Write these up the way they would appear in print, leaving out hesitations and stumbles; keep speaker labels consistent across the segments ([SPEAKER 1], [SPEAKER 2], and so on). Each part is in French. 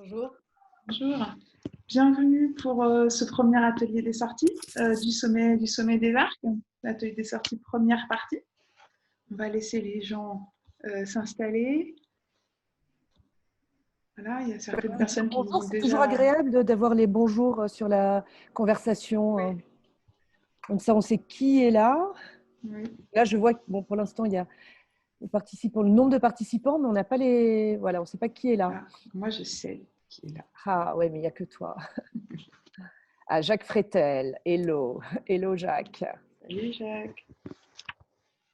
[SPEAKER 1] Bonjour.
[SPEAKER 2] Bonjour, bienvenue pour ce premier atelier des sorties du sommet des Arcs, l'atelier des sorties première partie. On va laisser les gens s'installer. Voilà, il y a certaines personnes qui
[SPEAKER 3] Bonjour,
[SPEAKER 2] ont
[SPEAKER 3] c'est toujours
[SPEAKER 2] déjà...
[SPEAKER 3] agréable d'avoir les bonjours sur la conversation.
[SPEAKER 2] Oui.
[SPEAKER 3] Comme ça, on sait qui est là.
[SPEAKER 2] Oui.
[SPEAKER 3] Là, je vois que pour l'instant, il y a les participants, le nombre de participants, mais on n'a pas les. Voilà, on ne sait pas qui est là.
[SPEAKER 2] Ah, moi, je sais qui est là.
[SPEAKER 3] Ah, ouais, mais il n'y a que toi. Ah, Jacques Frétel, hello. Hello, Jacques.
[SPEAKER 2] Salut Jacques.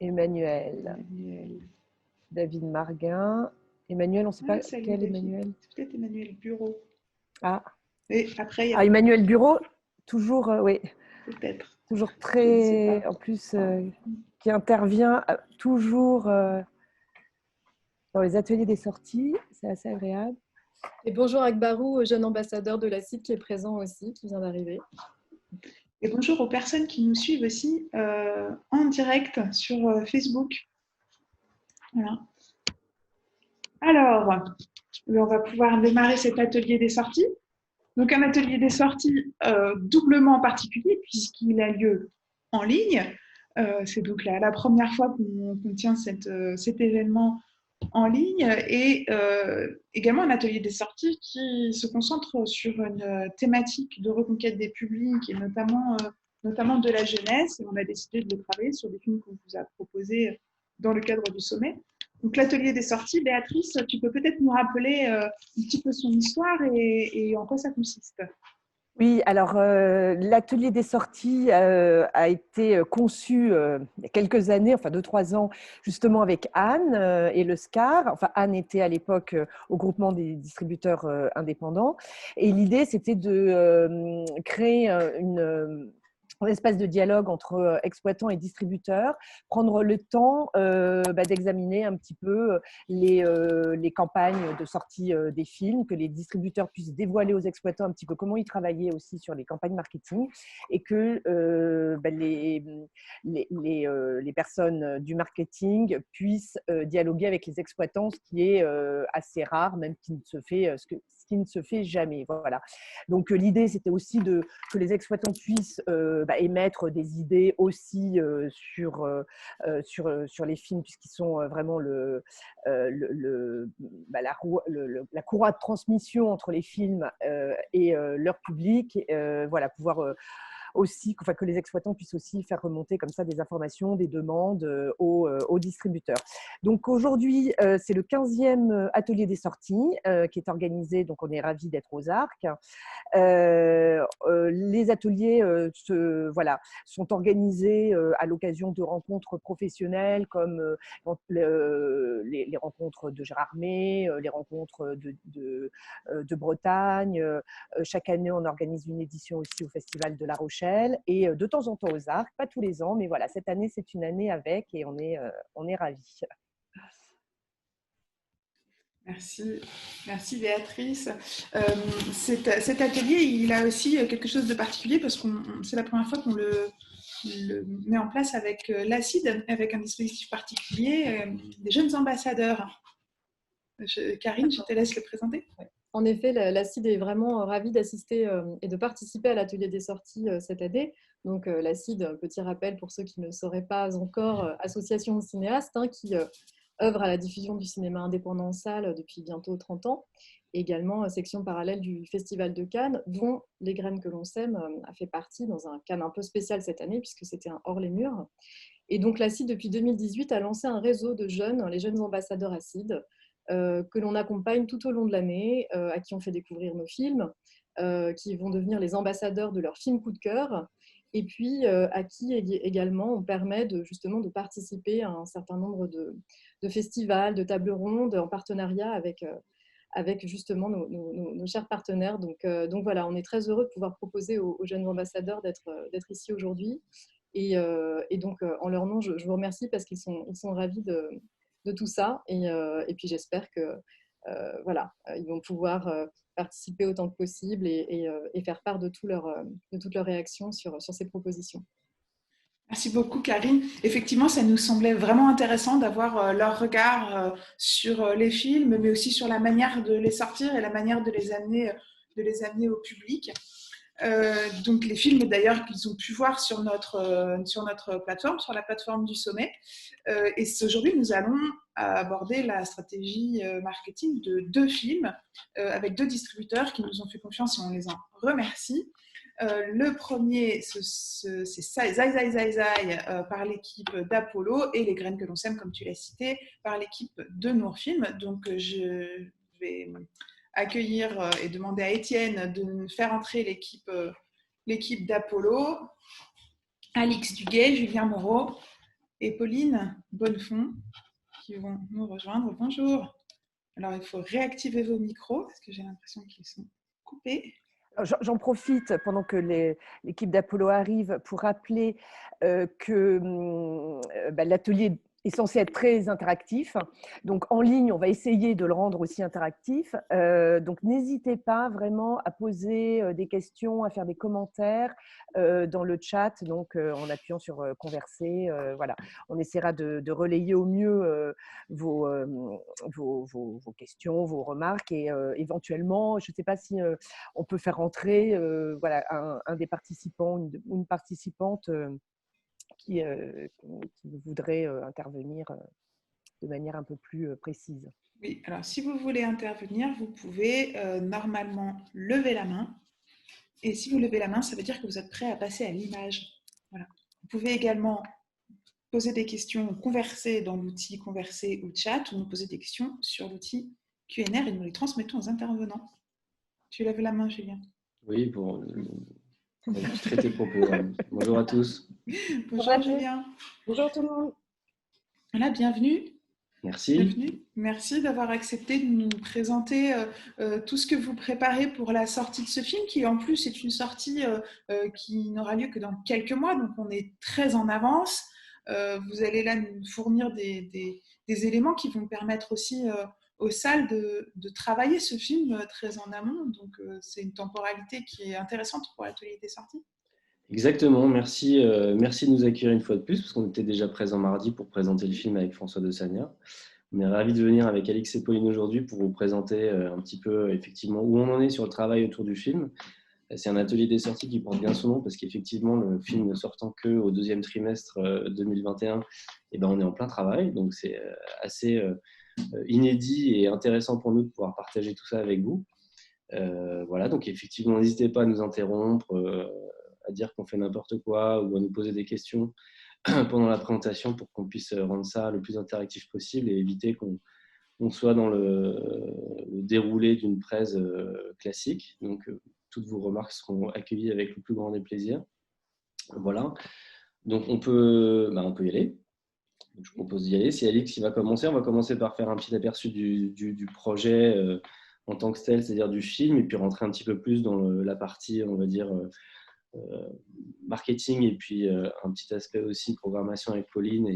[SPEAKER 3] Emmanuel.
[SPEAKER 2] Emmanuel.
[SPEAKER 3] David Marguin. Emmanuel, on ne sait pas
[SPEAKER 2] Salut
[SPEAKER 3] quel
[SPEAKER 2] David.
[SPEAKER 3] Emmanuel.
[SPEAKER 2] C'est peut-être Emmanuel Bureau.
[SPEAKER 3] Ah,
[SPEAKER 2] Et après, il y a
[SPEAKER 3] Emmanuel Bureau, toujours, oui.
[SPEAKER 2] peut-être.
[SPEAKER 3] Toujours
[SPEAKER 2] Je ne sais
[SPEAKER 3] très,
[SPEAKER 2] pas.
[SPEAKER 3] en plus, qui intervient toujours dans les ateliers des sorties. C'est assez agréable.
[SPEAKER 1] Et bonjour Akbarou, jeune ambassadeur de la CID qui est présent aussi, qui vient d'arriver.
[SPEAKER 2] Et bonjour aux personnes qui nous suivent aussi en direct sur Facebook. Voilà. Alors, on va pouvoir démarrer cet atelier des sorties. Donc, un atelier des sorties doublement particulier puisqu'il a lieu en ligne. C'est donc la première fois qu'on tient cet événement en ligne et également un atelier des sorties qui se concentre sur une thématique de reconquête des publics et notamment de la jeunesse. Et on a décidé de travailler sur des films qu'on vous a proposés dans le cadre du sommet. Donc l'atelier des sorties, Béatrice, tu peux peut-être nous rappeler un petit peu son histoire et en quoi ça consiste.
[SPEAKER 3] Oui, alors l'atelier des sorties a été conçu il y a quelques années, enfin 2-3 ans, justement avec Anne et le SCAR. Enfin, Anne était à l'époque au groupement des distributeurs indépendants. Et l'idée, c'était de créer un espace de dialogue entre exploitants et distributeurs, prendre le temps d'examiner un petit peu les campagnes de sortie des films, que les distributeurs puissent dévoiler aux exploitants un petit peu comment ils travaillaient aussi sur les campagnes marketing et que les personnes du marketing puissent dialoguer avec les exploitants, ce qui est assez rare, même qui ne se fait, ce qui ne se fait jamais. Voilà. Donc l'idée, c'était aussi que les exploitants puissent émettre des idées aussi sur les films, puisqu'ils sont vraiment la courroie de transmission entre les films et leur public. Voilà, pouvoir aussi, enfin, que les exploitants puissent aussi faire remonter comme ça des informations, des demandes aux distributeurs. Donc aujourd'hui, c'est le 15e atelier des sorties qui est organisé, donc on est ravis d'être aux Arcs. Les ateliers sont organisés à l'occasion de rencontres professionnelles comme les rencontres de Gérard May, les rencontres de Bretagne. Chaque année, on organise une édition aussi au Festival de La Rochelle et de temps en temps aux Arcs, pas tous les ans, mais voilà, cette année, c'est une année avec et on est ravis.
[SPEAKER 2] Merci Béatrice. Cet atelier, il a aussi quelque chose de particulier parce que c'est la première fois qu'on le met en place avec l'ACID, avec un dispositif particulier, des jeunes ambassadeurs. Karine, je te laisse le présenter.
[SPEAKER 1] En effet, la CID est vraiment ravie d'assister et de participer à l'atelier des sorties cette année. Donc la CID, petit rappel pour ceux qui ne sauraient pas encore, association de cinéastes qui œuvre à la diffusion du cinéma indépendant en salle depuis bientôt 30 ans. Et également section parallèle du Festival de Cannes, dont Les Graines que l'on sème a fait partie dans un Cannes un peu spécial cette année, puisque c'était un hors les murs. Et donc la CID, depuis 2018, a lancé un réseau de jeunes, les jeunes ambassadeurs à CID, que l'on accompagne tout au long de l'année, à qui on fait découvrir nos films, qui vont devenir les ambassadeurs de leurs films coup de cœur, et puis à qui également on permet justement de participer à un certain nombre de festivals, de tables rondes en partenariat avec justement nos chers partenaires. Donc voilà, on est très heureux de pouvoir proposer aux jeunes ambassadeurs d'être ici aujourd'hui. Et donc, en leur nom, je vous remercie parce qu'ils sont ravis de tout ça. Et puis, j'espère que voilà, ils vont pouvoir participer autant que possible et faire part de toutes leurs réactions sur ces propositions.
[SPEAKER 2] Merci beaucoup, Karine. Effectivement, ça nous semblait vraiment intéressant d'avoir leur regard sur les films, mais aussi sur la manière de les sortir et la manière de les amener au public. Donc les films d'ailleurs qu'ils ont pu voir sur notre plateforme, sur la plateforme du Sommet. Et aujourd'hui, nous allons aborder la stratégie marketing de 2 films avec 2 distributeurs qui nous ont fait confiance et on les en remercie. Le premier, c'est Zai Zai Zai Zai par l'équipe d'Apollo et Les Graines que l'on sème, comme tu l'as cité, par l'équipe de Nourfilm. Donc je vais accueillir et demander à Étienne de faire entrer l'équipe d'Apollo, Alix Duguay, Julien Moreau et Pauline Bonnefond qui vont nous rejoindre. Bonjour. Alors, il faut réactiver vos micros parce que j'ai l'impression qu'ils sont coupés.
[SPEAKER 3] J'en profite pendant que l'équipe d'Apollo arrive pour rappeler que l'atelier est censé être très interactif. Donc, en ligne, on va essayer de le rendre aussi interactif. Donc, n'hésitez pas vraiment à poser des questions, à faire des commentaires dans le chat, donc en appuyant sur converser. Voilà. On essaiera de relayer au mieux vos questions, vos remarques et éventuellement, je ne sais pas si on peut faire rentrer voilà, un des participants, une participante qui voudrait intervenir de manière un peu plus précise.
[SPEAKER 2] Oui, alors si vous voulez intervenir, vous pouvez normalement lever la main. Et si vous levez la main, ça veut dire que vous êtes prêt à passer à l'image. Voilà. Vous pouvez également poser des questions, converser dans l'outil converser ou chat, ou nous poser des questions sur l'outil Q&R et nous les transmettons aux intervenants. Tu lèves la main, Julien.
[SPEAKER 4] Oui, pour traiter de propos. Bonjour à tous.
[SPEAKER 2] Bonjour, Julien.
[SPEAKER 3] Bonjour tout le monde.
[SPEAKER 2] Voilà, bienvenue.
[SPEAKER 4] Merci.
[SPEAKER 2] Bienvenue. Merci d'avoir accepté de nous présenter tout ce que vous préparez pour la sortie de ce film, qui en plus est une sortie qui n'aura lieu que dans quelques mois, donc on est très en avance. Vous allez là nous fournir des éléments qui vont permettre aussi aux salles de travailler ce film très en amont, donc c'est une temporalité qui est intéressante pour l'atelier des sorties.
[SPEAKER 4] Exactement, merci de nous accueillir une fois de plus, parce qu'on était déjà présent mardi pour présenter le film avec François de Sagna. On est ravis de venir avec Alix et Pauline aujourd'hui pour vous présenter un petit peu effectivement où on en est sur le travail autour du film. C'est un atelier des sorties qui porte bien son nom, parce qu'effectivement, le film ne sortant qu'au 2e trimestre 2021, et ben on est en plein travail, donc c'est assez inédit et intéressant pour nous de pouvoir partager tout ça avec vous. Voilà, donc effectivement, n'hésitez pas à nous interrompre, à dire qu'on fait n'importe quoi ou à nous poser des questions pendant la présentation pour qu'on puisse rendre ça le plus interactif possible et éviter qu'on soit dans le déroulé d'une presse classique. Donc, toutes vos remarques seront accueillies avec le plus grand des plaisirs. Voilà, donc on peut y aller. Donc, je propose d'y aller. Si Alix va commencer, on va commencer par faire un petit aperçu du projet en tant que tel, c'est-à-dire du film, et puis rentrer un petit peu plus dans la partie, on va dire, marketing, et puis un petit aspect aussi programmation avec Pauline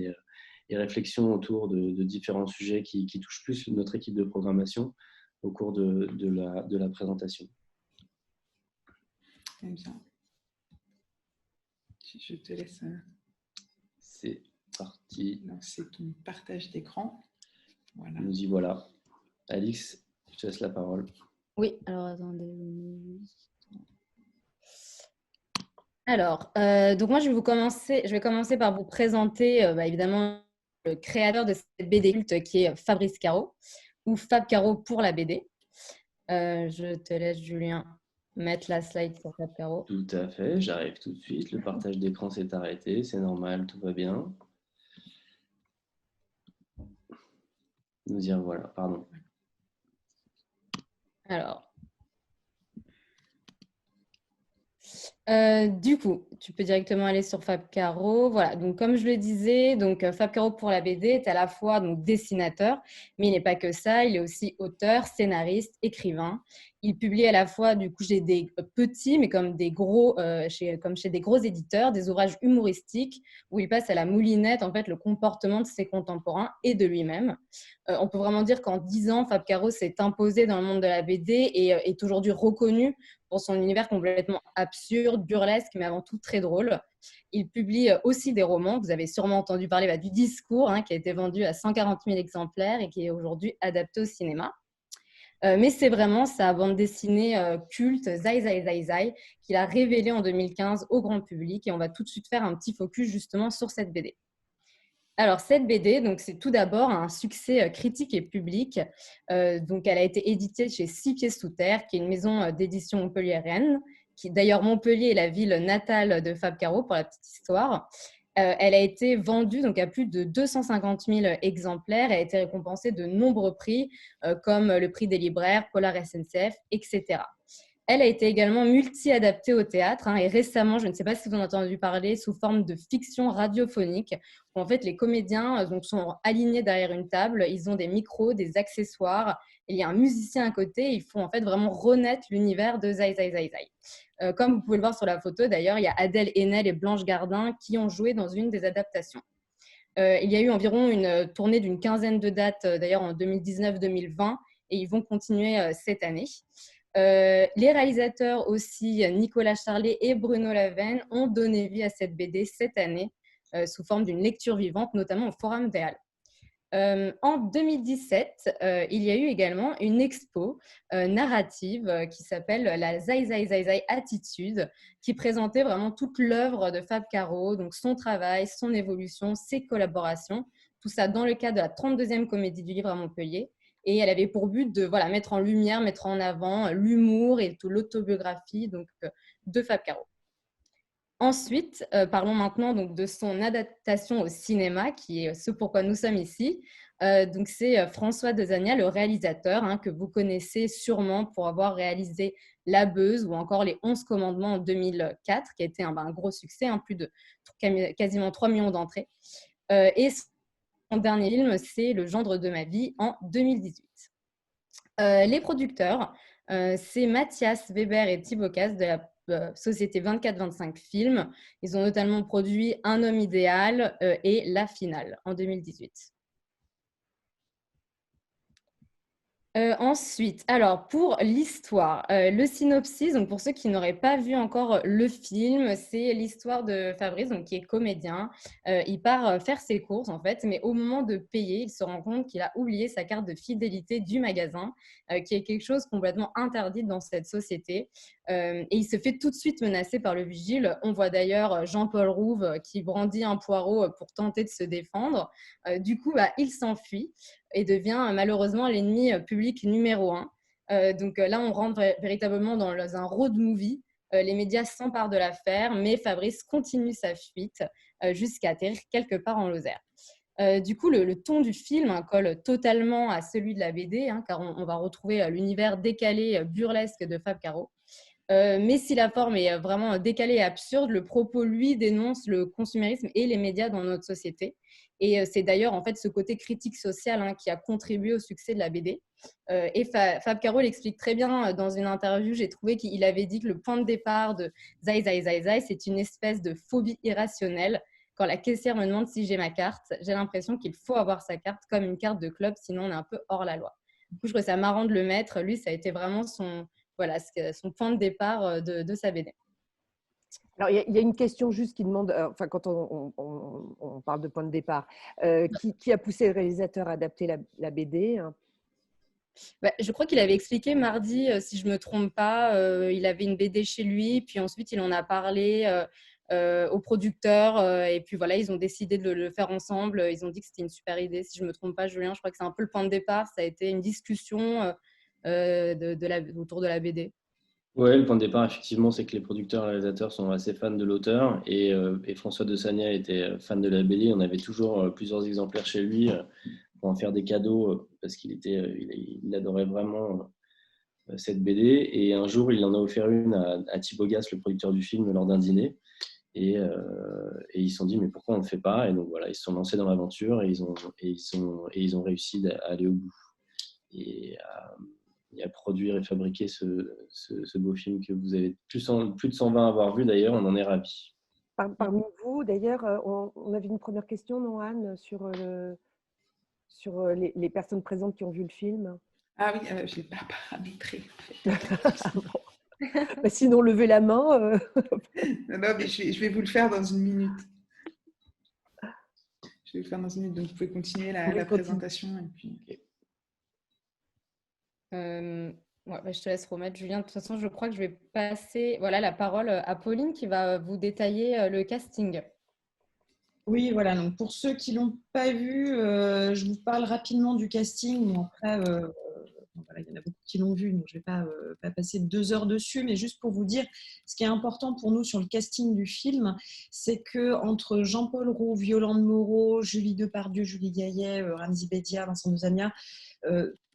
[SPEAKER 4] et réflexion autour de différents sujets qui touchent plus notre équipe de programmation au cours de la présentation.
[SPEAKER 2] Très bien. Je te laisse.
[SPEAKER 4] C'est parti.
[SPEAKER 2] Lancer ton partage d'écran. Voilà.
[SPEAKER 4] Nous y voilà. Alix, je te laisse la parole.
[SPEAKER 5] Oui, alors attendez. Alors, donc moi, je vais commencer par vous présenter évidemment le créateur de cette BD culte qui est Fabrice Caro, ou Fab Caro pour la BD. Je te laisse, Julien, mettre la slide sur Fab Caro.
[SPEAKER 4] Tout à fait, j'arrive tout de suite. Le partage d'écran s'est arrêté, c'est normal, tout va bien. Nous y revoilà, pardon.
[SPEAKER 5] Alors, du coup, tu peux directement aller sur Fab Caro. Voilà, donc comme je le disais, donc Fab Caro pour la BD est à la fois donc, dessinateur, mais il n'est pas que ça, il est aussi auteur, scénariste, écrivain. Il publie à la fois du coup chez des petits, mais comme des gros, comme chez des gros éditeurs, des ouvrages humoristiques où il passe à la moulinette en fait le comportement de ses contemporains et de lui-même. On peut vraiment dire qu'en 10 ans, Fab Caro s'est imposé dans le monde de la BD et est aujourd'hui reconnu pour son univers complètement absurde, burlesque, mais avant tout très drôle. Il publie aussi des romans. Vous avez sûrement entendu parler du Discours, qui a été vendu à 140 000 exemplaires et qui est aujourd'hui adapté au cinéma. Mais c'est vraiment sa bande dessinée culte, Zai Zai Zai Zai, qu'il a révélée en 2015 au grand public. Et on va tout de suite faire un petit focus justement sur cette BD. Alors, cette BD, donc, c'est tout d'abord un succès critique et public. Donc, elle a été éditée chez Six Pieds Sous Terre, qui est une maison d'édition montpelliéraine. D'ailleurs, Montpellier est la ville natale de Fab Caro, pour la petite histoire. Elle a été vendue donc, à plus de 250 000 exemplaires. Elle a été récompensée de nombreux prix, comme le prix des libraires, Polar SNCF, etc. Elle a été également multi-adaptée au théâtre et récemment, je ne sais pas si vous en avez entendu parler, sous forme de fiction radiophonique, où en fait les comédiens sont alignés derrière une table, ils ont des micros, des accessoires, il y a un musicien à côté, ils font en fait vraiment renaître l'univers de Zai Zai Zai Zai. Comme vous pouvez le voir sur la photo, d'ailleurs, il y a Adèle Haenel et Blanche Gardin qui ont joué dans une des adaptations. Il y a eu environ une tournée d'une quinzaine de dates, d'ailleurs en 2019-2020, et ils vont continuer cette année. Les réalisateurs aussi, Nicolas Charlet et Bruno Lavenne, ont donné vie à cette BD cette année sous forme d'une lecture vivante, notamment au Forum des Halles. En 2017, il y a eu également une expo narrative qui s'appelle la Zai Zai Zai Zai Attitude, qui présentait vraiment toute l'œuvre de Fab Caro, donc son travail, son évolution, ses collaborations, tout ça dans le cadre de la 32e Comédie du Livre à Montpellier. Et elle avait pour but de mettre en lumière, mettre en avant l'humour et toute l'autobiographie de Fab Caro. Ensuite, parlons maintenant donc, de son adaptation au cinéma, qui est ce pourquoi nous sommes ici. Donc, c'est François Dezania, le réalisateur, que vous connaissez sûrement pour avoir réalisé La Beuse ou encore Les 11 Commandements en 2004, qui a été un gros succès, plus de quasiment 3 millions d'entrées. Et son dernier film, c'est Le gendre de ma vie en 2018. Les producteurs, c'est Mathias Weber et Thibaut Casse de la société 24-25 Films. Ils ont notamment produit Un homme idéal et La Finale en 2018. Ensuite, alors pour l'histoire, le synopsis, donc pour ceux qui n'auraient pas vu encore le film, c'est l'histoire de Fabrice, donc qui est comédien. Il part faire ses courses en fait, mais au moment de payer, il se rend compte qu'il a oublié sa carte de fidélité du magasin, qui est quelque chose complètement interdit dans cette société. Et il se fait tout de suite menacer par le vigile. On voit d'ailleurs Jean-Paul Rouve qui brandit un poireau pour tenter de se défendre. Du coup, il s'enfuit et devient malheureusement l'ennemi public numéro 1. Donc là, on rentre véritablement dans un road movie. Les médias s'emparent de l'affaire, mais Fabrice continue sa fuite jusqu'à atterrir quelque part en Lozère. Du coup, le ton du film colle totalement à celui de la BD, car on va retrouver l'univers décalé, burlesque de Fab Caro. Mais si la forme est vraiment décalée et absurde, le propos, lui, dénonce le consumérisme et les médias dans notre société. Et c'est d'ailleurs en fait ce côté critique social qui a contribué au succès de la BD. Et Fab Caro l'explique très bien dans une interview. J'ai trouvé qu'il avait dit que le point de départ de Zai Zai Zai Zai, c'est une espèce de phobie irrationnelle. Quand la caissière me demande si j'ai ma carte, j'ai l'impression qu'il faut avoir sa carte comme une carte de club, sinon on est un peu hors la loi. Du coup, je trouve ça marrant de le mettre. Lui, ça a été vraiment son point de départ de sa BD.
[SPEAKER 3] Alors, il y a une question juste qui demande, quand on parle de point de départ, qui a poussé le réalisateur à adapter la BD
[SPEAKER 5] Je crois qu'il avait expliqué mardi, si je ne me trompe pas, il avait une BD chez lui, puis ensuite il en a parlé au producteur, et puis voilà, ils ont décidé de le faire ensemble. Ils ont dit que c'était une super idée, si je ne me trompe pas, Julien. Je crois que c'est un peu le point de départ. Ça a été une discussion autour de la BD.
[SPEAKER 4] Oui, le point de départ, effectivement, c'est que les producteurs et les réalisateurs sont assez fans de l'auteur et François Dezania était fan de la BD. On avait toujours plusieurs exemplaires chez lui pour en faire des cadeaux parce il adorait vraiment cette BD. Et un jour, il en a offert une à Thibaut Gasse, le producteur du film, lors d'un dîner. Et ils se sont dit, mais pourquoi on ne le fait pas? Et donc voilà, ils se sont lancés dans l'aventure et ils ont réussi à aller au bout. Et à produire et fabriquer ce beau film que vous avez plus de 120 à avoir vu d'ailleurs, on en est ravis.
[SPEAKER 3] Parmi vous, d'ailleurs, on avait une première question, non, Anne, sur les personnes présentes qui ont vu le film.
[SPEAKER 2] Ah oui, je n'ai pas paramétré.
[SPEAKER 3] Bah, sinon, levez la main.
[SPEAKER 2] Non, mais je vais vous le faire dans une minute. Je vais le faire dans une minute, donc vous pouvez continuer la présentation. Et puis...
[SPEAKER 5] Ouais, bah, je te laisse remettre, Julien. De toute façon, je crois que je vais passer la parole à Pauline qui va vous détailler le casting.
[SPEAKER 6] Oui, voilà. Donc pour ceux qui ne l'ont pas vu, je vous parle rapidement du casting. Bon, après, voilà, il y en a beaucoup qui l'ont vu, donc je ne vais pas passer 2 heures dessus, mais juste pour vous dire, ce qui est important pour nous sur le casting du film, c'est que entre Jean-Paul Rouve, Yolande Moreau, Julie Depardieu, Julie Gaillet, Ramzy Bedia, Vincent Dezania,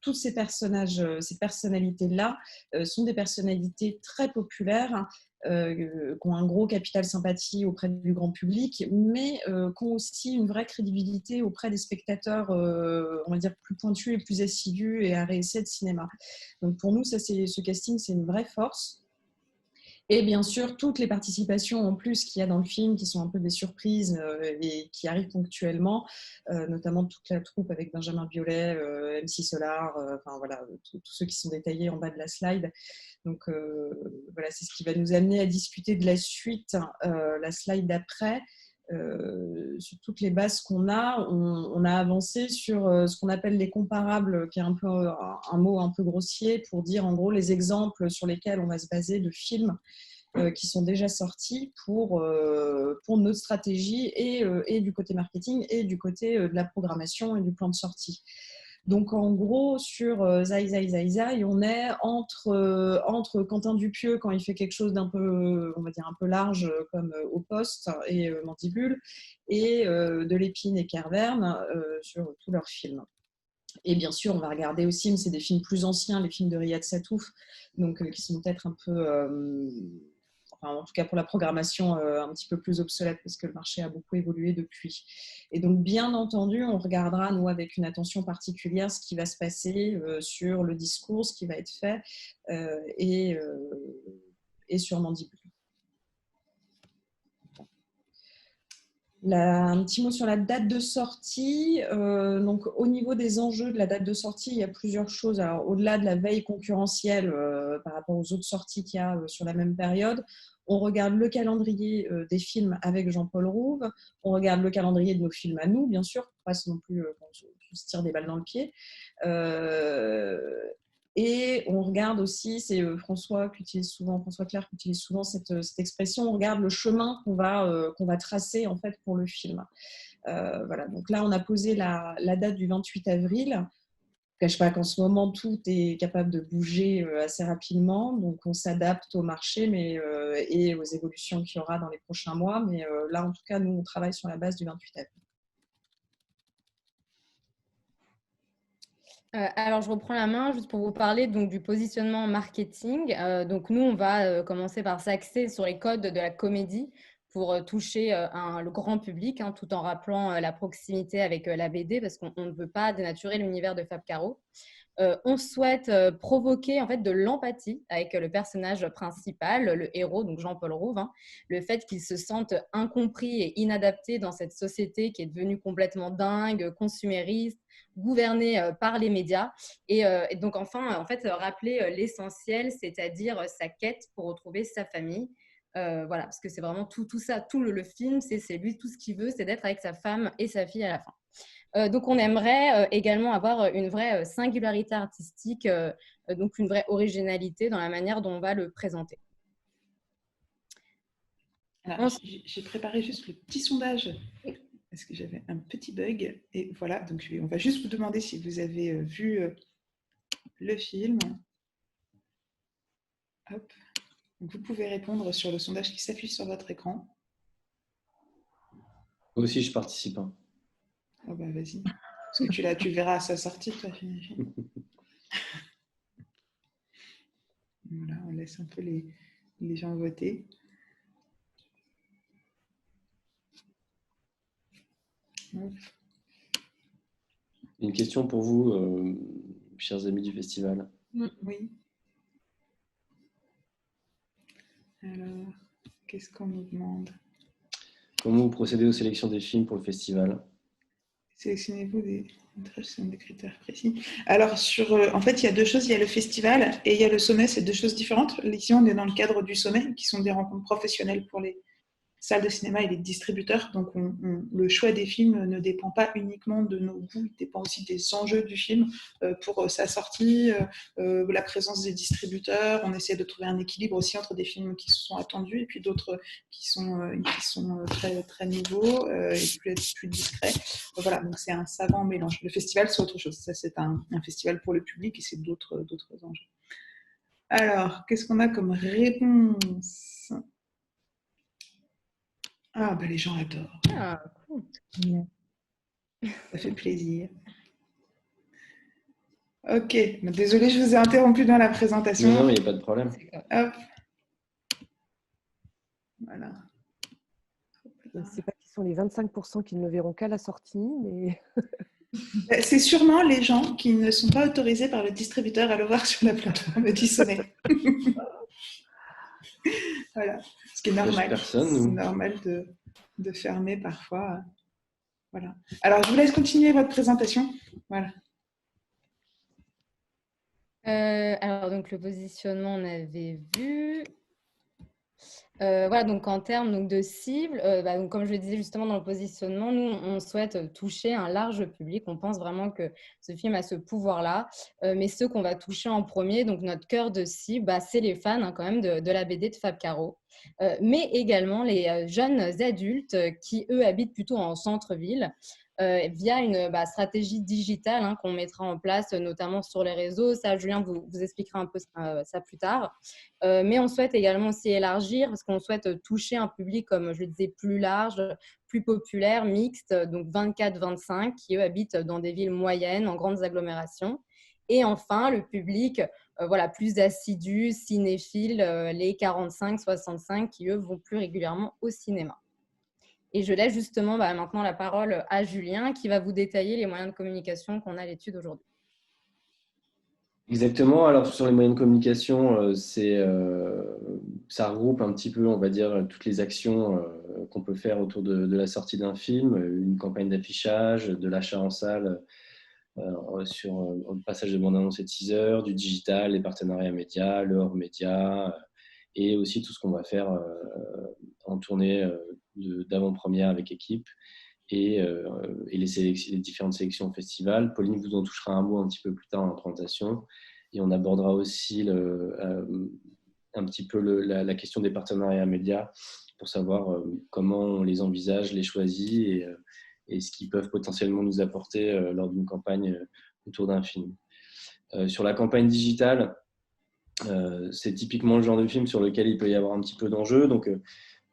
[SPEAKER 6] tous ces personnages, ces personnalités-là sont des personnalités très populaires, qui ont un gros capital sympathie auprès du grand public, mais qui ont aussi une vraie crédibilité auprès des spectateurs, on va dire, plus pointus et plus assidus et à réessai de cinéma. Donc pour nous, ce casting, c'est une vraie force. Et bien sûr, toutes les participations en plus qu'il y a dans le film, qui sont un peu des surprises et qui arrivent ponctuellement, notamment toute la troupe avec Benjamin Biolay, MC Solar, enfin voilà, tous ceux qui sont détaillés en bas de la slide. Donc voilà, c'est ce qui va nous amener à discuter de la suite, la slide d'après. Sur toutes les bases qu'on a, on a avancé sur ce qu'on appelle les comparables, qui est un peu un mot un peu grossier pour dire en gros les exemples sur lesquels on va se baser de films qui sont déjà sortis pour notre stratégie et du côté marketing et du côté de la programmation et du plan de sortie. Donc, en gros, sur Zai Zai Zai Zai, on est entre Quentin Dupieux, quand il fait quelque chose d'un peu, on va dire, un peu large, comme Au Poste et Mandibule, et de Lépine et Kerverne sur tous leurs films. Et bien sûr, on va regarder aussi, mais c'est des films plus anciens, les films de Riyad Satouf, donc qui sont peut-être un peu... Enfin, en tout cas pour la programmation, un petit peu plus obsolète parce que le marché a beaucoup évolué depuis. Et donc, bien entendu, on regardera, nous, avec une attention particulière, ce qui va se passer sur le discours, ce qui va être fait et sur Mandibule. Un petit mot sur la date de sortie. Donc, au niveau des enjeux de la date de sortie, il y a plusieurs choses. Alors, au-delà de la veille concurrentielle par rapport aux autres sorties qu'il y a sur la même période, on regarde le calendrier des films avec Jean-Paul Rouve. On regarde le calendrier de nos films à nous, bien sûr, pour pas non plus qu'on se tire des balles dans le pied. Et on regarde aussi, c'est François Clair qui utilise souvent cette expression, on regarde le chemin qu'on va tracer en fait pour le film. Voilà. Donc là, on a posé la date du 28 avril. Je ne cache pas qu'en ce moment, tout est capable de bouger assez rapidement. Donc, on s'adapte au marché et aux évolutions qu'il y aura dans les prochains mois. Mais là, en tout cas, nous, on travaille sur la base du 28 avril.
[SPEAKER 5] Alors, je reprends la main juste pour vous parler donc, du positionnement marketing. Donc, nous, on va commencer par s'axer sur les codes de la comédie pour toucher le grand public, hein, tout en rappelant la proximité avec la BD, parce qu'on ne veut pas dénaturer l'univers de Fab Caro. On souhaite provoquer en fait de l'empathie avec le personnage principal, le héros, donc Jean-Paul Rouve, hein, le fait qu'il se sente incompris et inadapté dans cette société qui est devenue complètement dingue, consumériste, gouvernée par les médias. Et donc enfin, en fait, rappeler l'essentiel, c'est-à-dire sa quête pour retrouver sa famille. Voilà, parce que c'est vraiment tout ça, tout le film, c'est lui, tout ce qu'il veut, c'est d'être avec sa femme et sa fille à la fin. Donc, on aimerait également avoir une vraie singularité artistique, donc une vraie originalité dans la manière dont on va le présenter.
[SPEAKER 2] Alors, j'ai préparé juste le petit sondage parce que j'avais un petit bug. Et voilà, donc on va juste vous demander si vous avez vu le film. Hop. Donc, vous pouvez répondre sur le sondage qui s'affiche sur votre écran.
[SPEAKER 4] Moi aussi, je participe. Hein.
[SPEAKER 2] Oh bah vas-y. Parce que tu verras à sa sortie, toi, Philippe. Voilà, on laisse un peu les gens voter.
[SPEAKER 4] Une question pour vous, chers amis du festival.
[SPEAKER 2] Oui. Alors, qu'est-ce qu'on nous demande ?
[SPEAKER 4] Comment vous procédez aux sélections des films pour le festival ?
[SPEAKER 2] Sélectionnez-vous des métrages selon des critères précis. Alors, en fait, il y a deux choses. Il y a le festival et il y a le sommet. C'est deux choses différentes. Ici, on est dans le cadre du sommet, qui sont des rencontres professionnelles pour les salles de cinéma et les distributeurs. Donc, le choix des films ne dépend pas uniquement de nos goûts, il dépend aussi des enjeux du film pour sa sortie, la présence des distributeurs. On essaie de trouver un équilibre aussi entre des films qui sont attendus et puis d'autres qui sont très, très nouveaux et plus discrets. Voilà, donc c'est un savant mélange. Le festival, c'est autre chose. Ça, c'est un festival pour le public et c'est d'autres enjeux. Alors, qu'est-ce qu'on a comme réponse ? Ah, bah les gens adorent.
[SPEAKER 5] Ah, cool.
[SPEAKER 2] Ça fait plaisir. Ok, désolée, je vous ai interrompu dans la présentation.
[SPEAKER 4] Non, il n'y a pas de problème.
[SPEAKER 2] Hop. Voilà.
[SPEAKER 3] Je ne sais pas qui sont les 25% qui ne le verront qu'à la sortie, mais...
[SPEAKER 2] C'est sûrement les gens qui ne sont pas autorisés par le distributeur à le voir sur la plateforme du sommet. Voilà, ce qui est normal. C'est normal de fermer parfois. Voilà. Alors, je vous laisse continuer votre présentation. Voilà.
[SPEAKER 5] Alors, donc, le positionnement, on avait vu. Voilà, donc en termes donc, de cible, donc, comme je le disais justement dans le positionnement, nous, on souhaite toucher un large public. On pense vraiment que ce film a ce pouvoir-là. Mais ceux qu'on va toucher en premier, donc notre cœur de cible, c'est les fans quand même de la BD de Fab Caro. Mais également les jeunes adultes qui, eux, habitent plutôt en centre-ville. Via une stratégie digitale qu'on mettra en place, notamment sur les réseaux. Ça, Julien vous expliquera un peu ça plus tard. Mais on souhaite également aussi élargir parce qu'on souhaite toucher un public, comme je le disais, plus large, plus populaire, mixte, donc 24-25, qui, eux, habitent dans des villes moyennes, en grandes agglomérations. Et enfin, le public plus assidu, cinéphile, les 45-65, qui, eux, vont plus régulièrement au cinéma. Et je laisse justement maintenant la parole à Julien qui va vous détailler les moyens de communication qu'on a à l'étude aujourd'hui.
[SPEAKER 4] Exactement. Alors, sur les moyens de communication, ça regroupe un petit peu, on va dire, toutes les actions qu'on peut faire autour de la sortie d'un film, une campagne d'affichage, de l'achat en salle sur le passage de bande-annonce et teaser, du digital, les partenariats médias, le hors-média et aussi tout ce qu'on va faire en tournée d'avant-première avec équipe et les différentes sélections au festival. Pauline vous en touchera un mot un petit peu plus tard en présentation et on abordera aussi un petit peu la question des partenariats médias pour savoir comment on les envisage, les choisit et ce qu'ils peuvent potentiellement nous apporter lors d'une campagne autour d'un film. Sur la campagne digitale, c'est typiquement le genre de film sur lequel il peut y avoir un petit peu d'enjeu. Donc,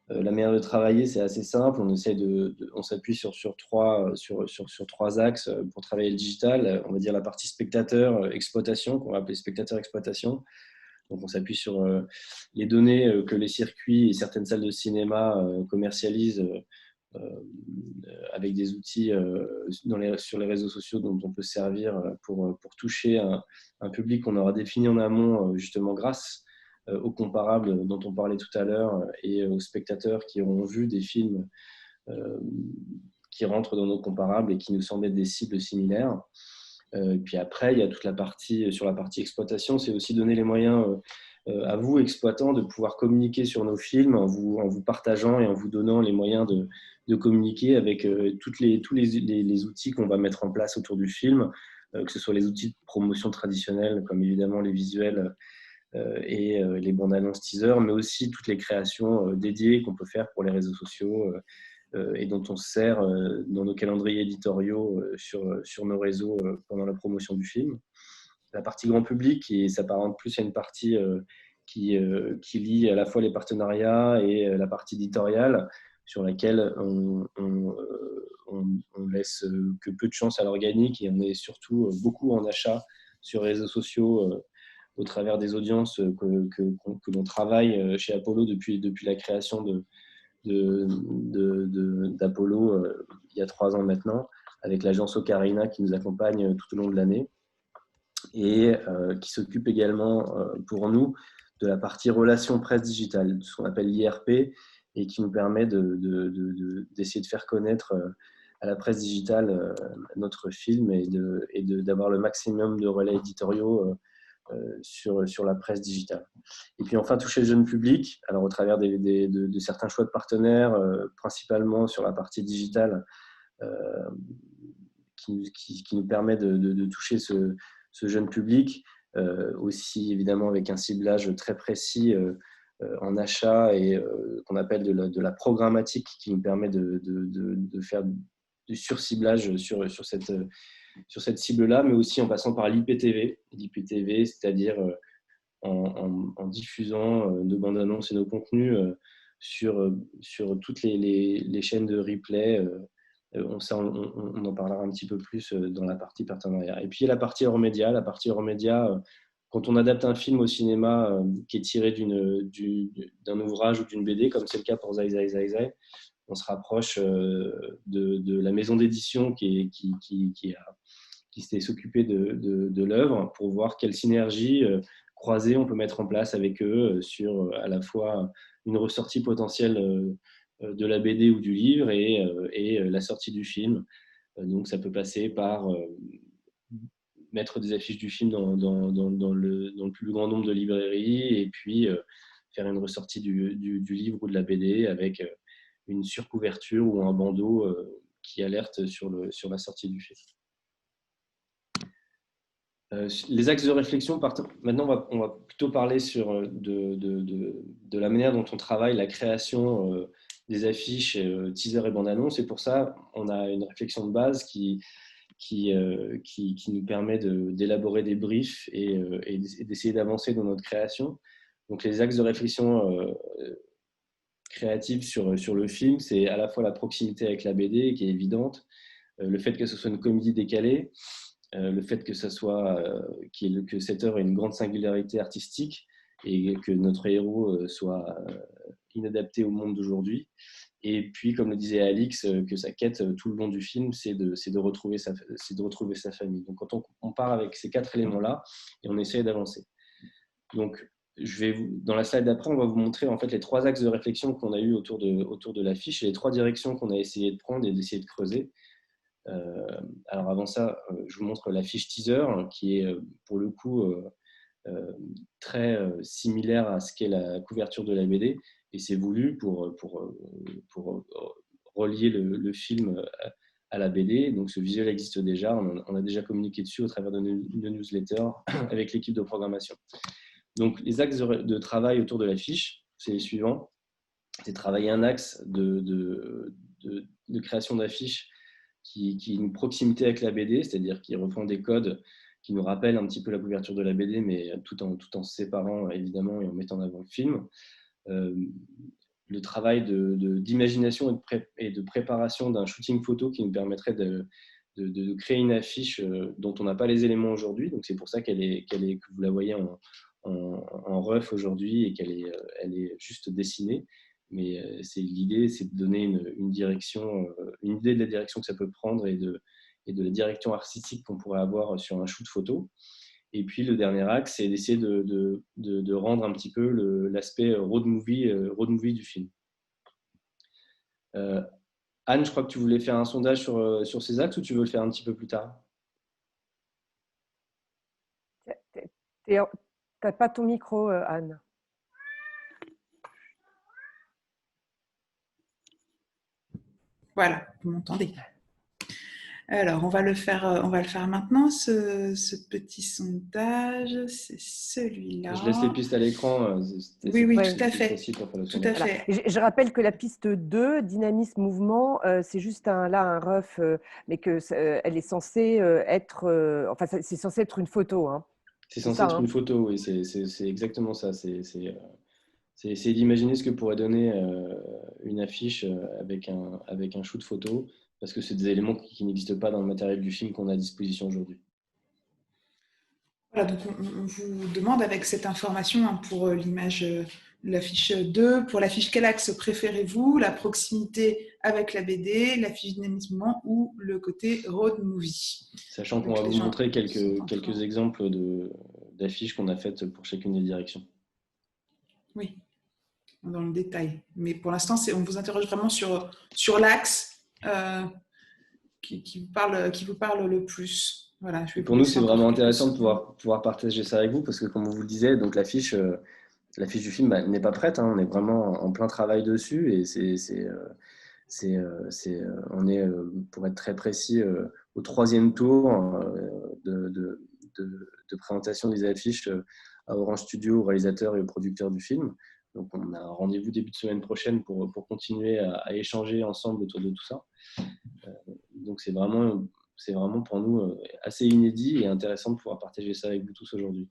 [SPEAKER 4] la manière de travailler, c'est assez simple. On s'appuie sur trois axes pour travailler le digital. On va dire la partie spectateur exploitation, qu'on va appeler spectateur exploitation. Donc, on s'appuie sur les données que les circuits et certaines salles de cinéma commercialisent avec des outils sur les réseaux sociaux dont on peut se servir pour toucher un public qu'on aura défini en amont, justement grâce aux comparables dont on parlait tout à l'heure et aux spectateurs qui auront vu des films qui rentrent dans nos comparables et qui nous semblent être des cibles similaires. Puis après, il y a toute la partie, sur la partie exploitation, c'est aussi donner les moyens à vous, exploitants, de pouvoir communiquer sur nos films en vous partageant et en vous donnant les moyens de communiquer avec tous les outils qu'on va mettre en place autour du film, que ce soit les outils de promotion traditionnels, comme évidemment les visuels et les bandes annonces teaser, mais aussi toutes les créations dédiées qu'on peut faire pour les réseaux sociaux et dont on se sert dans nos calendriers éditoriaux sur nos réseaux pendant la promotion du film. La partie grand public, qui s'apparente plus à une partie qui lie à la fois les partenariats et la partie éditoriale, sur laquelle on laisse que peu de chance à l'organique et on est surtout beaucoup en achat sur les réseaux sociaux au travers des audiences que l'on travaille chez Apollo depuis la création d'Apollo il y a 3 ans maintenant, avec l'agence Ocarina qui nous accompagne tout au long de l'année et qui s'occupe également pour nous de la partie relations presse digitale, ce qu'on appelle l'IRP, et qui nous permet d'essayer de faire connaître à la presse digitale notre film et d'avoir le maximum de relais éditoriaux sur la presse digitale. Et puis enfin, toucher le jeune public, alors au travers de certains choix de partenaires, principalement sur la partie digitale, qui nous permet de toucher ce jeune public, aussi évidemment avec un ciblage très précis en achat et qu'on appelle de la programmatique qui nous permet de faire du surciblage sur cette cible-là, mais aussi en passant par l'IPTV, c'est-à-dire en diffusant nos bandes annonces et nos contenus sur toutes les chaînes de replay. On en parlera un petit peu plus dans la partie partenariat. Et puis, il y a la partie hors média. La partie hors média, quand on adapte un film au cinéma qui est tiré d'un ouvrage ou d'une BD, comme c'est le cas pour Zai Zai Zai Zai, on se rapproche de la maison d'édition qui s'est s'occuper de l'œuvre pour voir quelle synergie croisée on peut mettre en place avec eux sur à la fois une ressortie potentielle de la BD ou du livre et la sortie du film. Donc ça peut passer par mettre des affiches du film dans le plus grand nombre de librairies et puis faire une ressortie du livre ou de la BD avec une surcouverture ou un bandeau qui alerte sur la sortie du film. Les axes de réflexion, maintenant on va plutôt parler de la manière dont on travaille la création des affiches, teasers et bandes annonces. Et pour ça, on a une réflexion de base qui nous permet d'élaborer des briefs et d'essayer d'avancer dans notre création. Donc les axes de réflexion créative sur le film, c'est à la fois la proximité avec la BD qui est évidente, le fait que ce soit une comédie décalée, le fait que cette œuvre ait une grande singularité artistique et que notre héros soit inadapté au monde d'aujourd'hui. Et puis, comme le disait Alix, que sa quête tout le long du film, c'est de retrouver sa famille. Donc, quand on part avec ces 4 éléments-là, et on essaye d'avancer. Donc, dans la slide d'après, on va vous montrer en fait les 3 axes de réflexion qu'on a eu autour de l'affiche et les 3 directions qu'on a essayé de prendre et d'essayer de creuser. Alors avant ça, je vous montre la fiche teaser qui est pour le coup très similaire à ce qu'est la couverture de la BD et c'est voulu pour relier le film à la BD. Donc ce visuel existe déjà, on a déjà communiqué dessus au travers de newsletters avec l'équipe de programmation. Donc les axes de travail autour de la fiche, c'est les suivants. C'est travailler un axe de création d'affiches qui est une proximité avec la BD, c'est-à-dire qui reprend des codes qui nous rappellent un petit peu la couverture de la BD, mais tout en se séparant évidemment et en mettant en avant le film. Le travail d'imagination et de préparation d'un shooting photo qui nous permettrait de créer une affiche dont on n'a pas les éléments aujourd'hui. Donc c'est pour ça que vous la voyez en ref aujourd'hui et qu'elle est juste dessinée. Mais l'idée, c'est de donner une direction, une idée de la direction que ça peut prendre et de la direction artistique qu'on pourrait avoir sur un shoot photo. Et puis le dernier axe, c'est d'essayer de rendre un petit peu l'aspect road movie du film. Anne, je crois que tu voulais faire un sondage sur ces axes ou tu veux le faire un petit peu plus tard?
[SPEAKER 3] Tu n'as pas ton micro, Anne.
[SPEAKER 2] Voilà, vous m'entendez. Alors, on va le faire maintenant, ce petit sondage. C'est celui-là.
[SPEAKER 4] Je laisse les pistes à l'écran.
[SPEAKER 2] Oui,
[SPEAKER 3] ouais,
[SPEAKER 2] tout à fait.
[SPEAKER 4] Tout à fait.
[SPEAKER 3] Voilà. Je rappelle que la piste 2, dynamisme, mouvement, c'est juste un ref, mais qu'elle est censée être... enfin, c'est censé être une photo. Hein.
[SPEAKER 4] C'est censé être une photo, oui. C'est exactement ça. C'est d'imaginer ce que pourrait donner une affiche avec un shoot photo, parce que c'est des éléments qui n'existent pas dans le matériel du film qu'on a à disposition aujourd'hui.
[SPEAKER 2] Voilà, donc on vous demande avec cette information pour l'image, la fiche 2, pour la fiche quel axe préférez-vous, la proximité avec la BD, la fiche dynamisme ou le côté road movie.
[SPEAKER 4] Sachant qu'on va vous montrer quelques exemples d'affiches qu'on a faites pour chacune des directions.
[SPEAKER 2] Oui, dans le détail. Mais pour l'instant, on vous interroge vraiment sur l'axe qui vous parle le plus. Voilà, je vais
[SPEAKER 4] Pour
[SPEAKER 2] vous
[SPEAKER 4] nous,
[SPEAKER 2] laisser
[SPEAKER 4] c'est
[SPEAKER 2] encore
[SPEAKER 4] vraiment
[SPEAKER 2] quelques
[SPEAKER 4] intéressant de
[SPEAKER 2] secondes.
[SPEAKER 4] pouvoir partager ça avec vous parce que, comme on vous le disait, donc l'affiche du film n'est pas prête. Hein, on est vraiment en plein travail dessus et on est, pour être très précis, au troisième tour de présentation des affiches à Orange Studio, au réalisateur et au producteur du film. Donc, on a un rendez-vous début de semaine prochaine pour continuer à échanger ensemble autour de tout ça. Donc, c'est vraiment pour nous assez inédit et intéressant de pouvoir partager ça avec vous tous aujourd'hui.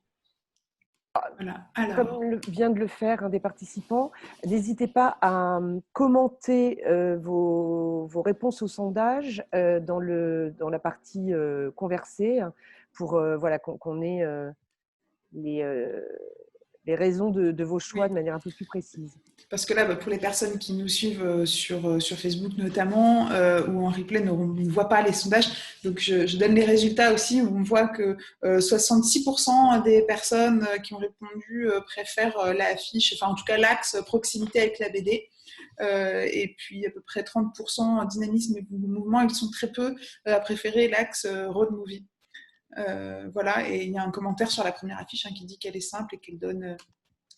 [SPEAKER 2] Voilà.
[SPEAKER 3] Comme
[SPEAKER 2] Alors,
[SPEAKER 3] vient de le faire un des participants, n'hésitez pas à commenter vos réponses au sondage dans la partie conversée pour voilà, qu'on ait les raisons de vos choix de manière un peu plus précise.
[SPEAKER 2] parce que là, pour les personnes qui nous suivent sur Facebook notamment, ou en replay, on ne voit pas les sondages. Donc, je donne les résultats aussi, où on voit que 66% des personnes qui ont répondu préfèrent l'affiche, enfin en tout cas l'axe proximité avec la BD. Et puis à peu près 30% dynamisme et mouvement, ils sont très peu à préférer l'axe road movie. Voilà, et il y a un commentaire sur la première affiche qui dit qu'elle est simple et qu'elle donne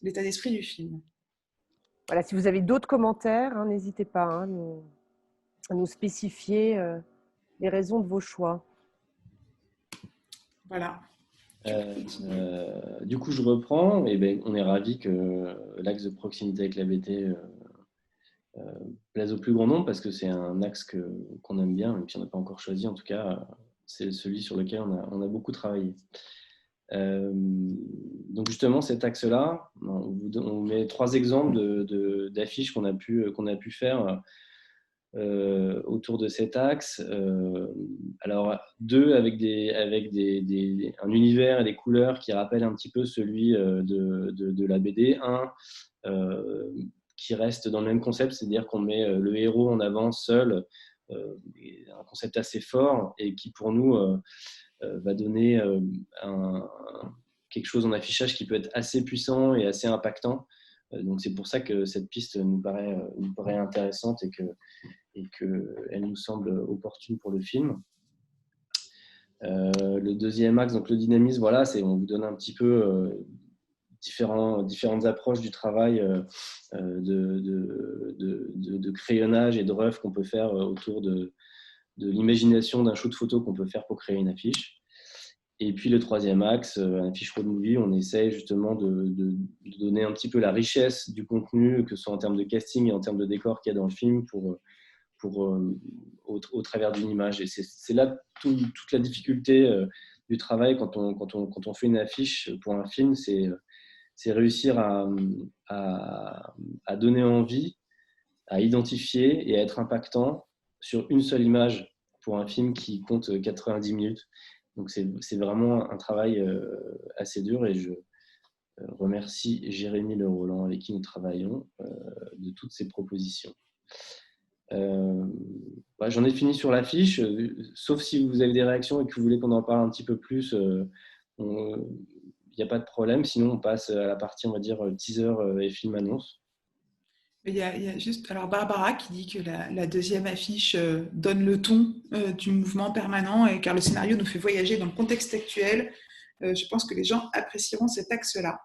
[SPEAKER 2] l'état d'esprit du film.
[SPEAKER 3] Voilà, si vous avez d'autres commentaires, n'hésitez pas à nous spécifier les raisons de vos choix.
[SPEAKER 2] Voilà.
[SPEAKER 4] Du coup, je reprends. Et ben, on est ravis que l'axe de proximité avec la BT plaise au plus grand nombre parce que c'est un axe qu'on aime bien, même si on n'a pas encore choisi. En tout cas, c'est celui sur lequel on a beaucoup travaillé. Donc justement, cet axe-là, on met 3 exemples d'affiches qu'on a pu faire autour de cet axe. Alors 2 avec un univers et des couleurs qui rappellent un petit peu celui de la BD. 1 qui reste dans le même concept, c'est-à-dire qu'on met le héros en avant seul, un concept assez fort et qui pour nous va donner quelque chose en affichage qui peut être assez puissant et assez impactant. Donc c'est pour ça que cette piste nous paraît intéressante et qu'elle nous semble opportune pour le film. Le deuxième axe, donc le dynamisme, voilà, on vous donne un petit peu différentes approches du travail de crayonnage et de rough qu'on peut faire autour de l'imagination d'un shoot photo qu'on peut faire pour créer une affiche. Et puis le troisième axe, affiche road movie, on essaie justement de donner un petit peu la richesse du contenu, que ce soit en termes de casting et en termes de décor qu'il y a dans le film au travers d'une image. Et c'est là toute la difficulté du travail quand on fait une affiche pour un film, c'est réussir à donner envie, à identifier et à être impactant sur une seule image pour un film qui compte 90 minutes. Donc c'est vraiment un travail assez dur et je remercie Jérémy Le Roland avec qui nous travaillons de toutes ces propositions. J'en ai fini sur l'affiche, sauf si vous avez des réactions et que vous voulez qu'on en parle un petit peu plus, il n'y a pas de problème. Sinon, on passe à la partie, on va dire, teaser et film annonce.
[SPEAKER 2] Il y a juste alors Barbara qui dit que la deuxième affiche donne le ton du mouvement permanent et car le scénario nous fait voyager dans le contexte actuel. Je pense que les gens apprécieront cet axe-là.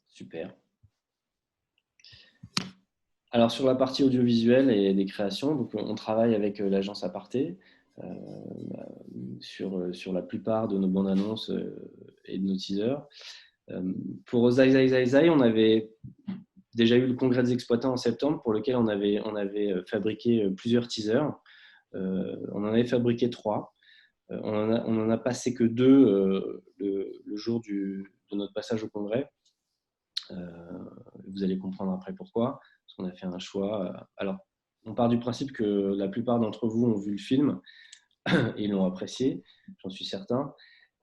[SPEAKER 4] Super. Alors sur la partie audiovisuelle et des créations, donc on travaille avec l'agence Aparté sur la plupart de nos bandes annonces et de nos teasers. Pour Zai Zai Zai Zai, on avait déjà eu le congrès des exploitants en septembre pour lequel on avait fabriqué plusieurs teasers. On en avait fabriqué 3. On en a passé que 2 le jour de notre passage au congrès. Vous allez comprendre après pourquoi. Parce qu'on a fait un choix. Alors, on part du principe que la plupart d'entre vous ont vu le film et l'ont apprécié, j'en suis certain.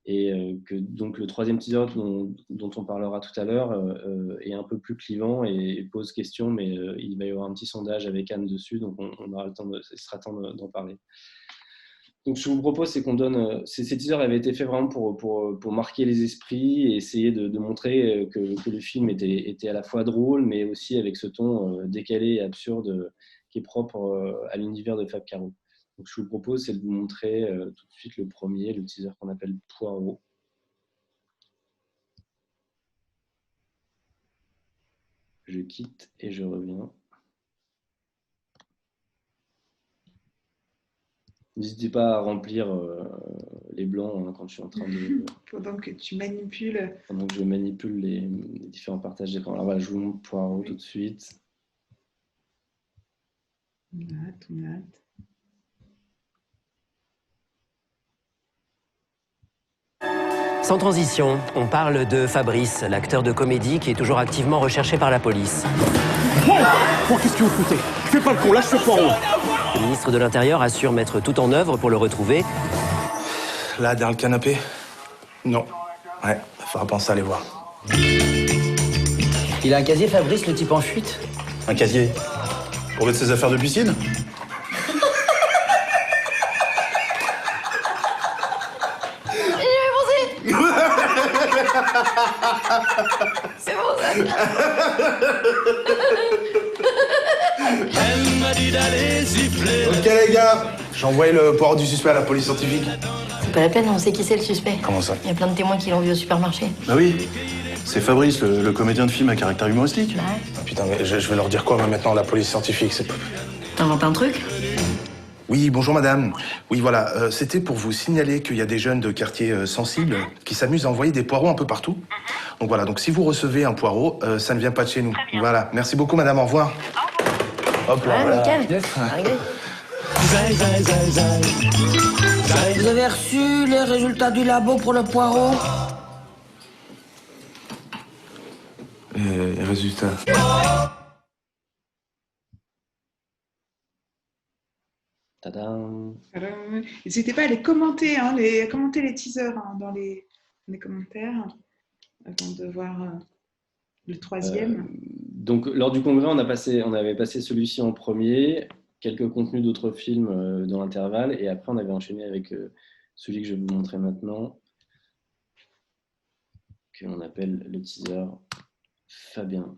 [SPEAKER 4] Et que donc le troisième teaser dont on parlera tout à l'heure est un peu plus clivant et pose question, mais il va y avoir un petit sondage avec Anne dessus, donc on aura le temps ce sera temps d'en parler. Donc, ce que je vous propose, c'est qu'on donne. Ces teasers avaient été faits vraiment pour marquer les esprits et essayer de montrer que le film était à la fois drôle, mais aussi avec ce ton décalé et absurde qui est propre à l'univers de Fab Caro. Donc, je vous propose, c'est de vous montrer tout de suite le premier, le teaser qu'on appelle Poirot. Je quitte et je reviens. N'hésitez pas à remplir les blancs quand je suis en train de...
[SPEAKER 2] Pendant que tu manipules.
[SPEAKER 4] Pendant que je manipule les différents partages d'écran. Alors voilà, je vous montre Poirot tout de suite.
[SPEAKER 2] On hâte.
[SPEAKER 7] Sans transition, on parle de Fabrice, l'acteur de comédie qui est toujours activement recherché par la police.
[SPEAKER 8] Oh, qu'est-ce que vous foutez? Fais pas le con, lâche ce Poirot.
[SPEAKER 7] Le ministre de l'Intérieur assure mettre tout en œuvre pour le retrouver.
[SPEAKER 9] Là, derrière le canapé? Non. Ouais, faudra penser à aller voir.
[SPEAKER 10] Il a un casier, Fabrice, le type en fuite?
[SPEAKER 9] Un casier? Pour mettre ses affaires de piscine?
[SPEAKER 11] C'est bon ça.
[SPEAKER 9] Elle m'a dit d'aller siffler. Ok les gars, j'ai envoyé le Poirot du suspect à la police scientifique.
[SPEAKER 11] C'est pas la peine, on sait qui c'est le suspect.
[SPEAKER 9] Comment ça?
[SPEAKER 11] Il y a plein de témoins qui l'ont vu au supermarché.
[SPEAKER 9] Bah oui, c'est Fabrice, le comédien de film à caractère humoristique.
[SPEAKER 11] Ouais.
[SPEAKER 9] Ah, putain, mais je vais leur dire quoi maintenant, la police scientifique?
[SPEAKER 11] T'inventes un truc?
[SPEAKER 9] Oui, bonjour madame. Oui, voilà, c'était pour vous signaler qu'il y a des jeunes de quartiers sensibles qui s'amusent à envoyer des poireaux un peu partout. Donc voilà, donc si vous recevez un poireau, ça ne vient pas de chez nous. Voilà, merci beaucoup madame, au revoir. Hop là,
[SPEAKER 11] Ouais,
[SPEAKER 9] voilà.
[SPEAKER 11] nickel. Réglé.
[SPEAKER 10] Vous avez reçu les résultats du labo pour le poireau?
[SPEAKER 9] Résultat.
[SPEAKER 4] Tadam.
[SPEAKER 2] Alors, n'hésitez pas à les commenter, commenter les teasers dans les commentaires avant de voir le troisième.
[SPEAKER 4] Donc, lors du congrès, on avait passé celui-ci en premier, quelques contenus d'autres films dans l'intervalle, et après, on avait enchaîné avec celui que je vais vous montrer maintenant, que l'on appelle le teaser Fabien.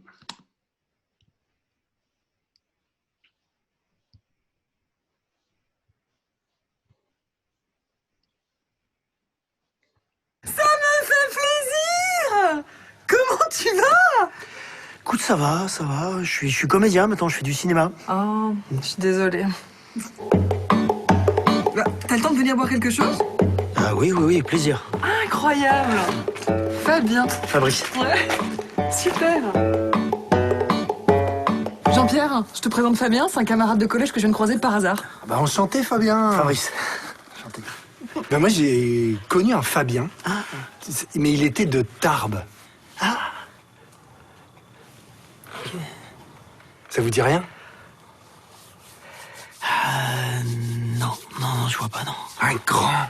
[SPEAKER 12] Ça me fait plaisir! Comment tu vas?
[SPEAKER 13] Écoute, ça va. Je suis comédien maintenant, je fais du cinéma.
[SPEAKER 12] Oh, je suis désolée. Bah, t'as le temps de venir boire quelque chose?
[SPEAKER 13] Ah oui, plaisir.
[SPEAKER 12] Incroyable! Fabien.
[SPEAKER 13] Fabrice.
[SPEAKER 12] Ouais, super! Jean-Pierre, je te présente Fabien, c'est un camarade de collège que je viens de croiser par hasard.
[SPEAKER 13] Bah enchanté, Fabien. Fabrice. Enchanté. Ben moi, j'ai connu un Fabien, mais il était de Tarbes. Ah. Okay. Ça vous dit rien? Non, je vois pas, non. Un grand?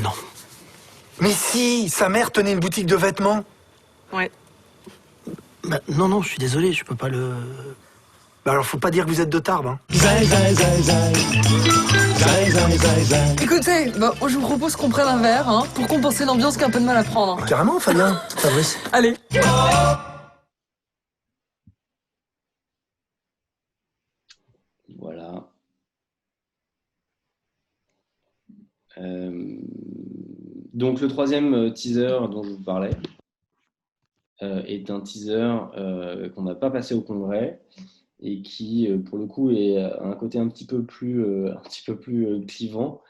[SPEAKER 13] Non. Mais si, sa mère tenait une boutique de vêtements.
[SPEAKER 12] Ouais.
[SPEAKER 13] Bah, non, je suis désolé, je peux pas le... Bah alors, faut pas dire que vous êtes de Tarbes, hein.
[SPEAKER 12] Écoutez, bah, je vous propose qu'on prenne un verre, hein, pour compenser l'ambiance qui a un peu de mal à prendre.
[SPEAKER 13] Carrément, Fabien, Fabrice.
[SPEAKER 12] Allez.
[SPEAKER 4] Voilà. Donc, le troisième teaser dont je vous parlais est un teaser qu'on n'a pas passé au congrès et qui, pour le coup, a un côté un petit peu plus clivant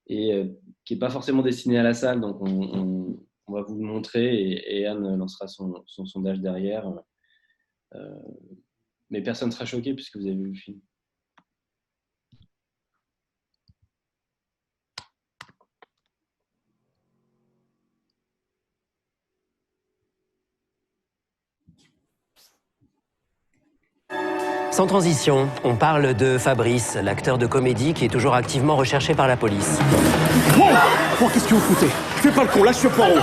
[SPEAKER 4] et qui n'est pas forcément destiné à la salle. Donc, on va vous le montrer et Anne lancera son sondage derrière. Mais personne ne sera choqué puisque vous avez vu le film.
[SPEAKER 7] Sans transition, on parle de Fabrice, l'acteur de comédie qui est toujours activement recherché par la police.
[SPEAKER 8] Oh, qu'est-ce que vous foutez? Fais pas le con, lâche ce Poirot.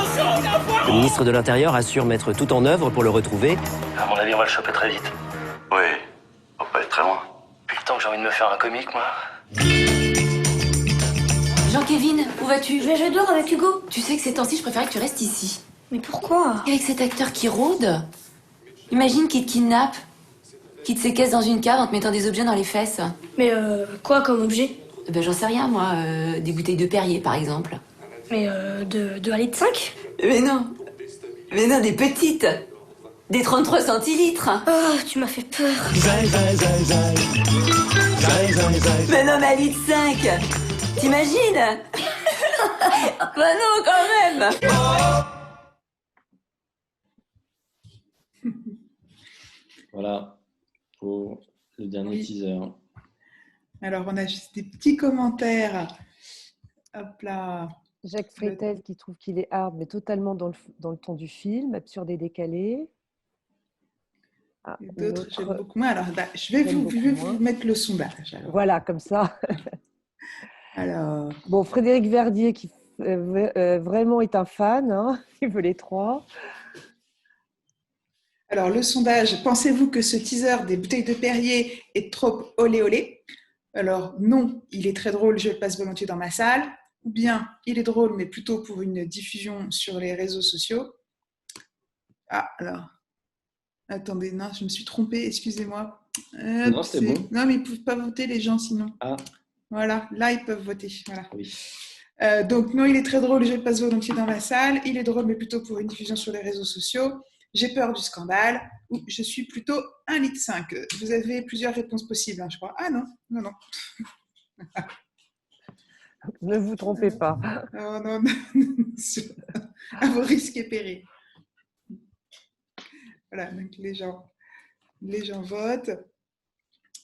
[SPEAKER 7] Le ministre de l'Intérieur assure mettre tout en œuvre pour le retrouver.
[SPEAKER 13] À mon avis, on va le choper très vite.
[SPEAKER 9] Oui, on va pas être très loin.
[SPEAKER 13] Depuis le temps que j'ai envie de me faire un comique, moi.
[SPEAKER 11] Jean-Kévin, où vas-tu? Je vais jouer dehors avec Hugo. Tu sais que ces temps-ci, je préférais que tu restes ici.
[SPEAKER 14] Mais pourquoi?
[SPEAKER 11] Avec cet acteur qui rôde. Imagine qu'il te kidnappe, qu'il te séquestre dans une cave en te mettant des objets dans les fesses.
[SPEAKER 14] Mais quoi comme objet?
[SPEAKER 11] Ben, j'en sais rien, moi. Des bouteilles de Perrier, par exemple.
[SPEAKER 14] Mais de 1,5 litre?
[SPEAKER 11] Mais non. Mais non, des petites. Des 33 centilitres.
[SPEAKER 14] Oh, tu m'as fait peur.
[SPEAKER 11] Mais non, mais à litre 5. T'imagines? Bah non, quand même.
[SPEAKER 4] Voilà pour le dernier teaser.
[SPEAKER 2] Alors, on a juste des petits commentaires. Hop là.
[SPEAKER 3] Jacques Frétel qui trouve qu'il est hard, mais totalement dans le ton du film, absurde et décalé.
[SPEAKER 2] Ah, d'autres, j'aime beaucoup moins. Alors, je vais vous mettre le sondage. Alors.
[SPEAKER 3] Voilà, comme ça.
[SPEAKER 2] Alors.
[SPEAKER 3] Bon, Frédéric Verdier qui vraiment est un fan, hein, il veut les 3.
[SPEAKER 2] Alors, le sondage, pensez-vous que ce teaser des bouteilles de Perrier est trop olé olé? Alors, non, il est très drôle, je le passe volontiers dans ma salle. Ou bien, il est drôle, mais plutôt pour une diffusion sur les réseaux sociaux. Ah, alors, attendez, non, je me suis trompée, excusez-moi.
[SPEAKER 4] Non, c'était bon.
[SPEAKER 2] Non, mais ils ne peuvent pas voter, les gens, sinon.
[SPEAKER 4] Ah.
[SPEAKER 2] Voilà, là, ils peuvent voter. Voilà.
[SPEAKER 4] Oui.
[SPEAKER 2] Donc, non, il est très drôle, je le passe volontiers dans ma salle. Il est drôle, mais plutôt pour une diffusion sur les réseaux sociaux. J'ai peur du scandale. Ou je suis plutôt 1,5 litre. Vous avez plusieurs réponses possibles, hein, je crois. Ah non, non, non.
[SPEAKER 3] Ne vous trompez pas.
[SPEAKER 2] Oh, non, à vos risques et périls. Voilà, donc les gens votent.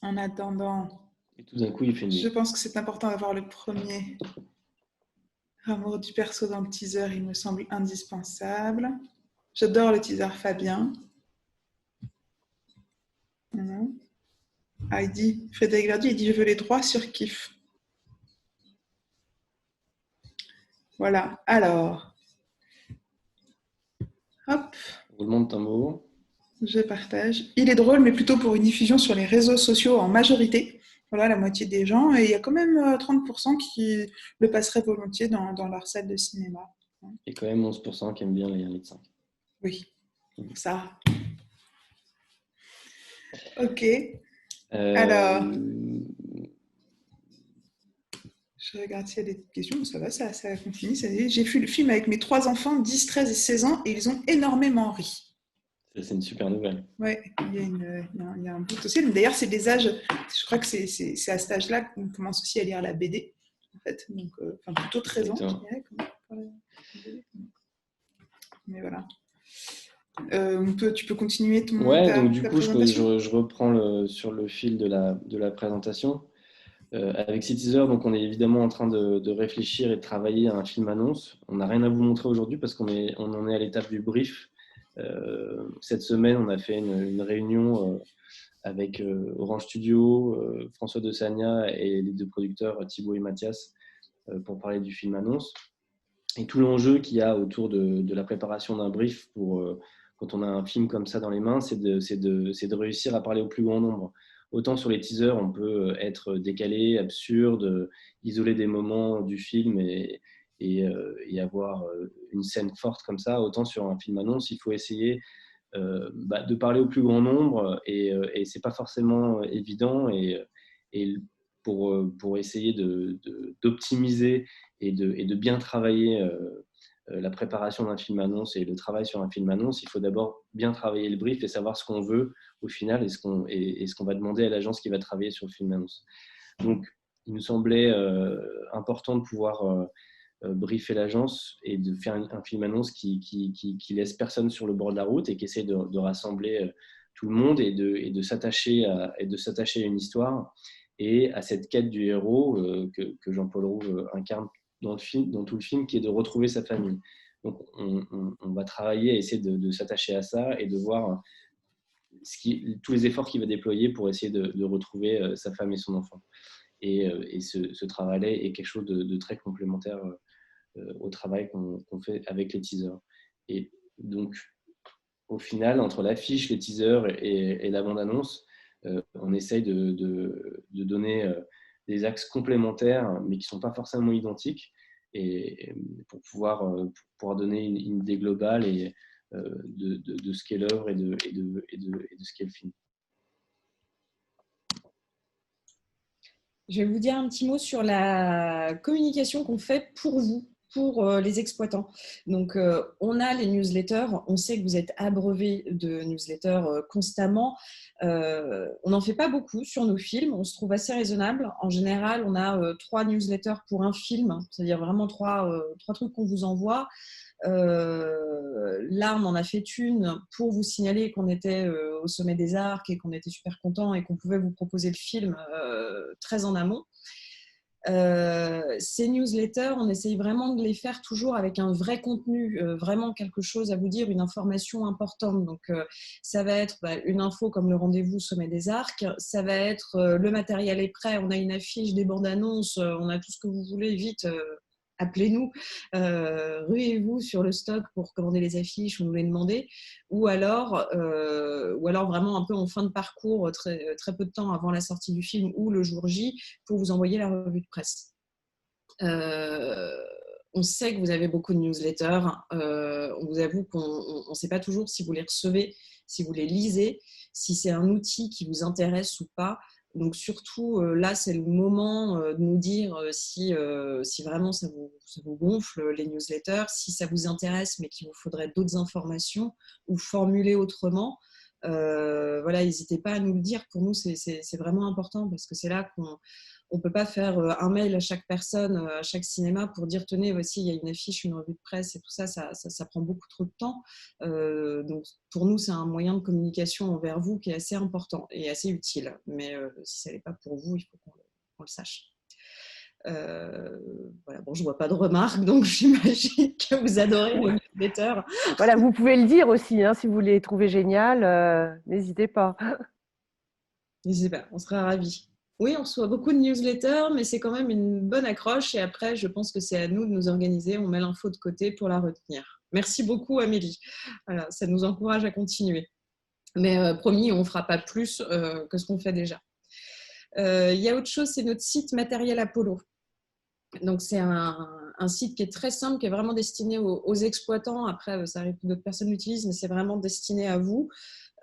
[SPEAKER 2] En attendant,
[SPEAKER 4] et tout d'un coup, il fait
[SPEAKER 2] je pense que c'est important d'avoir le premier amour du perso dans le teaser, il me semble indispensable. J'adore le teaser Fabien. Ah, il dit, Frédéric Verdier, il dit je veux les 3 sur kiff. Voilà, alors. Hop.
[SPEAKER 4] Roulement de tambour.
[SPEAKER 2] Je partage. Il est drôle, mais plutôt pour une diffusion sur les réseaux sociaux en majorité. Voilà, la moitié des gens. Et il y a quand même 30% qui le passeraient volontiers dans leur salle de cinéma.
[SPEAKER 4] Et quand même 11% qui aiment bien les 1,5 litre.
[SPEAKER 2] Oui, ça. Ok. Alors, je regarde s'il y a des questions. Ça va, ça continue. J'ai vu le film avec mes 3 enfants, 10, 13 et 16 ans, et ils ont énormément ri.
[SPEAKER 4] C'est une super nouvelle.
[SPEAKER 2] Oui, il y a un but aussi. D'ailleurs, c'est des âges, je crois que c'est à cet âge-là qu'on commence aussi à lire la BD, en fait. Donc, plutôt 13 ans, je dirais. Mais voilà. Tu peux continuer ton
[SPEAKER 4] donc du coup, je reprends sur le fil de la présentation. Avec ces teasers, donc on est évidemment en train de réfléchir et de travailler à un film annonce. On n'a rien à vous montrer aujourd'hui parce qu'on en est à l'étape du brief. Cette semaine, on a fait une réunion avec Orange Studio, François de Sagna et les 2 producteurs Thibaut et Mathias pour parler du film annonce. Et tout l'enjeu qu'il y a autour de la préparation d'un brief quand on a un film comme ça dans les mains, c'est de réussir à parler au plus grand nombre. Autant sur les teasers, on peut être décalé, absurde, isoler des moments du film et avoir une scène forte comme ça. Autant sur un film annonce, il faut essayer de parler au plus grand nombre et c'est pas forcément évident. Et pour essayer d'optimiser et de bien travailler la préparation d'un film annonce et le travail sur un film annonce, il faut d'abord bien travailler le brief et savoir ce qu'on veut au final et ce qu'on va demander à l'agence qui va travailler sur le film annonce. Donc, il nous semblait important de pouvoir briefer l'agence et de faire un film annonce qui laisse personne sur le bord de la route et qui essaie de rassembler tout le monde et de s'attacher à une histoire et à cette quête du héros que Jean-Paul Rouve incarne dans tout le film, qui est de retrouver sa famille. Donc, on va travailler à essayer de s'attacher à ça et de voir tous les efforts qu'il va déployer pour essayer de retrouver sa femme et son enfant. Et ce travail-là est quelque chose de très complémentaire au travail qu'on fait avec les teasers. Et donc, au final, entre l'affiche, les teasers et la bande-annonce, on essaye de donner des axes complémentaires, mais qui ne sont pas forcément identiques, et pour pouvoir donner une idée globale et de ce qu'est l'œuvre et de ce qu'est le film.
[SPEAKER 6] Je vais vous dire un petit mot sur la communication qu'on fait pour vous, pour la communication qu'on fait pour vous, pour les exploitants. Donc, on a les newsletters. On sait que vous êtes abreuvés de newsletters constamment. On n'en fait pas beaucoup sur nos films. On se trouve assez raisonnable. En général, on a 3 newsletters pour un film, c'est-à-dire vraiment trois trucs qu'on vous envoie. Là, on en a fait une pour vous signaler qu'on était au Sommet des Arcs et qu'on était super contents et qu'on pouvait vous proposer le film très en amont. Ces newsletters, on essaye vraiment de les faire toujours avec un vrai contenu, vraiment quelque chose à vous dire, une information importante. Donc, ça va être une info comme le rendez-vous Sommet des Arcs, ça va être le matériel est prêt, on a une affiche, des bandes annonces, on a tout ce que vous voulez, vite. Appelez-nous, ruez-vous sur le stock pour commander les affiches ou nous les demander, ou alors vraiment un peu en fin de parcours, très, très peu de temps avant la sortie du film ou le jour J, pour vous envoyer la revue de presse. On sait que vous avez beaucoup de newsletters, on vous avoue qu'on ne sait pas toujours si vous les recevez, si vous les lisez, si c'est un outil qui vous intéresse ou pas. Donc surtout, là, c'est le moment de nous dire si vraiment ça vous gonfle, les newsletters, si ça vous intéresse, mais qu'il vous faudrait d'autres informations ou formuler autrement. Voilà, n'hésitez pas à nous le dire. Pour nous, c'est vraiment important parce que c'est là qu'on ne peut pas faire un mail à chaque personne, à chaque cinéma pour dire tenez, voici, il y a une affiche, une revue de presse et tout ça, ça prend beaucoup trop de temps. Donc pour nous, c'est un moyen de communication envers vous qui est assez important et assez utile. Mais si ça n'est pas pour vous, il faut qu'on le sache. Voilà, bon, je ne vois pas de remarques, donc j'imagine que vous adorez les newsletters.
[SPEAKER 3] Voilà, vous pouvez le dire aussi, hein, si vous les trouvez géniales, n'hésitez pas.
[SPEAKER 6] N'hésitez pas, on sera ravis. Oui, on reçoit beaucoup de newsletters, mais c'est quand même une bonne accroche. Et après, je pense que c'est à nous de nous organiser. On met l'info de côté pour la retenir. Merci beaucoup, Amélie. Voilà, ça nous encourage à continuer. Mais promis, on ne fera pas plus que ce qu'on fait déjà. Il y a autre chose, c'est notre site Matériel Apollo. Donc, c'est un site qui est très simple, qui est vraiment destiné aux exploitants. Après, ça arrive que d'autres personnes l'utilisent, mais c'est vraiment destiné à vous,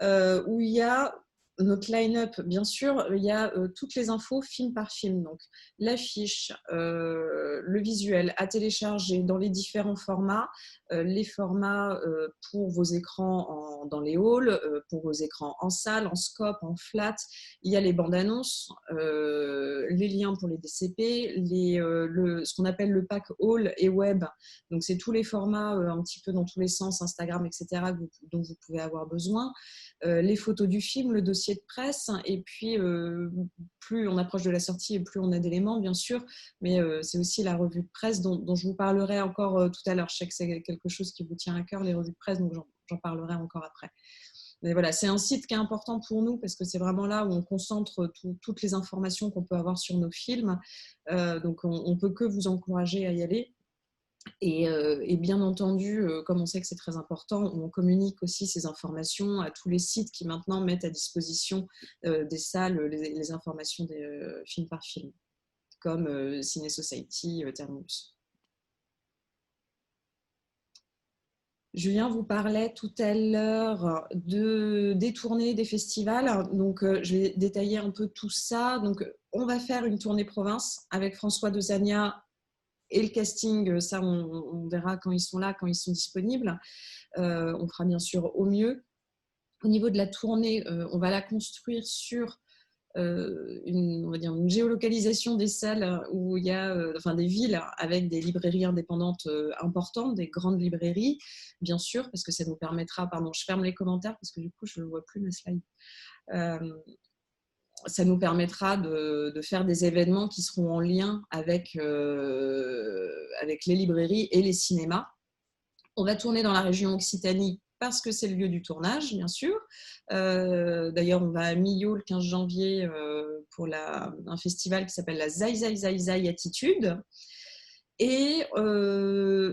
[SPEAKER 6] où il y a notre line-up, bien sûr, il y a toutes les infos film par film. Donc, l'affiche, le visuel à télécharger dans les différents formats, les formats pour vos écrans dans les halls, pour vos écrans en salle, en scope, en flat. Il y a les bandes annonces, les liens pour les DCP, ce qu'on appelle le pack hall et web. Donc, c'est tous les formats un petit peu dans tous les sens, Instagram, etc., dont vous pouvez avoir besoin. Les photos du film, le dossier de presse, et puis plus on approche de la sortie et plus on a d'éléments, bien sûr, mais c'est aussi la revue de presse dont je vous parlerai encore tout à l'heure. Je sais que c'est quelque chose qui vous tient à cœur, les revues de presse, donc j'en parlerai encore après. Mais voilà, c'est un site qui est important pour nous parce que c'est vraiment là où on concentre toutes les informations qu'on peut avoir sur nos films. Donc, on ne peut que vous encourager à y aller. Et bien entendu, comme on sait que c'est très important, on communique aussi ces informations à tous les sites qui maintenant mettent à disposition des salles les informations des film par film, comme Ciné Society, Terminus. Julien vous parlait tout à l'heure des tournées, des festivals. Donc, je vais détailler un peu tout ça. Donc, on va faire une tournée province avec François Dezania. Et le casting, ça, on verra quand ils sont là, quand ils sont disponibles. On fera bien sûr au mieux. Au niveau de la tournée, on va la construire sur on va dire une géolocalisation des salles où il y a des villes avec des librairies indépendantes importantes, des grandes librairies, bien sûr, parce que ça nous permettra, pardon, je ferme les commentaires parce que du coup, je ne vois plus ma slide. Ça nous permettra de faire des événements qui seront en lien avec les librairies et les cinémas. On va tourner dans la région Occitanie parce que c'est le lieu du tournage, bien sûr. D'ailleurs, on va à Millau le 15 janvier pour un festival qui s'appelle la Zai Attitude. Et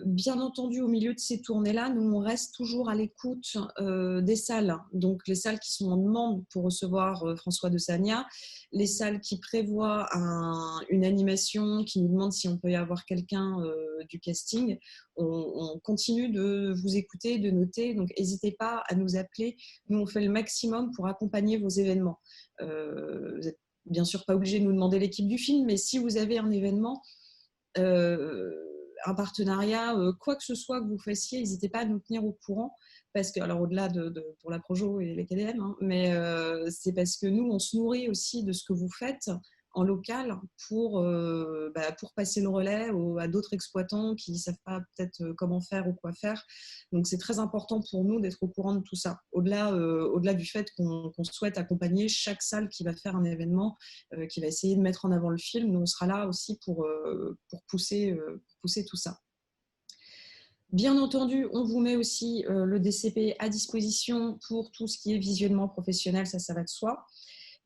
[SPEAKER 6] bien entendu, au milieu de ces tournées-là, nous, on reste toujours à l'écoute des salles. Donc, les salles qui sont en demande pour recevoir François Dezania, les salles qui prévoient une animation, qui nous demandent si on peut y avoir quelqu'un du casting. On continue de vous écouter, de noter. Donc, n'hésitez pas à nous appeler. Nous, on fait le maximum pour accompagner vos événements. Vous êtes bien sûr pas obligé de nous demander l'équipe du film, mais si vous avez un événement, un partenariat, quoi que ce soit que vous fassiez, n'hésitez pas à nous tenir au courant. Parce que, alors au-delà pour la Projo et les KDM, hein, mais c'est parce que nous, on se nourrit aussi de ce que vous faites en local pour passer le relais à d'autres exploitants qui ne savent pas peut-être comment faire ou quoi faire. Donc, c'est très important pour nous d'être au courant de tout ça. Au-delà du fait qu'on souhaite accompagner chaque salle qui va faire un événement, qui va essayer de mettre en avant le film, nous, on sera là aussi pour pousser tout ça. Bien entendu, on vous met aussi le DCP à disposition pour tout ce qui est visionnement professionnel, ça va de soi.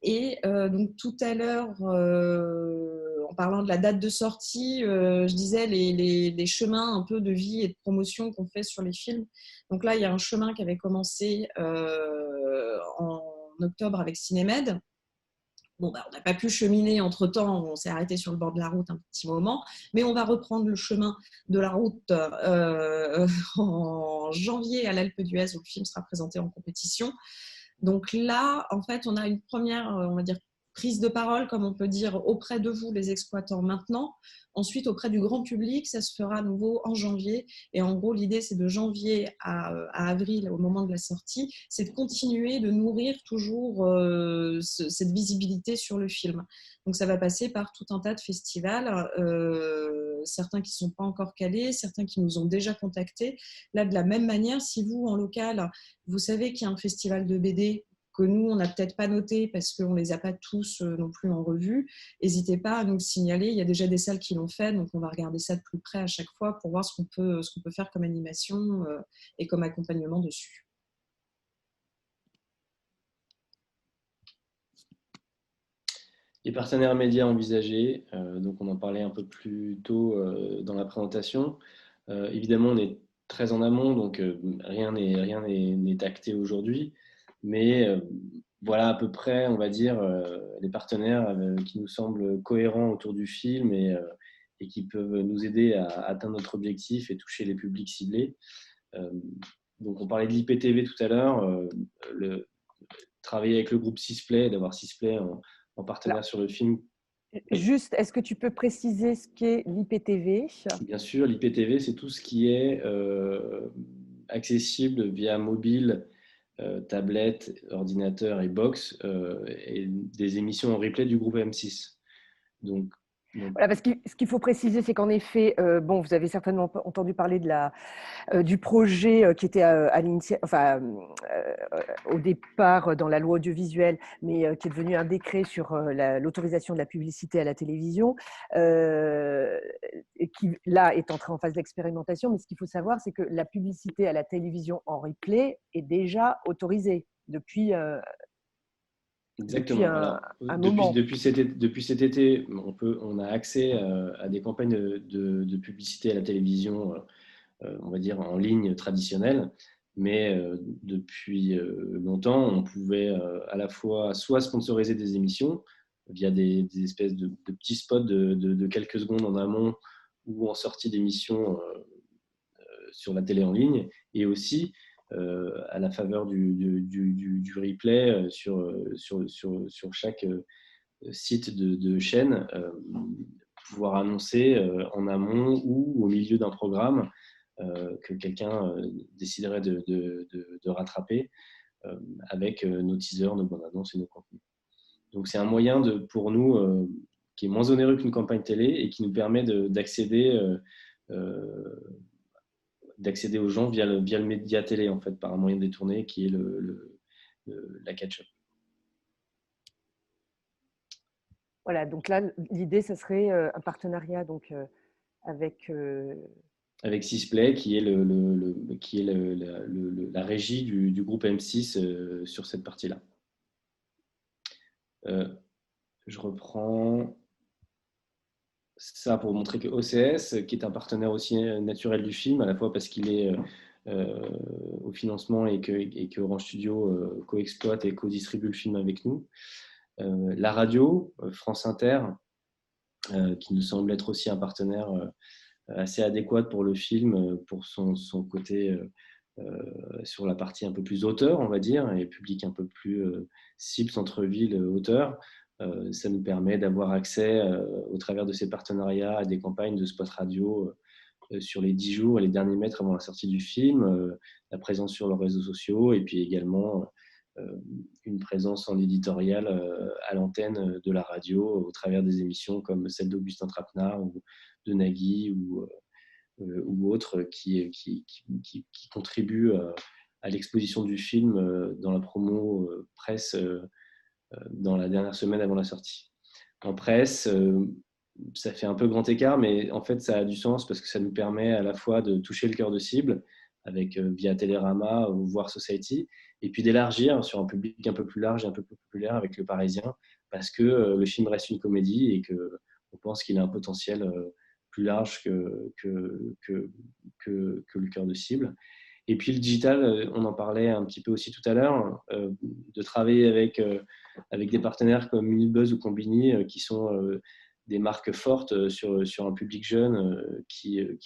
[SPEAKER 6] Et donc tout à l'heure, en parlant de la date de sortie, je disais les chemins un peu de vie et de promotion qu'on fait sur les films. Donc là, il y a un chemin qui avait commencé en octobre avec Cinémed. Bon, on n'a pas pu cheminer entre-temps, on s'est arrêté sur le bord de la route un petit moment, mais on va reprendre le chemin de la route en janvier à l'Alpe d'Huez où le film sera présenté en compétition. Donc là, en fait, on a une première, on va dire, prise de parole, comme on peut dire, auprès de vous, les exploitants, maintenant. Ensuite, auprès du grand public, ça se fera à nouveau en janvier. Et en gros, l'idée, c'est de janvier à avril, au moment de la sortie, c'est de continuer de nourrir toujours cette visibilité sur le film. Donc, ça va passer par tout un tas de festivals, certains qui ne sont pas encore calés, certains qui nous ont déjà contactés. Là, de la même manière, si vous, en local, vous savez qu'il y a un festival de BD que nous, on n'a peut-être pas noté parce qu'on ne les a pas tous non plus en revue, n'hésitez pas à nous le signaler. Il y a déjà des salles qui l'ont fait, donc on va regarder ça de plus près à chaque fois pour voir ce qu'on peut faire comme animation et comme accompagnement dessus.
[SPEAKER 4] Les partenaires médias envisagés, donc on en parlait un peu plus tôt dans la présentation. Évidemment, on est très en amont, donc rien n'est acté aujourd'hui. Mais voilà à peu près, on va dire, les partenaires qui nous semblent cohérents autour du film et qui peuvent nous aider à atteindre notre objectif et toucher les publics ciblés. Donc, on parlait de l'IPTV tout à l'heure, travailler avec le groupe Sisplay, d'avoir Sisplay en partenaire sur le film.
[SPEAKER 3] Juste, est-ce que tu peux préciser ce qu'est l'IPTV ?
[SPEAKER 4] Bien sûr, l'IPTV, c'est tout ce qui est accessible via mobile, tablette, ordinateur et box, et des émissions en replay du groupe M6. Donc,
[SPEAKER 3] voilà, parce que ce qu'il faut préciser, c'est qu'en effet, vous avez certainement entendu parler du projet qui était au départ dans la loi audiovisuelle, mais qui est devenu un décret sur l'autorisation de la publicité à la télévision, et qui là est entré en phase d'expérimentation. Mais ce qu'il faut savoir, c'est que la publicité à la télévision en replay est déjà autorisée depuis.
[SPEAKER 4] Exactement. Depuis cet été, on a accès à des campagnes de publicité à la télévision, on va dire en ligne traditionnelle, mais depuis longtemps, on pouvait à la fois soit sponsoriser des émissions via des espèces de petits spots de quelques secondes en amont ou en sortie d'émissions sur la télé en ligne, et aussi à la faveur du replay sur chaque site de chaîne, pouvoir annoncer en amont ou au milieu d'un programme que quelqu'un déciderait de rattraper avec nos teasers, nos bandes annonces et nos contenus. Donc c'est un moyen pour nous qui est moins onéreux qu'une campagne télé et qui nous permet d'accéder aux gens via le média télé, en fait, par un moyen détourné qui est la catch-up.
[SPEAKER 3] Voilà, donc là, l'idée, ce serait un partenariat donc, avec
[SPEAKER 4] Sisplay, qui est la régie du groupe M6 sur cette partie-là. Je reprends ça pour montrer que OCS, qui est un partenaire aussi naturel du film, à la fois parce qu'il est au financement et que Orange Studio co-exploite et co-distribue le film avec nous. La radio, France Inter, qui nous semble être aussi un partenaire assez adéquat pour le film, pour son côté sur la partie un peu plus auteur, on va dire, et public un peu plus cible, centre-ville, auteur. Ça nous permet d'avoir accès, au travers de ces partenariats, à des campagnes de spots radio sur les 10 jours et les derniers mètres avant la sortie du film, la présence sur leurs réseaux sociaux et puis également une présence en éditorial à l'antenne de la radio au travers des émissions comme celle d'Augustin Trapenard ou de Nagui ou autres qui contribuent à l'exposition du film dans la promo presse dans la dernière semaine avant la sortie. En presse, ça fait un peu grand écart, mais en fait, ça a du sens parce que ça nous permet à la fois de toucher le cœur de cible avec via Télérama ou Voir Society, et puis d'élargir sur un public un peu plus large et un peu plus populaire avec Le Parisien, parce que le film reste une comédie et qu'on pense qu'il a un potentiel plus large que le cœur de cible. Et puis le digital, on en parlait un petit peu aussi tout à l'heure, de travailler avec des partenaires comme Minibuzz ou Combini, qui sont des marques fortes sur un public jeune qui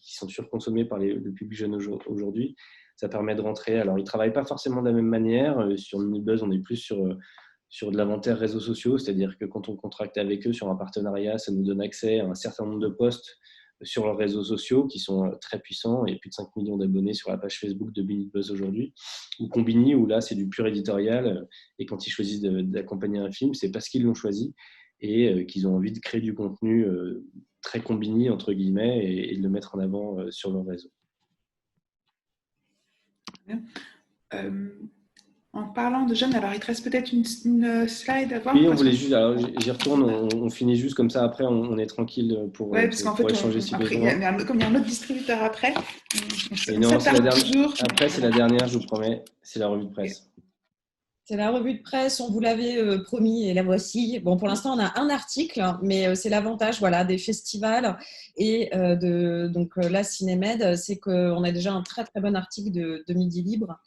[SPEAKER 4] sont surconsommés par le public jeune aujourd'hui. Ça permet de rentrer. Alors, ils ne travaillent pas forcément de la même manière. Sur Minibuzz, on est plus sur de l'inventaire réseaux sociaux, c'est-à-dire que quand on contracte avec eux sur un partenariat, ça nous donne accès à un certain nombre de posts sur leurs réseaux sociaux qui sont très puissants et plus de 5 millions d'abonnés sur la page Facebook de Minibuzz aujourd'hui. Ou Combini, où là, c'est du pur éditorial. Et quand ils choisissent d'accompagner un film, c'est parce qu'ils l'ont choisi et qu'ils ont envie de créer du contenu très Combini, entre guillemets, et de le mettre en avant sur leur réseau.
[SPEAKER 2] En parlant de jeunes, alors il te reste peut-être une slide à voir.
[SPEAKER 4] Oui, on voulait juste, alors j'y retourne, on finit juste comme ça, après on est tranquille pour échanger si besoin.
[SPEAKER 2] Comme il y a un autre distributeur après,
[SPEAKER 4] après c'est la dernière, je vous promets, c'est la revue de presse.
[SPEAKER 6] C'est la revue de presse, on vous l'avait promis et la voici. Bon, pour l'instant, on a un article, mais c'est l'avantage des festivals et donc la Cinémed, c'est qu'on a déjà un très très bon article de Midi Libre.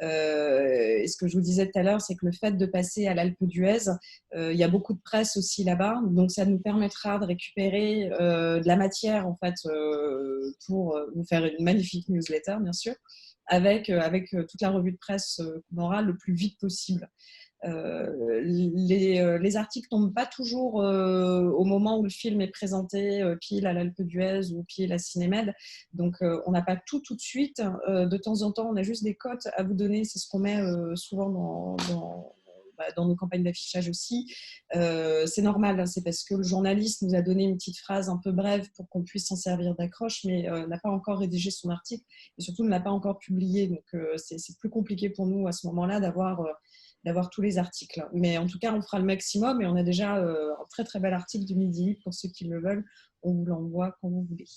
[SPEAKER 6] Et ce que je vous disais tout à l'heure, c'est que le fait de passer à l'Alpe d'Huez, il y a beaucoup de presse aussi là-bas, donc ça nous permettra de récupérer de la matière en fait pour vous faire une magnifique newsletter, bien sûr. Avec toute la revue de presse qu'on aura le plus vite possible. Les articles ne tombent pas toujours au moment où le film est présenté, pile à l'Alpe d'Huez ou pile à Cinémed. Donc, on n'a pas tout de suite. De temps en temps, on a juste des cotes à vous donner. C'est ce qu'on met souvent dans nos campagnes d'affichage aussi. C'est normal, c'est parce que le journaliste nous a donné une petite phrase un peu brève pour qu'on puisse s'en servir d'accroche, mais n'a pas encore rédigé son article et surtout ne l'a pas encore publié. Donc, c'est plus compliqué pour nous à ce moment-là d'avoir tous les articles. Mais en tout cas, on fera le maximum et on a déjà un très très bel article du Midi pour ceux qui le veulent. On vous l'envoie quand vous voulez.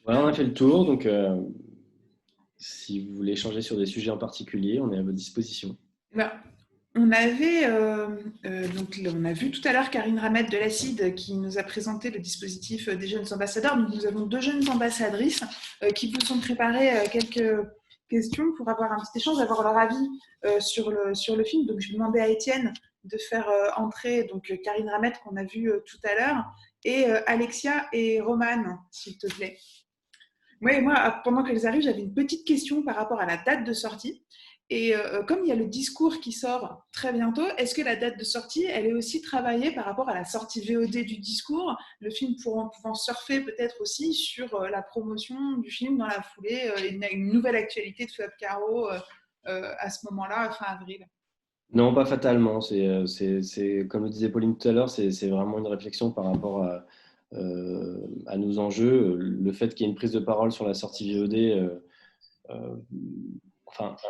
[SPEAKER 4] Voilà, on a fait le tour. Donc, si vous voulez échanger sur des sujets en particulier, on est à votre disposition.
[SPEAKER 2] On avait, on a vu tout à l'heure Karine Ramette de l'Acide qui nous a présenté le dispositif des jeunes ambassadeurs. Donc, nous avons 2 jeunes ambassadrices qui vous ont préparé quelques questions pour avoir un petit échange, avoir leur avis sur le film. Donc, je vais demander à Étienne de faire entrer donc, Karine Ramette qu'on a vue tout à l'heure et Alexia et Romane, s'il te plaît. Moi, pendant qu'elles arrivent, j'avais une petite question par rapport à la date de sortie. Et comme il y a le discours qui sort très bientôt, est-ce que la date de sortie, elle est aussi travaillée par rapport à la sortie VOD du discours, le film pouvant surfer peut-être aussi sur la promotion du film dans la foulée, une nouvelle actualité de Fab Caro à ce moment-là, fin avril?
[SPEAKER 4] Non, pas fatalement. C'est comme le disait Pauline tout à l'heure, c'est vraiment une réflexion par rapport à nos enjeux. Le fait qu'il y ait une prise de parole sur la sortie VOD,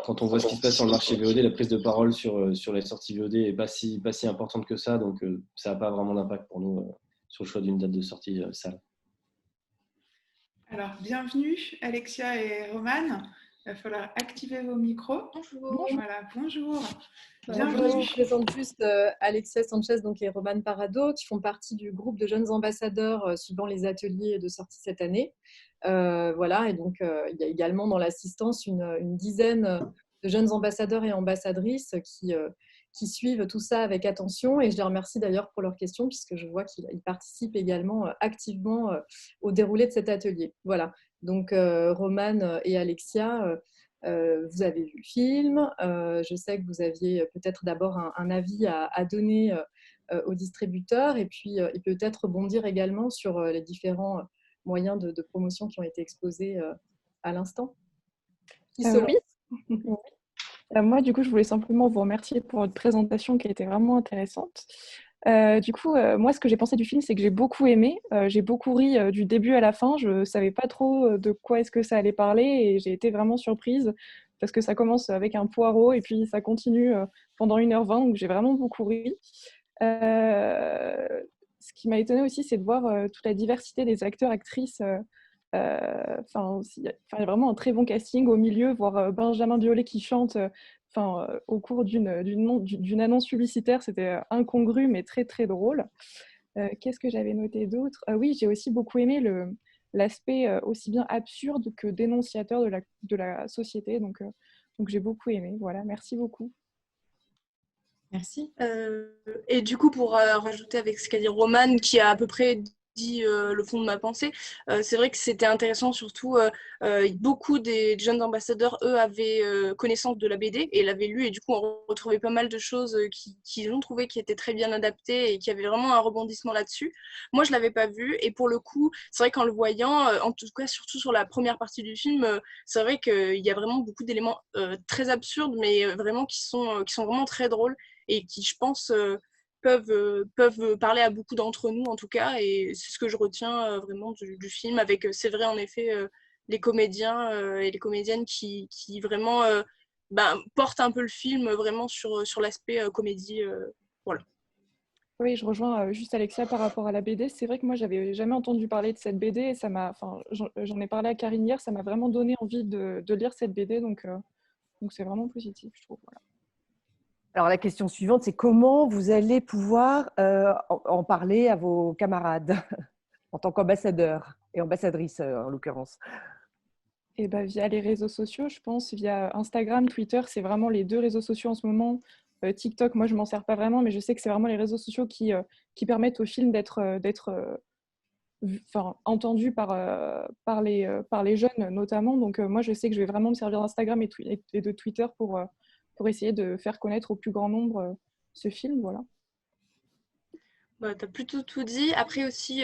[SPEAKER 4] quand on voit ce qui se passe sur le marché VOD, la prise de parole sur les sorties VOD n'est pas si importante que ça, donc ça n'a pas vraiment d'impact pour nous sur le choix d'une date de sortie salle.
[SPEAKER 2] Alors, bienvenue Alexia et Romane. Il va falloir activer vos micros.
[SPEAKER 1] Bonjour.
[SPEAKER 2] Voilà, bonjour.
[SPEAKER 1] Bienvenue. Je présente juste Alexia Sanchez et Romane Parado qui font partie du groupe de jeunes ambassadeurs suivant les ateliers de sortie cette année. Voilà, et donc il y a également dans l'assistance une dizaine de jeunes ambassadeurs et ambassadrices qui suivent tout ça avec attention et je les remercie d'ailleurs pour leurs questions puisque je vois qu'ils participent également activement au déroulé de cet atelier. Voilà, donc Romane et Alexia, Vous avez vu le film. Je sais que vous aviez peut-être d'abord un avis à donner aux distributeurs et puis et peut-être rebondir également sur les différents moyens de promotion qui ont été exposés à l'instant. Qui se
[SPEAKER 15] Oui.
[SPEAKER 1] lance?
[SPEAKER 15] Moi, du coup, je voulais simplement vous remercier pour votre présentation qui a été vraiment intéressante. Moi, ce que j'ai pensé du film, c'est que j'ai beaucoup aimé. J'ai beaucoup ri du début à la fin. Je ne savais pas trop de quoi est-ce que ça allait parler et j'ai été vraiment surprise parce que ça commence avec un poireau et puis ça continue pendant 1h20. Donc, j'ai vraiment beaucoup ri. Ce qui m'a étonnée aussi, c'est de voir toute la diversité des acteurs, actrices. Il y a vraiment un très bon casting au milieu, voir Benjamin Biolay qui chante au cours d'une annonce publicitaire, c'était incongru mais très très drôle. Qu'est-ce que j'avais noté d'autre? Oui, j'ai aussi beaucoup aimé l'aspect aussi bien absurde que dénonciateur de la société, donc j'ai beaucoup aimé. Voilà, merci beaucoup.
[SPEAKER 6] Merci.
[SPEAKER 14] Et du coup, pour rajouter avec ce qu'a dit Romane, qui a à peu près dit le fond de ma pensée, c'est vrai que c'était intéressant, surtout beaucoup des jeunes ambassadeurs, eux, avaient connaissance de la BD et l'avaient lu, et du coup on retrouvait pas mal de choses qu'ils ont trouvé qui étaient très bien adaptées et qui avaient vraiment un rebondissement là-dessus. Moi je l'avais pas vu, et pour le coup c'est vrai qu'en le voyant, en tout cas surtout sur la première partie du film, c'est vrai qu'il y a vraiment beaucoup d'éléments très absurdes, mais vraiment qui sont vraiment très drôles et qui, je pense, peuvent parler à beaucoup d'entre nous, en tout cas. Et c'est ce que je retiens vraiment du film, avec, c'est vrai, en effet, les comédiens et les comédiennes qui vraiment portent un peu le film vraiment sur l'aspect comédie. Voilà.
[SPEAKER 15] Oui, je rejoins juste Alexia par rapport à la BD. C'est vrai que moi, j'avais jamais entendu parler de cette BD et j'en ai parlé à Karine hier, ça m'a vraiment donné envie de lire cette BD, donc c'est vraiment positif, je trouve. Voilà.
[SPEAKER 3] Alors, la question suivante, c'est comment vous allez pouvoir en parler à vos camarades en tant qu'ambassadeurs et ambassadrices, en l'occurrence?
[SPEAKER 15] Et via les réseaux sociaux, je pense, via Instagram, Twitter, c'est vraiment les 2 réseaux sociaux en ce moment. TikTok, moi, je m'en sers pas vraiment, mais je sais que c'est vraiment les réseaux sociaux qui permettent au film d'être entendu par les jeunes notamment. Donc, moi, je sais que je vais vraiment me servir d'Instagram et de Twitter pour essayer de faire connaître au plus grand nombre ce film. Voilà.
[SPEAKER 14] Tu as plutôt tout dit. Après aussi,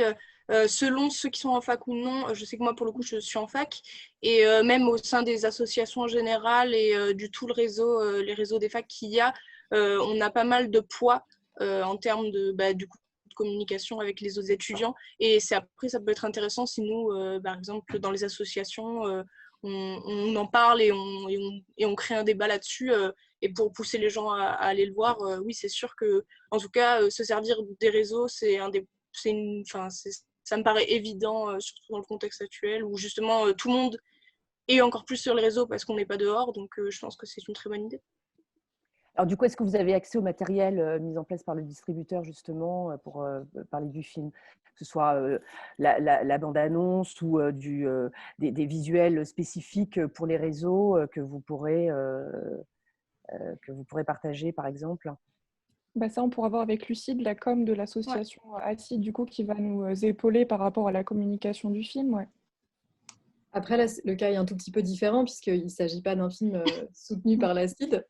[SPEAKER 14] selon ceux qui sont en fac ou non, je sais que moi, pour le coup, je suis en fac. Et même au sein des associations en général et du tout le réseau, les réseaux des facs qu'il y a, on a pas mal de poids en termes du coup, de communication avec les autres étudiants. Et après, ça peut être intéressant si nous, par exemple, dans les associations, on en parle et on crée un débat là-dessus. Et pour pousser les gens à aller le voir, oui, c'est sûr que, en tout cas, se servir des réseaux, ça me paraît évident, surtout dans le contexte actuel, où justement tout le monde est encore plus sur les réseaux parce qu'on n'est pas dehors. Donc, je pense que c'est une très bonne idée.
[SPEAKER 3] Alors du coup, est-ce que vous avez accès au matériel mis en place par le distributeur justement pour parler du film, que ce soit la bande-annonce ou des visuels spécifiques pour les réseaux que vous pourrez partager par exemple?
[SPEAKER 15] Ça, on pourra voir avec Lucide, la com de l'association ACID, du coup, qui va nous épauler par rapport à la communication du film. Ouais.
[SPEAKER 1] Après, là, le cas est un tout petit peu différent puisqu'il ne s'agit pas d'un film soutenu par l'ACID.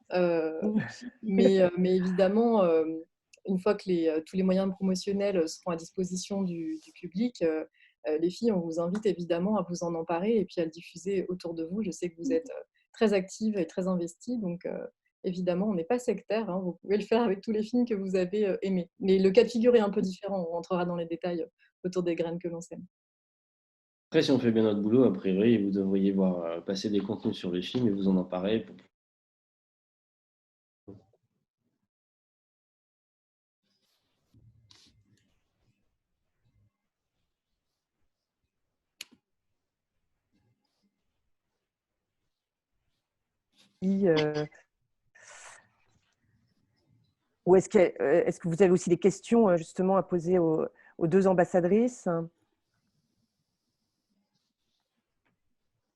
[SPEAKER 1] Mais évidemment, une fois que tous les moyens promotionnels seront à disposition du public, les filles, on vous invite évidemment à vous en emparer et puis à le diffuser autour de vous. Je sais que vous êtes très actives et très investies, donc évidemment, on n'est pas sectaire. Hein, vous pouvez le faire avec tous les films que vous avez aimés. Mais le cas de figure est un peu différent. On rentrera dans les détails autour des graines que l'on sème.
[SPEAKER 4] Après, si on fait bien notre boulot, a priori, vous devriez voir passer des contenus sur les films et vous en emparer pour...
[SPEAKER 3] Ou est-ce que vous avez aussi des questions justement à poser aux 2 ambassadrices?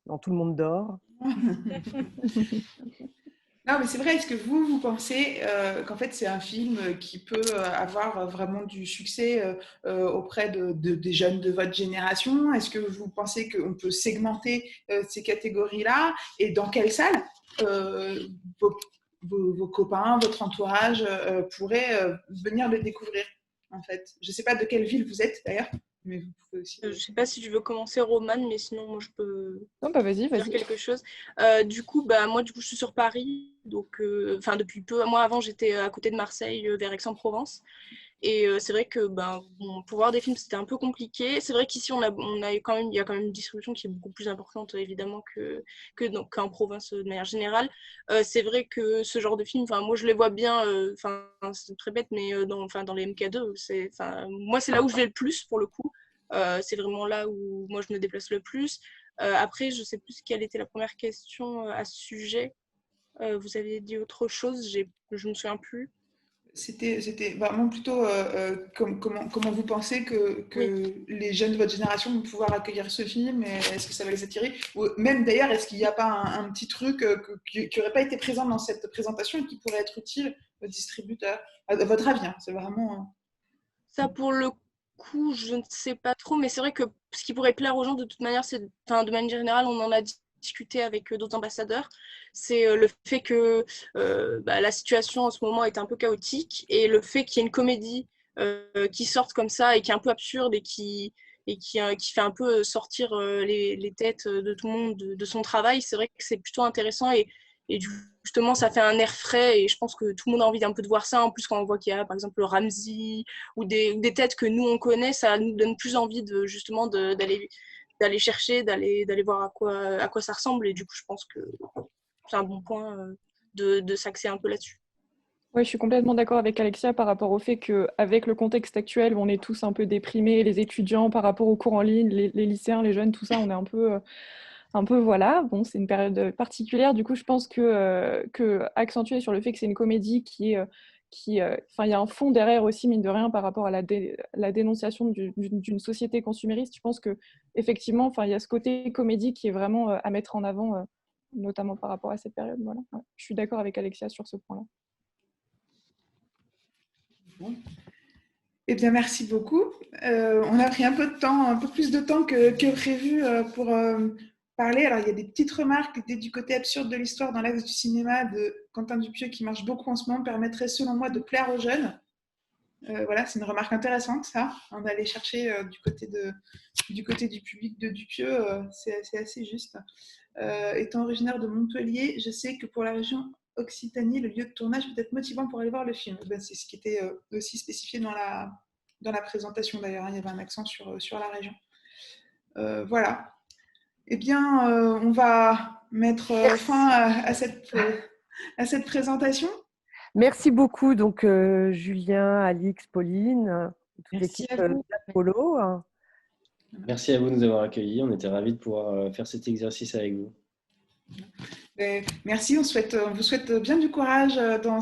[SPEAKER 3] Non, tout le monde dort.
[SPEAKER 2] Non, mais c'est vrai, est-ce que vous pensez qu'en fait c'est un film qui peut avoir vraiment du succès auprès des jeunes de votre génération? Est-ce que vous pensez qu'on peut segmenter ces catégories-là? Et dans quelle salle euh, vos, vos copains, votre entourage pourraient venir le découvrir en fait? Je ne sais pas de quelle ville vous êtes d'ailleurs, mais vous pouvez aussi...
[SPEAKER 14] Je sais pas si tu veux commencer, Romane, mais sinon, moi, je peux
[SPEAKER 15] Non, bah vas-y,
[SPEAKER 14] dire
[SPEAKER 15] vas-y.
[SPEAKER 14] quelque chose. Du coup, moi, je suis sur Paris. Donc, depuis peu. Moi, avant, j'étais à côté de Marseille, vers Aix-en-Provence. Et c'est vrai que pour voir des films, c'était un peu compliqué. C'est vrai qu'ici, il y a quand même une distribution qui est beaucoup plus importante, évidemment, qu'en province de manière générale. C'est vrai que ce genre de film, moi, je les vois bien, c'est très bête, mais dans les MK2, moi, c'est là où je vais le plus, pour le coup. C'est vraiment là où moi, je me déplace le plus. Après, je ne sais plus quelle était la première question à ce sujet. Vous avez dit autre chose, je ne me souviens plus.
[SPEAKER 2] C'était vraiment plutôt comment vous pensez que les jeunes de votre génération vont pouvoir accueillir ce film, et est-ce que ça va les attirer? Ou même d'ailleurs, est-ce qu'il n'y a pas un petit truc qui n'aurait pas été présent dans cette présentation et qui pourrait être utile aux distributeurs? À votre avis, hein, c'est vraiment...
[SPEAKER 14] Ça, pour le coup, je ne sais pas trop, mais c'est vrai que ce qui pourrait plaire aux gens, de toute manière, de manière générale, on en a discuté avec d'autres ambassadeurs, c'est le fait que la situation en ce moment est un peu chaotique, et le fait qu'il y ait une comédie qui sorte comme ça et qui est un peu absurde et qui fait un peu sortir les têtes de tout le monde de son travail, c'est vrai que c'est plutôt intéressant, et justement, ça fait un air frais, et je pense que tout le monde a envie un peu de voir ça. En plus, quand on voit qu'il y a, par exemple, le Ramsey ou des têtes que nous, on connaît, ça nous donne plus envie d'aller chercher, d'aller voir à quoi ça ressemble. Et du coup, je pense que c'est un bon point de s'axer un peu là-dessus.
[SPEAKER 15] Oui, je suis complètement d'accord avec Alexia par rapport au fait qu'avec le contexte actuel où on est tous un peu déprimés, les étudiants par rapport aux cours en ligne, les lycéens, les jeunes, tout ça, on est un peu voilà. Bon, c'est une période particulière. Du coup, je pense que accentuer sur le fait que c'est une comédie il y a un fond derrière aussi, mine de rien, par rapport à la dénonciation d'une société consumériste. Je pense que effectivement, il y a ce côté comédie qui est vraiment à mettre en avant, notamment par rapport à cette période. Voilà. Ouais. Je suis d'accord avec Alexia sur ce point-là.
[SPEAKER 2] Bon. Eh bien, merci beaucoup. On a pris un peu plus de temps que prévu pour parler. Alors, il y a des petites remarques du côté absurde de l'histoire dans l'axe du cinéma de Quentin Dupieux qui marche beaucoup en ce moment, permettrait selon moi de plaire aux jeunes. Voilà, c'est une remarque intéressante, ça. On va aller chercher du côté du public de Dupieux, c'est assez juste. Étant originaire de Montpellier, je sais que pour la région Occitanie, le lieu de tournage peut être motivant pour aller voir le film. C'est ce qui était aussi spécifié dans la présentation d'ailleurs, hein. Il y avait un accent sur la région. Voilà. Eh bien, on va mettre fin à cette présentation.
[SPEAKER 3] Merci beaucoup, donc Julien, Alix, Pauline, toute l'équipe d'Apollo.
[SPEAKER 4] Merci à vous de nous avoir accueillis. On était ravis de pouvoir faire cet exercice avec vous.
[SPEAKER 2] Merci, on vous souhaite bien du courage dans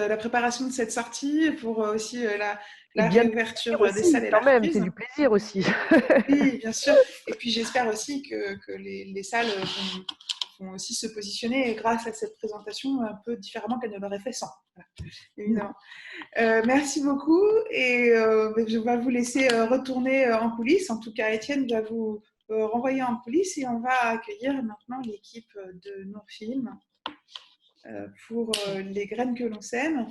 [SPEAKER 2] la préparation de cette sortie, pour aussi la réouverture des salles et la reprise.
[SPEAKER 3] C'est du plaisir aussi.
[SPEAKER 2] Oui, bien sûr. Et puis j'espère aussi que les salles vont aussi se positionner grâce à cette présentation un peu différemment qu'elles ne l'auraient fait sans. Voilà, évidemment. Merci beaucoup, et je vais vous laisser retourner en coulisses. En tout cas, Étienne va vous renvoyer en coulisses, et on va accueillir maintenant l'équipe de Nourfilm pour Les Graines que l'on sème.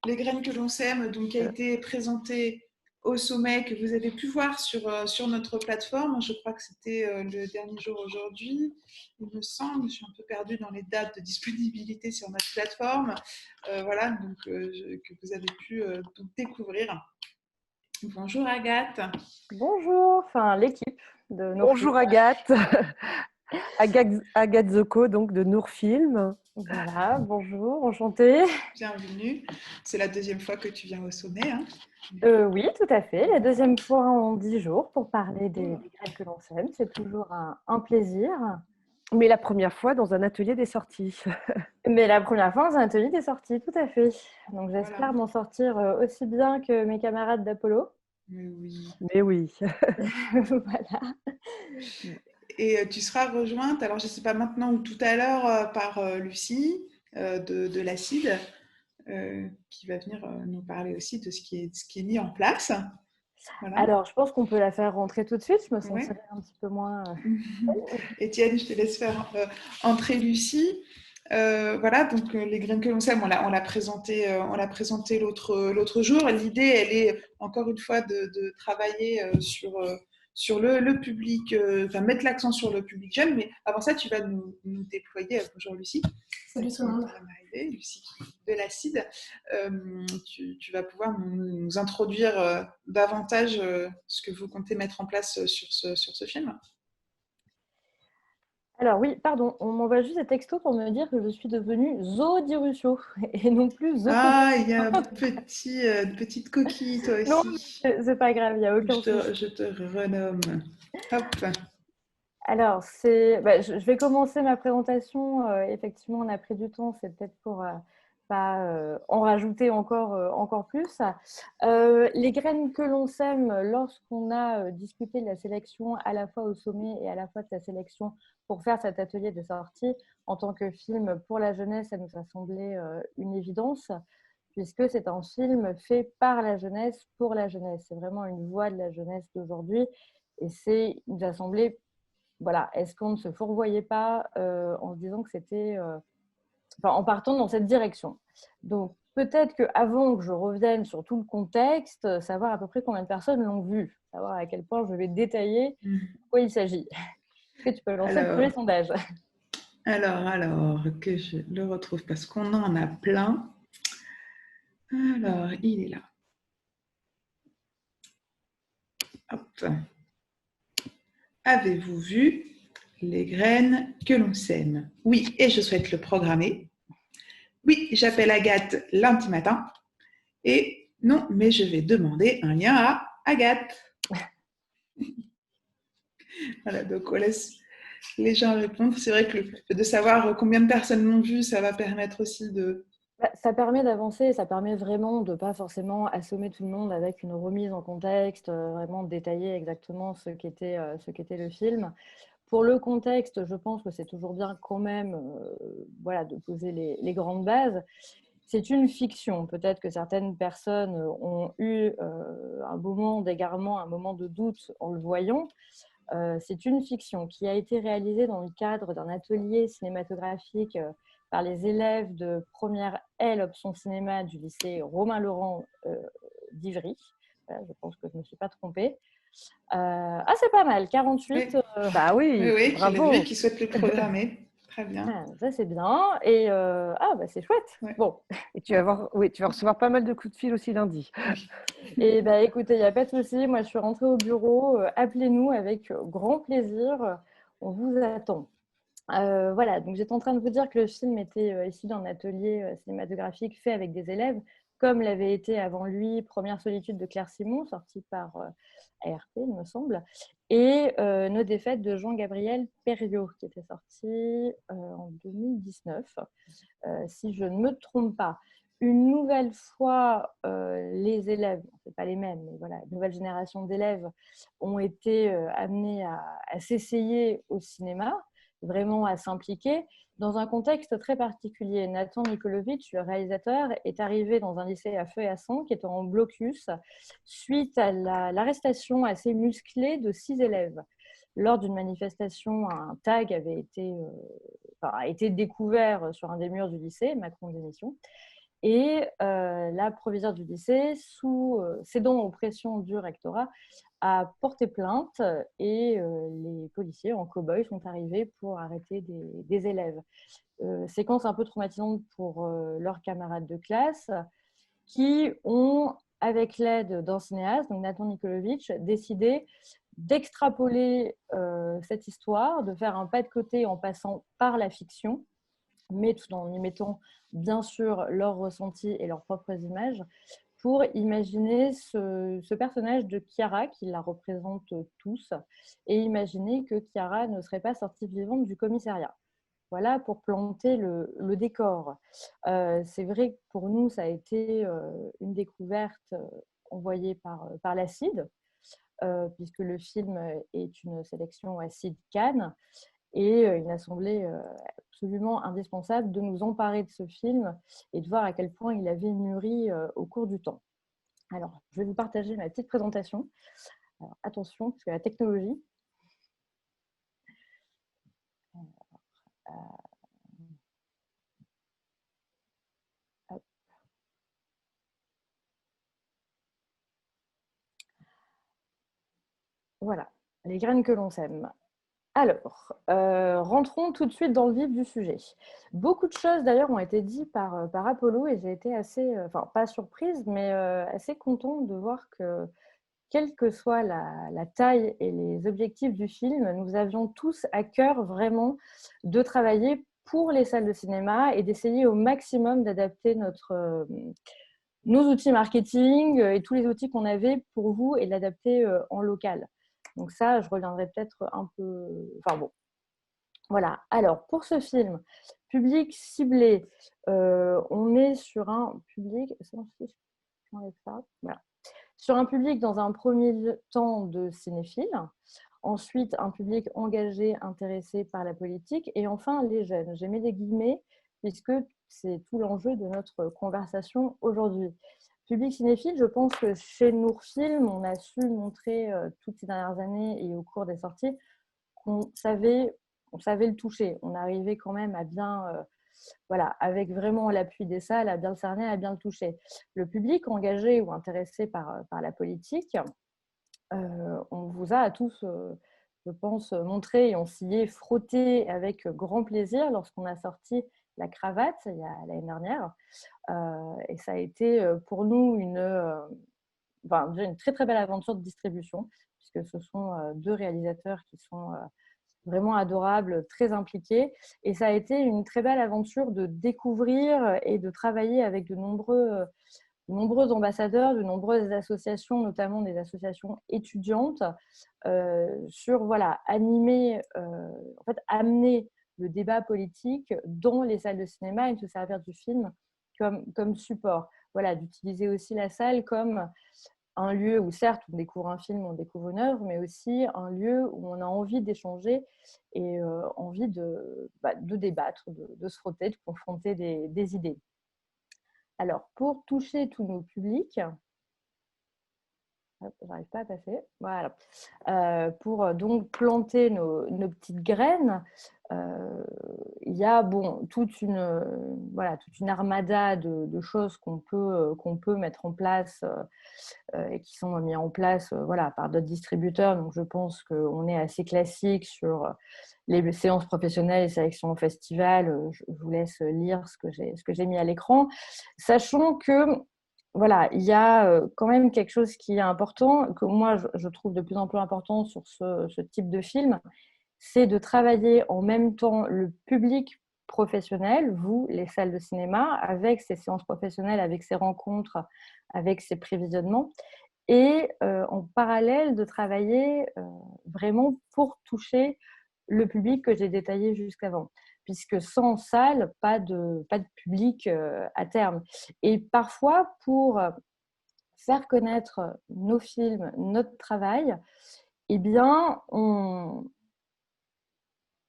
[SPEAKER 2] Les Graines que l'on sème, donc, a été présenté au sommet, que vous avez pu voir sur notre plateforme. Je crois que c'était le dernier jour aujourd'hui, il me semble. Je suis un peu perdue dans les dates de disponibilité sur notre plateforme. Voilà, donc que vous avez pu découvrir. Bonjour Agathe.
[SPEAKER 16] Bonjour, l'équipe de Nourfilm.
[SPEAKER 3] Bonjour Agathe. Agathe Zoko, donc de Nourfilm.
[SPEAKER 16] Voilà, bonjour, enchantée.
[SPEAKER 2] Bienvenue. C'est la deuxième fois que tu viens au sommet, hein?
[SPEAKER 16] Oui, tout à fait. La deuxième fois en 10 jours pour parler des graines que l'on sème. C'est toujours un plaisir.
[SPEAKER 3] Mais la première fois dans un atelier des sorties.
[SPEAKER 16] Mais la première fois dans un atelier des sorties, tout à fait. Donc j'espère m'en sortir aussi bien que mes camarades d'Apollo.
[SPEAKER 2] Mais
[SPEAKER 3] oui.
[SPEAKER 16] Voilà.
[SPEAKER 2] Et tu seras rejointe, alors je ne sais pas maintenant ou tout à l'heure, par Lucie, de l'ACID, qui va venir nous parler aussi de ce qui est mis en place. Voilà.
[SPEAKER 16] Alors, je pense qu'on peut la faire rentrer tout de suite. Je me sentirais un petit peu moins...
[SPEAKER 2] Étienne, je te laisse faire entrer Lucie. Voilà, donc les graines que l'on sème, on l'a présenté l'autre jour. L'idée, elle est encore une fois de travailler sur le public, mettre l'accent sur le public jeune. Mais avant ça, tu vas nous déployer. Bonjour Lucie.
[SPEAKER 1] Salut tout le monde.
[SPEAKER 2] Lucie de l'ACID. Tu vas pouvoir nous introduire davantage ce que vous comptez mettre en place sur ce film.
[SPEAKER 16] Alors oui, pardon, on m'envoie juste des textos pour me dire que je suis devenue Zo Di Russo et non plus Zo.
[SPEAKER 2] Ah, il y a une petite coquille, toi aussi.
[SPEAKER 16] Non, c'est pas grave, il n'y a aucun souci.
[SPEAKER 2] Je te renomme. Hop.
[SPEAKER 16] Alors, je vais commencer ma présentation. Effectivement, on a pris du temps, c'est peut-être pour pas en rajouter encore plus. Les graines que l'on sème lorsqu'on a discuté de la sélection à la fois au sommet et à la fois de la sélection pour faire cet atelier de sortie en tant que film pour la jeunesse, ça nous a semblé une évidence puisque c'est un film fait par la jeunesse pour la jeunesse. C'est vraiment une voix de la jeunesse d'aujourd'hui et il nous a semblé, voilà, est-ce qu'on ne se fourvoyait pas en se disant que c'était... en partant dans cette direction. Donc, peut-être qu'avant que je revienne sur tout le contexte, savoir à peu près combien de personnes l'ont vu, savoir à quel point je vais détailler de quoi il s'agit. Est-ce que tu peux lancer le premier sondage?
[SPEAKER 2] Alors, que je le retrouve parce qu'on en a plein. Alors, il est là. Hop. Avez-vous vu les graines que l'on sème? Oui, et je souhaite le programmer. Oui, j'appelle Agathe lundi matin. Et non, mais je vais demander un lien à Agathe. Voilà, donc on laisse les gens répondre. C'est vrai que de savoir combien de personnes l'ont vu, ça va permettre aussi de...
[SPEAKER 16] Ça permet d'avancer, ça permet vraiment de ne pas forcément assommer tout le monde avec une remise en contexte, vraiment détailler exactement ce qu'était le film. Pour le contexte, je pense que c'est toujours bien quand même de poser les grandes bases. C'est une fiction. Peut-être que certaines personnes ont eu un moment d'égarement, un moment de doute en le voyant. C'est une fiction qui a été réalisée dans le cadre d'un atelier cinématographique par les élèves de première L option cinéma du lycée Romain-Laurent d'Ivry. Voilà, je pense que je ne me suis pas trompée. C'est pas mal, 48.
[SPEAKER 2] Bah oui, bravo. Qui souhaite le programmer. Très bien.
[SPEAKER 16] Ça, c'est bien. Et c'est chouette. Ouais. Bon.
[SPEAKER 3] Et tu vas recevoir pas mal de coups de fil aussi lundi.
[SPEAKER 16] Et écoutez, il n'y a pas de souci. Moi, je suis rentrée au bureau. Appelez-nous avec grand plaisir. On vous attend. Voilà, donc j'étais en train de vous dire que le film était issu d'un atelier cinématographique fait avec des élèves, comme l'avait été avant lui Première solitude de Claire Simon, sorti par ARP, il me semble, et Nos défaites de Jean-Gabriel Perriot, qui était sorti en 2019, si je ne me trompe pas. Une nouvelle fois, les élèves, ce n'est pas les mêmes, mais voilà, une nouvelle génération d'élèves ont été amenés à s'essayer au cinéma, vraiment à s'impliquer dans un contexte très particulier. Nathan Nikolovic, le réalisateur, est arrivé dans un lycée à feu et à sang qui est en blocus suite à l'arrestation assez musclée de 6 élèves. Lors d'une manifestation, un tag a été découvert sur un des murs du lycée, Macron démission. Et la proviseure du lycée, cédant aux pressions du rectorat, a porté plainte et les policiers en cow-boy sont arrivés pour arrêter des élèves. Séquence un peu traumatisante pour leurs camarades de classe qui ont, avec l'aide d'un cinéaste, donc Nathan Nikolovic, décidé d'extrapoler cette histoire, de faire un pas de côté en passant par la fiction, mais tout en y mettant bien sûr leurs ressentis et leurs propres images, pour imaginer ce personnage de Chiara, qui la représente tous, et imaginer que Chiara ne serait pas sortie vivante du commissariat. Voilà pour planter le décor. C'est vrai que pour nous, ça a été une découverte envoyée par l'ACID, puisque le film est une sélection ACID Cannes. Et il m'a semblé absolument indispensable de nous emparer de ce film et de voir à quel point il avait mûri au cours du temps. Alors, je vais vous partager ma petite présentation. Alors, attention, parce que la technologie... Voilà, les graines que l'on sème. Alors, rentrons tout de suite dans le vif du sujet. Beaucoup de choses d'ailleurs ont été dites par Apollo et j'ai été assez, enfin pas surprise, mais assez contente de voir que, quelle que soit la taille et les objectifs du film, nous avions tous à cœur vraiment de travailler pour les salles de cinéma et d'essayer au maximum d'adapter nos outils marketing et tous les outils qu'on avait pour vous et de l'adapter en local. Donc ça, je reviendrai peut-être un peu... Enfin bon, voilà. Alors, pour ce film, public ciblé, on est sur un public... Voilà. Sur un public, dans un premier temps, de cinéphiles. Ensuite, un public engagé, intéressé par la politique. Et enfin, les jeunes. J'ai mis des guillemets, puisque c'est tout l'enjeu de notre conversation aujourd'hui. Public cinéphile, je pense que chez Nourfilm, on a su montrer toutes ces dernières années et au cours des sorties qu'on savait le toucher. On arrivait quand même à bien, voilà, avec vraiment l'appui des salles, à bien le cerner, à bien le toucher. Le public engagé ou intéressé par la politique, on vous a à tous, je pense, montré et on s'y est frotté avec grand plaisir lorsqu'on a sorti La Cravate l'année dernière. Et ça a été pour nous une très très belle aventure de distribution, puisque ce sont deux réalisateurs qui sont vraiment adorables, très impliqués. Et ça a été une très belle aventure de découvrir et de travailler avec de nombreux ambassadeurs, de nombreuses associations, notamment des associations étudiantes, sur amener le débat politique dans les salles de cinéma et de se servir du film comme support. Voilà, d'utiliser aussi la salle comme un lieu où, certes, on découvre un film, on découvre une œuvre, mais aussi un lieu où on a envie d'échanger et envie de débattre, de se frotter, de confronter des idées. Alors, pour toucher tous nos publics, j'arrive pas à passer, voilà. Pour donc planter nos petites graines, il y a toute une armada de choses qu'on peut mettre en place et qui sont mises en place par d'autres distributeurs. Donc, je pense qu'on est assez classique sur les séances professionnelles et sélections au festival. Je vous laisse lire ce que j'ai mis à l'écran, sachant que il y a quand même quelque chose qui est important, que moi je trouve de plus en plus important sur ce type de film, c'est de travailler en même temps le public professionnel, vous, les salles de cinéma, avec ces séances professionnelles, avec ces rencontres, avec ces prévisionnements, et en parallèle de travailler vraiment pour toucher le public que j'ai détaillé jusqu'avant. Puisque sans salle, pas de public à terme. Et parfois, pour faire connaître nos films, notre travail, eh bien, on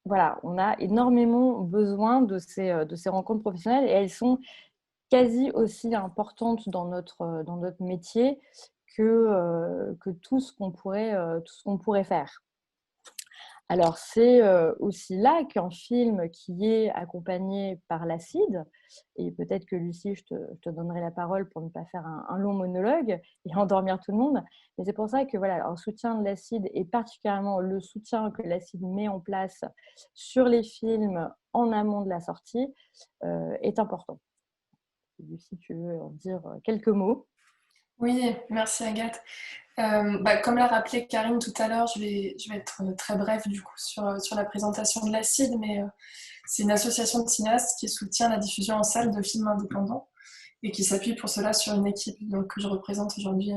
[SPEAKER 16] a énormément besoin de ces rencontres professionnelles et elles sont quasi aussi importantes dans notre métier que tout ce qu'on pourrait faire. Alors, c'est aussi là qu'un film qui est accompagné par l'ACID, et peut-être que Lucie, je te donnerai la parole pour ne pas faire un long monologue et endormir tout le monde, mais c'est pour ça que un soutien de l'ACID, et particulièrement le soutien que l'ACID met en place sur les films en amont de la sortie, est important. Lucie, tu veux en dire quelques mots ?
[SPEAKER 17] Oui, merci Agathe. Comme l'a rappelé Karine tout à l'heure, je vais être très brève du coup sur la présentation de l'ACID, mais c'est une association de cinéastes qui soutient la diffusion en salle de films indépendants et qui s'appuie pour cela sur une équipe que je représente aujourd'hui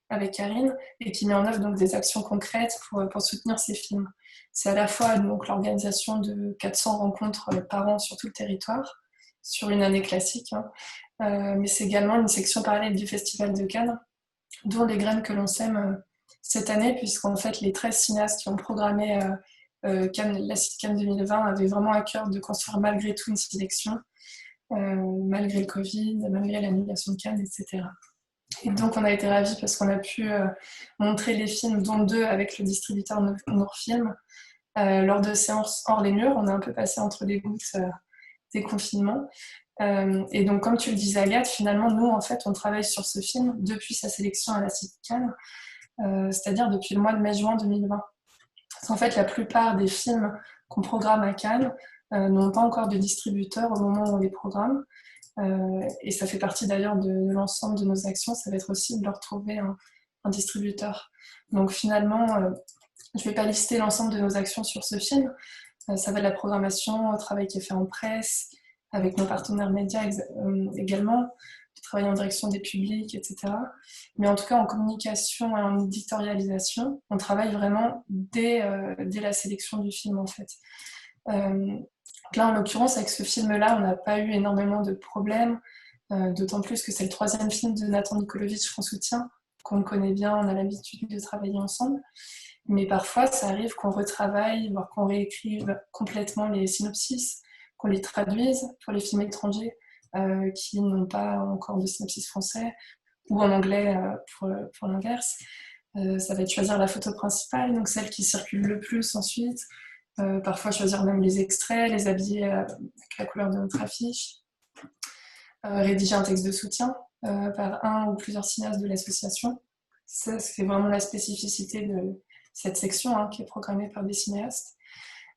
[SPEAKER 17] avec Karine et qui met en œuvre donc des actions concrètes pour soutenir ces films. C'est à la fois donc l'organisation de 400 rencontres par an sur tout le territoire, sur une année classique, mais c'est également une section parallèle du Festival de Cannes, dont les graines que l'on sème cette année, puisqu'en fait les 13 cinéastes qui ont programmé l'ACID Cannes 2020 avait vraiment à cœur de construire malgré tout une sélection, malgré le Covid, malgré l'annulation de Cannes, etc. Et donc on a été ravis parce qu'on a pu montrer les films, dont 2 avec le distributeur Nourfilm, lors de séances hors les murs. On a un peu passé entre les gouttes des confinements. Et donc, comme tu le disais, Agathe, finalement, nous, en fait, on travaille sur ce film depuis sa sélection à l'ACID Cannes, c'est-à-dire depuis le mois de mai-juin 2020. En fait, la plupart des films qu'on programme à Cannes n'ont pas encore de distributeur au moment où on les programme. Et ça fait partie d'ailleurs de l'ensemble de nos actions. Ça va être aussi de leur trouver un distributeur. Donc finalement, je ne vais pas lister l'ensemble de nos actions sur ce film. Ça va de la programmation, au travail qui est fait en presse, avec nos partenaires médias également, du travail en direction des publics, etc. Mais en tout cas, en communication et en éditorialisation, on travaille vraiment dès la sélection du film, en fait. Là, en l'occurrence, avec ce film-là, on n'a pas eu énormément de problèmes, d'autant plus que c'est le 3e film de Nathan Nikolovic qu'on soutient, qu'on connaît bien, on a l'habitude de travailler ensemble. Mais parfois, ça arrive qu'on retravaille, voire qu'on réécrive complètement les synopsis, qu'on les traduise pour les films étrangers qui n'ont pas encore de synopsis français, ou en anglais pour l'inverse. Ça va être choisir la photo principale, donc celle qui circule le plus ensuite. Parfois choisir même les extraits, les habiller avec la couleur de notre affiche. Rédiger un texte de soutien par un ou plusieurs cinéastes de l'association. Ça, c'est vraiment la spécificité de cette section qui est programmée par des cinéastes.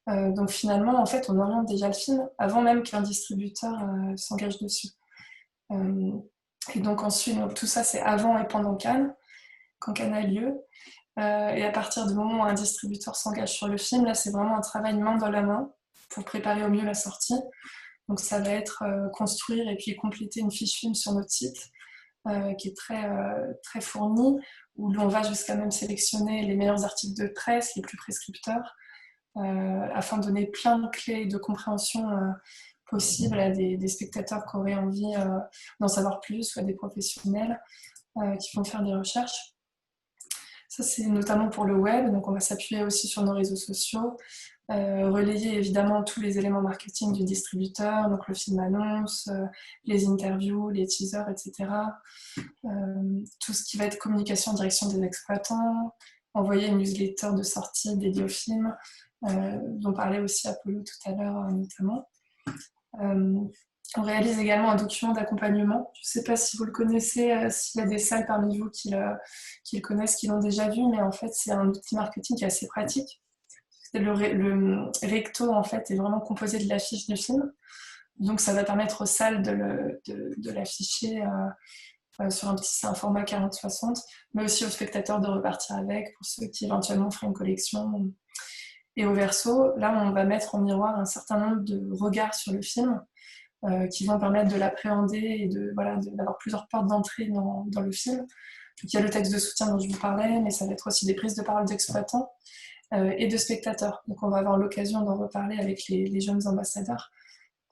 [SPEAKER 17] Donc finalement, en fait, on oriente déjà le film avant même qu'un distributeur s'engage dessus. Et donc ensuite, donc, tout ça, c'est avant et pendant Cannes, quand Cannes a lieu. Et à partir du moment où un distributeur s'engage sur le film, là, c'est vraiment un travail main dans la main pour préparer au mieux la sortie. Donc ça va être construire et puis compléter une fiche film sur notre site, qui est très fournie, où l'on va jusqu'à même sélectionner les meilleurs articles de presse, les plus prescripteurs, afin de donner plein de clés de compréhension possibles à des spectateurs qui auraient envie d'en savoir plus, ou à des professionnels qui vont faire des recherches. Ça, c'est notamment pour le web, donc on va s'appuyer aussi sur nos réseaux sociaux, relayer évidemment tous les éléments marketing du distributeur, donc le film annonce, les interviews, les teasers, etc. Tout ce qui va être communication en direction des exploitants, envoyer une newsletter de sortie dédiée au film, dont parlait aussi Apollo tout à l'heure notamment. On réalise également un document d'accompagnement. Je ne sais pas si vous le connaissez, s'il y a des salles parmi vous qui le connaissent, qui l'ont déjà vu, mais en fait, c'est un outil marketing qui est assez pratique. Le recto, en fait, est vraiment composé de l'affiche du film. Donc, ça va permettre aux salles de l'afficher sur un format 40-60, mais aussi aux spectateurs de repartir avec, pour ceux qui éventuellement feraient une collection. Et au verso, là, on va mettre en miroir un certain nombre de regards sur le film, qui vont permettre de l'appréhender et d'avoir plusieurs portes d'entrée dans le film. Donc, il y a le texte de soutien dont je vous parlais, mais ça va être aussi des prises de parole d'exploitants et de spectateurs. Donc on va avoir l'occasion d'en reparler avec les jeunes ambassadeurs.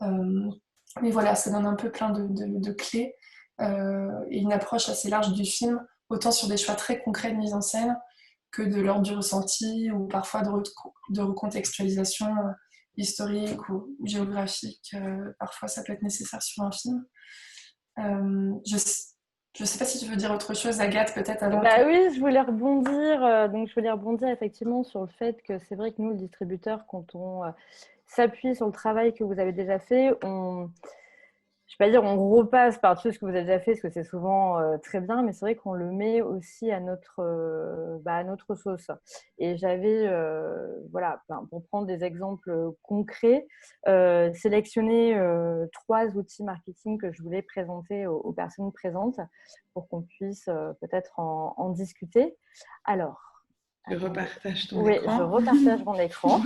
[SPEAKER 17] Mais voilà, ça donne un peu plein de clés et une approche assez large du film, autant sur des choix très concrets de mise en scène que de l'ordre du ressenti ou parfois de recontextualisation historique ou géographique, parfois ça peut être nécessaire sur un film. Je ne sais pas si tu veux dire autre chose, Agathe, peut-être avant.
[SPEAKER 16] Oui, je voulais rebondir. Donc, je voulais rebondir effectivement sur le fait que c'est vrai que nous, le distributeur, quand on s'appuie sur le travail que vous avez déjà fait, je ne vais pas dire on repasse par-dessus ce que vous avez déjà fait, parce que c'est souvent très bien, mais c'est vrai qu'on le met aussi à notre sauce. Et j'avais, pour prendre des exemples concrets, sélectionné 3 outils marketing que je voulais présenter aux personnes présentes pour qu'on puisse peut-être en discuter. Alors,
[SPEAKER 2] je repartage ton écran.
[SPEAKER 16] Oui, je repartage mon écran.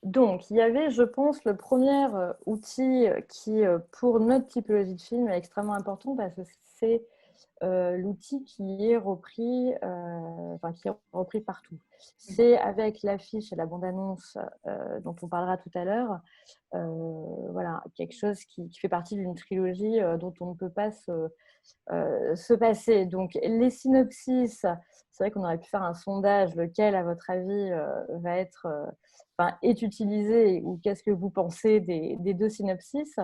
[SPEAKER 16] Donc, il y avait, je pense, le premier outil qui, pour notre typologie de film, est extrêmement important parce que c'est l'outil qui est repris, partout. C'est avec l'affiche et la bande-annonce dont on parlera tout à l'heure, voilà, quelque chose qui fait partie d'une trilogie dont on ne peut pas se passer. Donc, les synopsis, c'est vrai qu'on aurait pu faire un sondage, lequel, à votre avis, est utilisé, ou qu'est-ce que vous pensez des deux synopsis.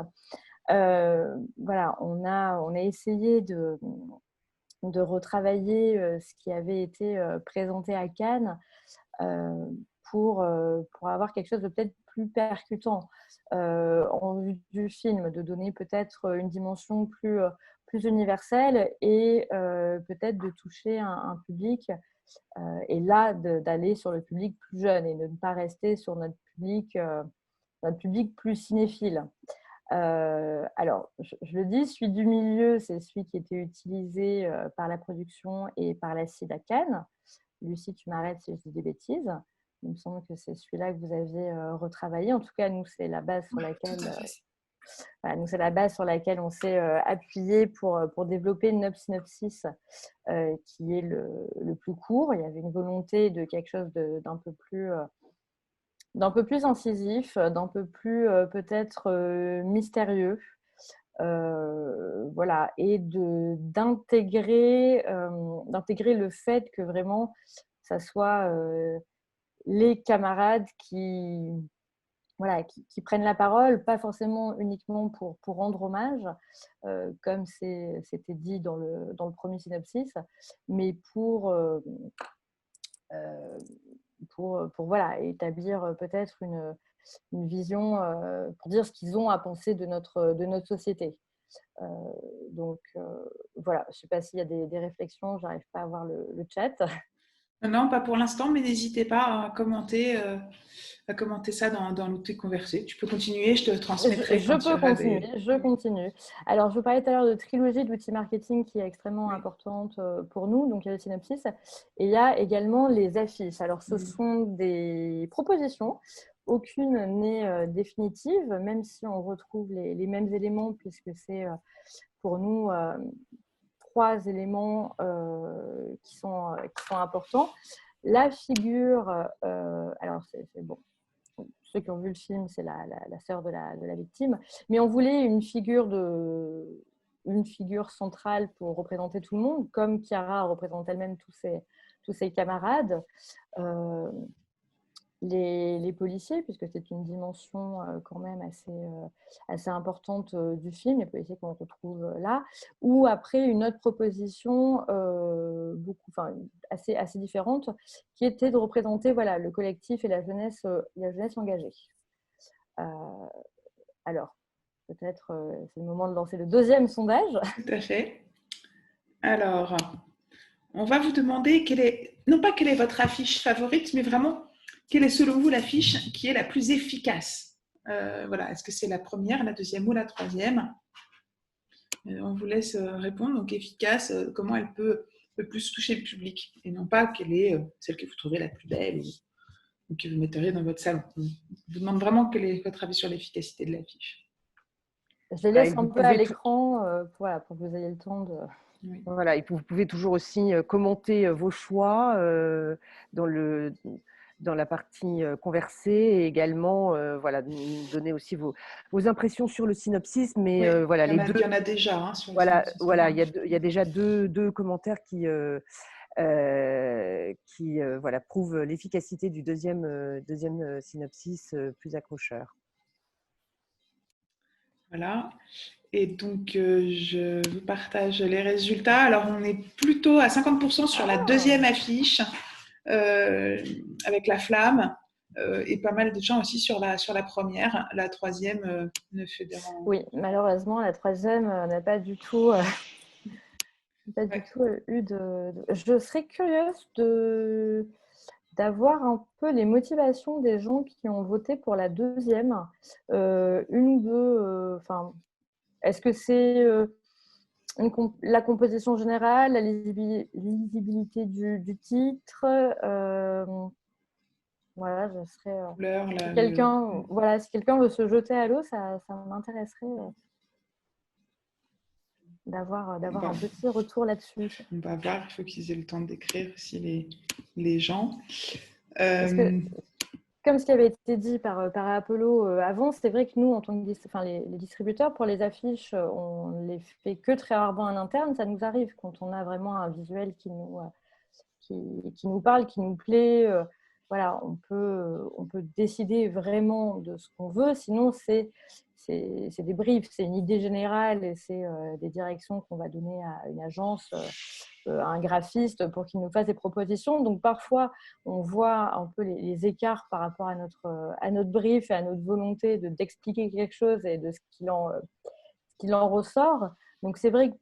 [SPEAKER 16] Voilà, on a essayé de retravailler ce qui avait été présenté à Cannes pour avoir quelque chose de peut-être plus percutant en vue du film, de donner peut-être une dimension plus universelle et peut-être de toucher un public et là d'aller sur le public plus jeune et de ne pas rester sur notre public plus cinéphile. Alors, je le dis, celui du milieu, c'est celui qui était utilisé par la production et par la CID à Cannes. Lucie, tu m'arrêtes si je dis des bêtises. Il me semble que c'est celui-là que vous aviez retravaillé. En tout cas, nous, c'est la base sur laquelle, on s'est appuyé pour développer une synopsis qui est le plus court. Il y avait une volonté de quelque chose d'un peu plus incisif, d'un peu plus peut-être mystérieux, voilà, et d'intégrer le fait que vraiment ça soit les camarades qui prennent la parole, pas forcément uniquement pour rendre hommage, comme c'était dit dans le premier synopsis, mais pour voilà, établir peut-être une vision, pour dire ce qu'ils ont à penser de notre société. Donc voilà, je ne sais pas s'il y a des réflexions, je n'arrive pas à voir le chat.
[SPEAKER 2] Non, pas pour l'instant, mais n'hésitez pas à commenter ça dans l'outil conversé. Tu peux continuer, je te transmettrai.
[SPEAKER 16] Je continue. Alors, je vous parlais tout à l'heure de trilogie d'outils marketing qui est extrêmement importante pour nous. Donc, il y a le synopsis et il y a également les affiches. Alors, ce sont des propositions. Aucune n'est définitive, même si on retrouve les mêmes éléments, puisque c'est pour nous 3 éléments qui sont importants. La figure, alors c'est bon, ceux qui ont vu le film, c'est la sœur de la victime, mais on voulait une figure centrale pour représenter tout le monde, comme Chiara représente elle-même tous ses camarades. Les policiers, puisque c'est une dimension quand même assez importante du film, les policiers qu'on retrouve là, ou après une autre proposition assez différente, qui était de représenter le collectif et la jeunesse engagée. Alors, peut-être c'est le moment de lancer le deuxième sondage.
[SPEAKER 2] Tout à fait. Alors, on va vous demander non pas quelle est votre affiche favorite, mais vraiment quelle est selon vous l'affiche qui est la plus efficace? Voilà, est-ce que c'est la première, la deuxième ou la troisième? On vous laisse répondre. Donc efficace, comment elle peut le plus toucher le public, et non pas quelle est celle que vous trouvez la plus belle ou que vous metteriez dans votre salon. On vous demande vraiment quel est votre avis sur l'efficacité de l'affiche.
[SPEAKER 16] Je les laisse un peu à l'écran pour que vous ayez le temps de...
[SPEAKER 3] Oui. Voilà, et vous pouvez toujours aussi commenter vos choix dans la partie conversée, et également nous donner aussi vos impressions sur le synopsis. Mais
[SPEAKER 2] il
[SPEAKER 3] y
[SPEAKER 2] en a déjà. Sur
[SPEAKER 3] il y a déjà deux commentaires qui prouvent l'efficacité du deuxième synopsis plus accrocheur.
[SPEAKER 2] Voilà. Et donc, je vous partage les résultats. Alors, on est plutôt à 50% sur la deuxième affiche, avec la flamme, et pas mal de gens aussi sur la première. La troisième ne fait des rangs.
[SPEAKER 16] Oui, malheureusement, la troisième n'a pas du tout, eu de... Je serais curieuse d'avoir un peu les motivations des gens qui ont voté pour la deuxième. Une ou deux... est-ce que c'est la composition générale, la lisibilité du titre? Voilà, je serais... si quelqu'un veut se jeter à l'eau, ça m'intéresserait. d'avoir
[SPEAKER 2] Bah,
[SPEAKER 16] un petit retour là-dessus.
[SPEAKER 2] On va voir, il faut qu'ils aient le temps d'écrire aussi les gens.
[SPEAKER 16] Parce que, comme ce qui avait été dit par Apollo avant, c'est vrai que nous, en tant que les distributeurs, pour les affiches, on les fait que très rarement en interne. Ça nous arrive quand on a vraiment un visuel qui nous parle, qui nous plaît. Voilà, on peut décider vraiment de ce qu'on veut. Sinon, c'est des briefs, c'est une idée générale et c'est des directions qu'on va donner à une agence, à un graphiste pour qu'il nous fasse des propositions. Donc, parfois, on voit un peu les écarts par rapport à notre brief et à notre volonté d'expliquer quelque chose et de ce qu'il en ressort. Donc, c'est vrai que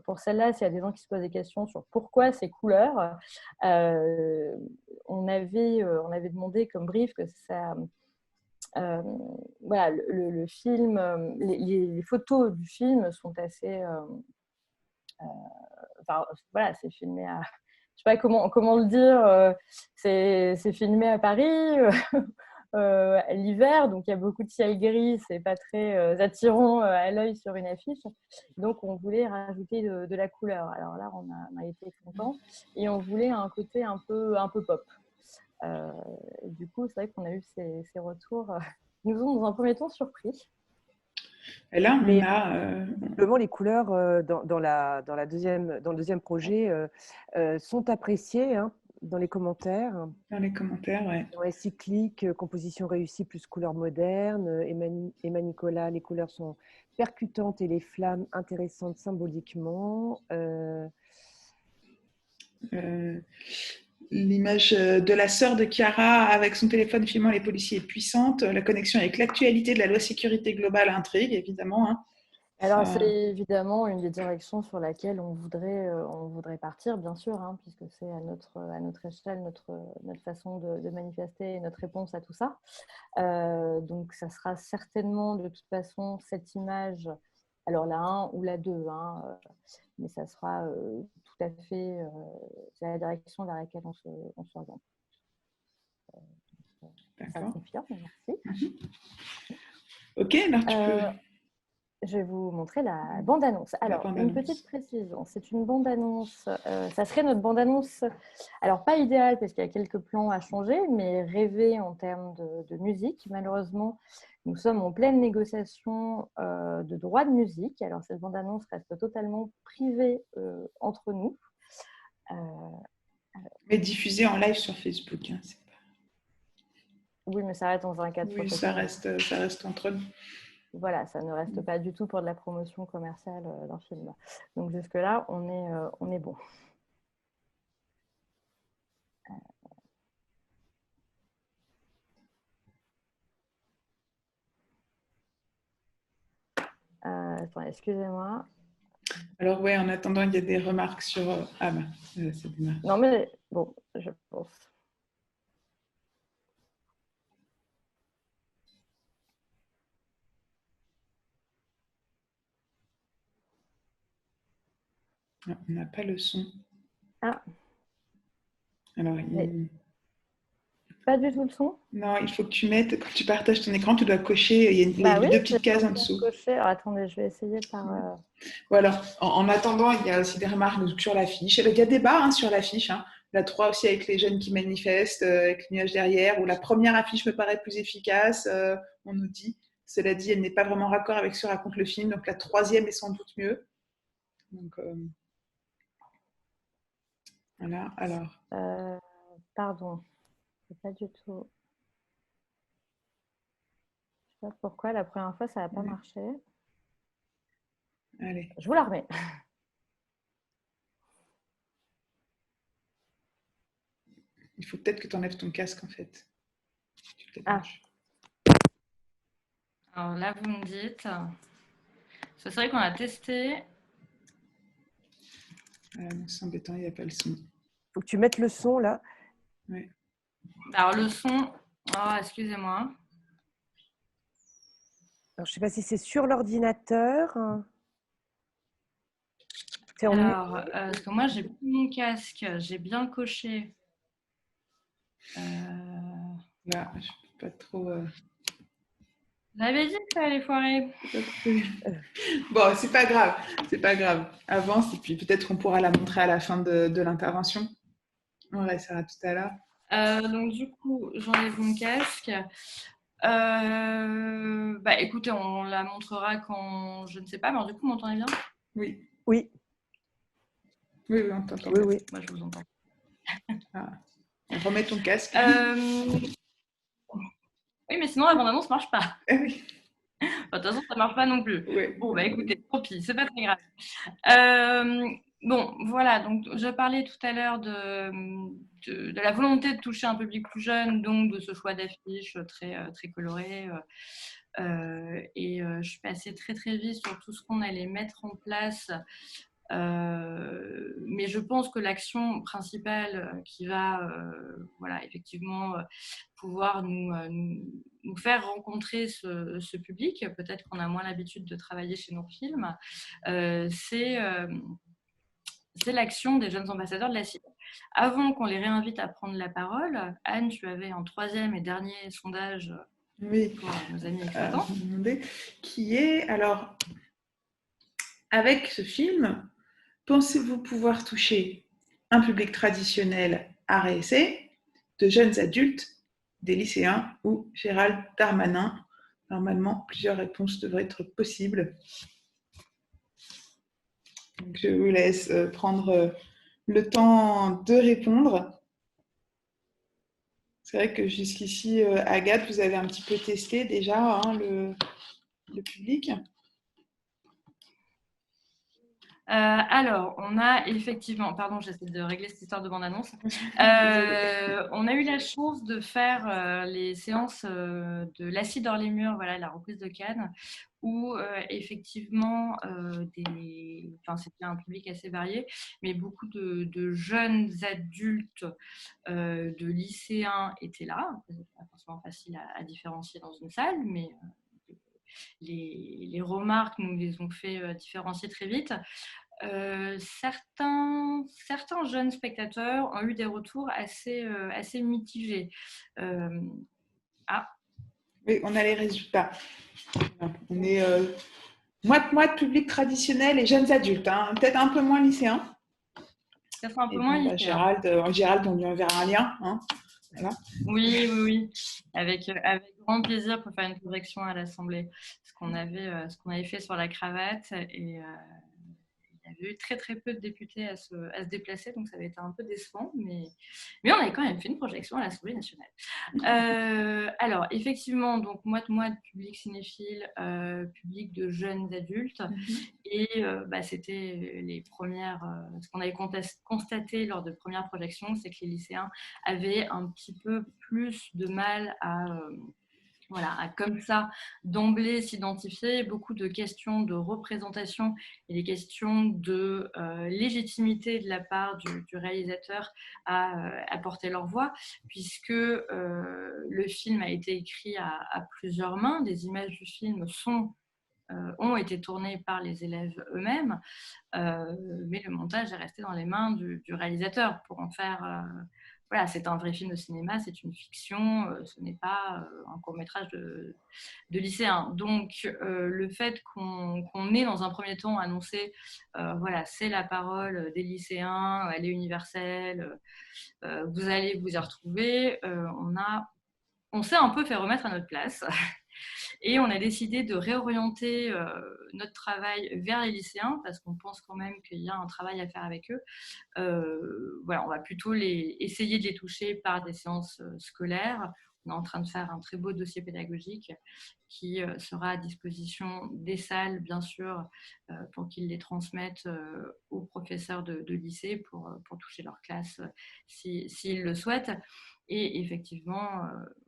[SPEAKER 16] pour celle-là, s'il y a des gens qui se posent des questions sur pourquoi ces couleurs, on avait demandé comme brief que ça... voilà, le film, les photos du film sont assez... enfin, voilà, c'est filmé à... Je sais pas comment le dire. C'est filmé à Paris. L'hiver, donc il y a beaucoup de ciel gris, c'est pas très attirant à l'œil sur une affiche. Donc on voulait rajouter de la couleur. Alors là, on a été contents et on voulait un côté un peu pop. Du coup, c'est vrai qu'on a eu ces retours qui nous ont dans un premier temps surpris.
[SPEAKER 2] Et là,
[SPEAKER 3] mais simplement les couleurs dans le deuxième projet sont appréciées. Hein, dans les commentaires.
[SPEAKER 2] Dans les commentaires, ouais.
[SPEAKER 3] Ouais, cyclique, composition réussie plus couleurs modernes. Emma Nicolas, les couleurs sont percutantes et les flammes intéressantes symboliquement.
[SPEAKER 2] L'image de la sœur de Chiara avec son téléphone filmant les policiers est puissante. La connexion avec l'actualité de la loi sécurité globale intrigue, évidemment. Hein.
[SPEAKER 16] Alors, c'est évidemment une des directions sur laquelle on voudrait partir, bien sûr, hein, puisque c'est à notre échelle, notre façon de manifester et notre réponse à tout ça. Donc, ça sera certainement, de toute façon, cette image, alors la 1 ou la 2, hein, mais ça sera tout à fait c'est la direction vers laquelle on s'oriente. Ça confirme, merci.
[SPEAKER 2] Ok, alors tu peux...
[SPEAKER 16] Je vais vous montrer la bande-annonce. Alors, une petite précision, c'est une bande-annonce, ça serait notre bande-annonce, alors pas idéale parce qu'il y a quelques plans à changer, mais rêvée en termes de musique. Malheureusement, nous sommes en pleine négociation de droits de musique. Alors, cette bande-annonce reste totalement privée entre nous.
[SPEAKER 2] Mais diffusée en live sur Facebook. Hein, c'est pas...
[SPEAKER 16] Oui, mais ça reste dans un cadre
[SPEAKER 2] professionnel. Ça reste entre nous.
[SPEAKER 16] Voilà, ça ne reste pas du tout pour de la promotion commerciale d'un film. Donc jusque-là, on est bon. Attendez, excusez-moi.
[SPEAKER 2] Alors ouais, en attendant, il y a des remarques sur... Ah bah, ça démarre.
[SPEAKER 16] Non mais bon, je pense.
[SPEAKER 2] On n'a pas le son.
[SPEAKER 16] Ah.
[SPEAKER 2] Alors,
[SPEAKER 16] pas du tout le son?
[SPEAKER 2] Non, il faut que tu mettes, quand tu partages ton écran, tu dois cocher, il y a deux petites cases en dessous.
[SPEAKER 16] Alors, attendez, je vais essayer par...
[SPEAKER 2] Voilà, en attendant, il y a aussi des remarques sur l'affiche. Il y a débat hein, sur l'affiche. Hein. La 3 aussi avec les jeunes qui manifestent, avec le nuage derrière, où la première affiche me paraît plus efficace, on nous dit. Cela dit, elle n'est pas vraiment raccord avec ce que raconte le film, donc la 3e est sans doute mieux. Donc, voilà, alors.
[SPEAKER 16] Pardon, c'est pas du tout... Je sais pas pourquoi, la première fois, ça n'a pas marché.
[SPEAKER 2] Allez.
[SPEAKER 16] Je vous la remets.
[SPEAKER 2] Il faut peut-être que tu enlèves ton casque, en fait.
[SPEAKER 16] Ah.
[SPEAKER 5] Alors là, vous me dites... C'est vrai qu'on a testé.
[SPEAKER 2] C'est embêtant, il n'y a pas le son.
[SPEAKER 3] Il faut que tu mettes le son, là.
[SPEAKER 2] Oui.
[SPEAKER 5] Alors, le son... Oh, excusez-moi.
[SPEAKER 3] Alors, je ne sais pas si c'est sur l'ordinateur.
[SPEAKER 5] Alors, parce que moi, j'ai pris mon casque, j'ai bien coché.
[SPEAKER 2] Là, je ne peux pas trop...
[SPEAKER 5] J'avais dit que ça allait foirer.
[SPEAKER 2] Bon, c'est pas grave. C'est pas grave. Avance et puis peut-être qu'on pourra la montrer à la fin de l'intervention. On restera tout à l'heure.
[SPEAKER 5] Donc du coup, j'enlève mon casque. Écoutez, on la montrera quand je ne sais pas, mais du coup, vous m'entendez bien?
[SPEAKER 2] Oui.
[SPEAKER 3] Oui.
[SPEAKER 2] Oui, on t'entend.
[SPEAKER 3] Oui.
[SPEAKER 5] Moi, je vous entends.
[SPEAKER 2] Remets ton casque.
[SPEAKER 5] Oui, mais sinon, la bande-annonce ne marche pas.
[SPEAKER 2] Oui.
[SPEAKER 5] De toute façon, ça ne marche pas non plus.
[SPEAKER 2] Oui.
[SPEAKER 5] Bon, écoutez, tant pis, c'est pas très grave. Bon, voilà, donc je parlais tout à l'heure de la volonté de toucher un public plus jeune, donc de ce choix d'affiches très coloré. Je suis passée très très vite sur tout ce qu'on allait mettre en place. Mais je pense que l'action principale qui va effectivement pouvoir nous faire rencontrer ce public, peut-être qu'on a moins l'habitude de travailler chez nos films, c'est l'action des jeunes ambassadeurs de la CID. Avant qu'on les réinvite à prendre la parole, Anne, tu avais un troisième et dernier sondage pour nos amis exploitants.
[SPEAKER 2] Qui est, alors, avec ce film, pensez-vous pouvoir toucher un public traditionnel art et essai, de jeunes adultes, des lycéens ou Gérald Darmanin? Normalement, plusieurs réponses devraient être possibles. Donc, je vous laisse prendre le temps de répondre. C'est vrai que jusqu'ici, Agathe, vous avez un petit peu testé déjà le public.
[SPEAKER 5] Alors, on a effectivement, pardon, j'essaie de régler cette histoire de bande-annonce. On a eu la chance de faire les séances de l'Acide hors les murs, voilà, la reprise de Cannes, où effectivement, c'était un public assez varié, mais beaucoup de jeunes adultes, de lycéens étaient là. C'est pas forcément facile à différencier dans une salle, mais les remarques nous les ont fait différencier très vite. Certains jeunes spectateurs ont eu des retours assez mitigés.
[SPEAKER 2] Oui, on a les résultats. On est moite-moite public traditionnel et jeunes adultes, peut-être un peu moins lycéens.
[SPEAKER 5] Peut-être un peu moins lycéens.
[SPEAKER 2] Gérald, on lui enverra un lien. Voilà.
[SPEAKER 5] Oui. Avec grand plaisir pour faire une correction à l'Assemblée. Ce qu'on avait fait sur la cravate et il y avait eu très très peu de députés à se déplacer, donc ça avait été un peu décevant, mais on avait quand même fait une projection à l'Assemblée nationale. Alors effectivement, donc moite-moite public cinéphile, public de jeunes adultes, et c'était les premières. Ce qu'on avait constaté lors de premières projections, c'est que les lycéens avaient un petit peu plus de mal à comme ça, d'emblée s'identifier, beaucoup de questions de représentation et des questions de légitimité de la part du réalisateur à apporter leur voix, puisque le film a été écrit à plusieurs mains, des images du film ont été tournées par les élèves eux-mêmes, mais le montage est resté dans les mains du réalisateur pour en faire... c'est un vrai film de cinéma, c'est une fiction, ce n'est pas un court-métrage de lycéen. Donc, le fait qu'on ait dans un premier temps annoncé, c'est la parole des lycéens, elle est universelle, vous allez vous y retrouver, on s'est un peu fait remettre à notre place. Et on a décidé de réorienter notre travail vers les lycéens parce qu'on pense quand même qu'il y a un travail à faire avec eux. On va plutôt essayer de les toucher par des séances scolaires. On est en train de faire un très beau dossier pédagogique qui sera à disposition des salles, bien sûr, pour qu'ils les transmettent aux professeurs de lycée pour toucher leur classe s'ils le souhaitent. Et effectivement,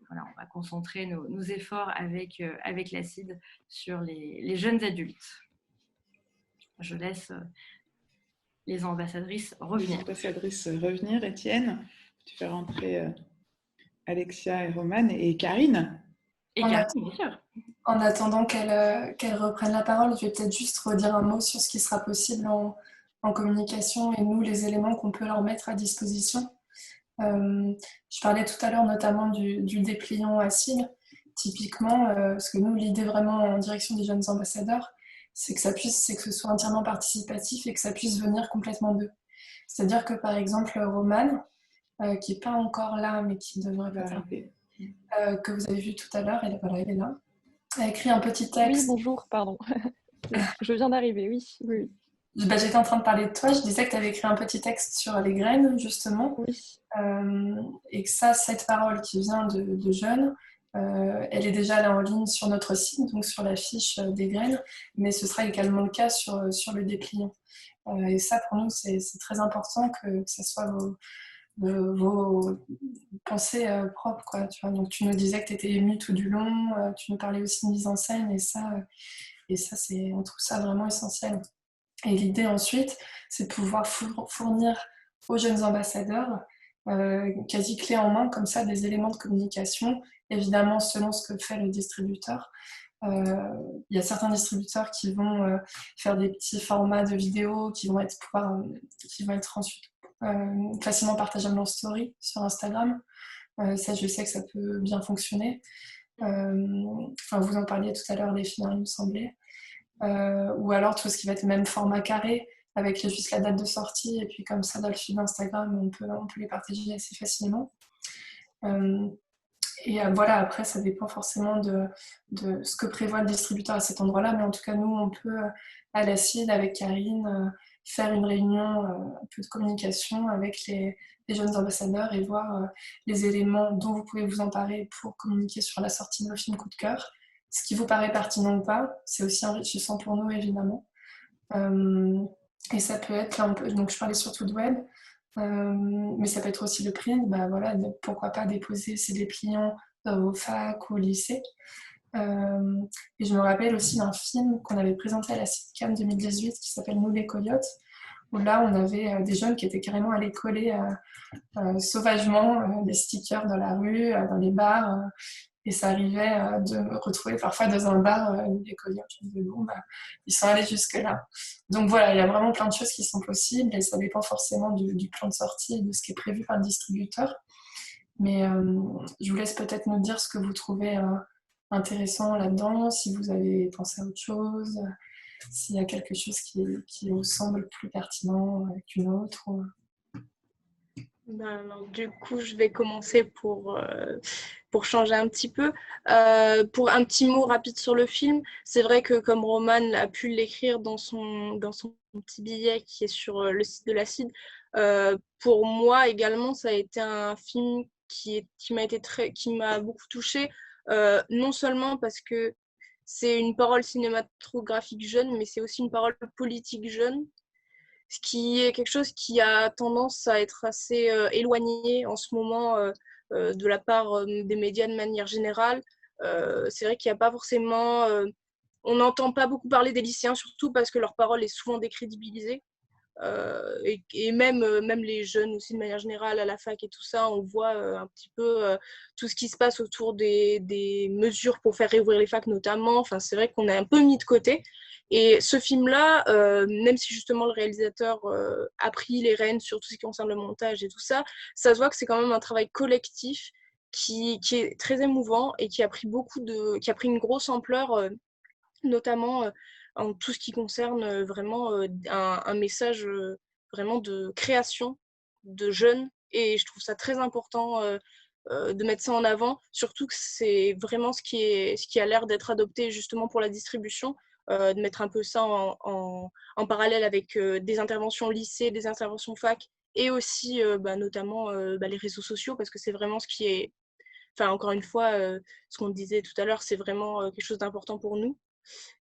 [SPEAKER 5] on va concentrer nos efforts avec l'Acide sur les jeunes adultes. Je laisse les ambassadrices revenir.
[SPEAKER 2] Étienne. Tu fais rentrer Alexia et Romane et Karine.
[SPEAKER 5] Et Karine, bien sûr.
[SPEAKER 17] En attendant qu'elle reprenne la parole, je vais peut-être juste redire un mot sur ce qui sera possible en communication et nous, les éléments qu'on peut leur mettre à disposition. Je parlais tout à l'heure notamment du dépliant Acide typiquement, parce que nous, l'idée vraiment en direction des jeunes ambassadeurs, c'est que ce soit entièrement participatif et que ça puisse venir complètement d'eux. C'est-à-dire que par exemple, Romane, qui n'est pas encore là, mais qui devrait pas tarder, que vous avez vu tout à l'heure, elle est là, a écrit un petit texte.
[SPEAKER 15] Oui, bonjour, pardon. Je viens d'arriver, oui.
[SPEAKER 17] J'étais en train de parler de toi, je disais que tu avais écrit un petit texte sur les graines, justement, et que cette parole qui vient de jeunes, elle est déjà là en ligne sur notre site, donc sur la fiche des graines, mais ce sera également le cas sur le dépliant. Et ça, pour nous, c'est très important que ce soit vos pensées propres, quoi, tu vois. Donc, tu nous disais que tu étais émue tout du long, tu nous parlais aussi de mise en scène, et ça on trouve ça vraiment essentiel. Et l'idée ensuite, c'est de pouvoir fournir aux jeunes ambassadeurs, quasi clé en main, comme ça, des éléments de communication, évidemment selon ce que fait le distributeur. Il y a certains distributeurs qui vont faire des petits formats de vidéos qui vont être ensuite facilement partageables en story sur Instagram. Ça, je sais que ça peut bien fonctionner. Vous en parliez tout à l'heure, les filles, il me semblait. Ou alors tout ce qui va être même format carré, avec juste la date de sortie, et puis comme ça, dans le feed d'Instagram, on peut les partager assez facilement. Voilà, après, ça dépend forcément de ce que prévoit le distributeur à cet endroit-là, mais en tout cas, nous, on peut, à l'Acide, avec Karine, faire une réunion, un peu de communication avec les jeunes ambassadeurs et voir les éléments dont vous pouvez vous emparer pour communiquer sur la sortie de vos films coup de cœur. Ce qui vous paraît pertinent ou pas, c'est aussi enrichissant pour nous, évidemment. Et ça peut être un peu, donc je parlais surtout de web, mais ça peut être aussi le print. Voilà, pourquoi pas déposer ces dépliants dans vos facs ou au lycée. Et je me rappelle aussi d'un film qu'on avait présenté à la CITCAM 2018 qui s'appelle Nous les Coyotes, où là on avait des jeunes qui étaient carrément allés coller sauvagement des stickers dans la rue, dans les bars. Et ça arrivait de me retrouver parfois dans un bar des coyotes. Je me disais, ils sont allés jusque-là. Donc voilà, il y a vraiment plein de choses qui sont possibles et ça dépend forcément du plan de sortie et de ce qui est prévu par le distributeur. Mais je vous laisse peut-être nous dire ce que vous trouvez intéressant là-dedans, si vous avez pensé à autre chose, s'il y a quelque chose qui vous semble plus pertinent qu'une autre.
[SPEAKER 14] Alors, du coup, je vais commencer pour changer un petit peu. Pour un petit mot rapide sur le film, c'est vrai que comme Romane a pu l'écrire dans son petit billet qui est sur le site de l'Acide, pour moi également, ça a été un film qui m'a beaucoup touchée, non seulement parce que c'est une parole cinématographique jeune, mais c'est aussi une parole politique jeune, ce qui est quelque chose qui a tendance à être assez éloigné en ce moment de la part des médias de manière générale. C'est vrai qu'il n'y a pas forcément... on n'entend pas beaucoup parler des lycéens, surtout parce que leur parole est souvent décrédibilisée. Et même les jeunes aussi de manière générale à la fac et tout ça, on voit un petit peu tout ce qui se passe autour des mesures pour faire réouvrir les facs notamment. Enfin, c'est vrai qu'on est un peu mis de côté. Et ce film-là, même si justement le réalisateur a pris les rênes sur tout ce qui concerne le montage et tout ça, ça se voit que c'est quand même un travail collectif qui est très émouvant et qui a pris une grosse ampleur, notamment en tout ce qui concerne vraiment un message vraiment de création de jeunes. Et je trouve ça très important de mettre ça en avant, surtout que c'est vraiment ce qui a l'air d'être adopté justement pour la distribution, de mettre un peu ça en parallèle avec des interventions lycée, des interventions fac, et aussi notamment les réseaux sociaux, parce que c'est vraiment ce qui est, enfin encore une fois, ce qu'on disait tout à l'heure, c'est vraiment quelque chose d'important pour nous.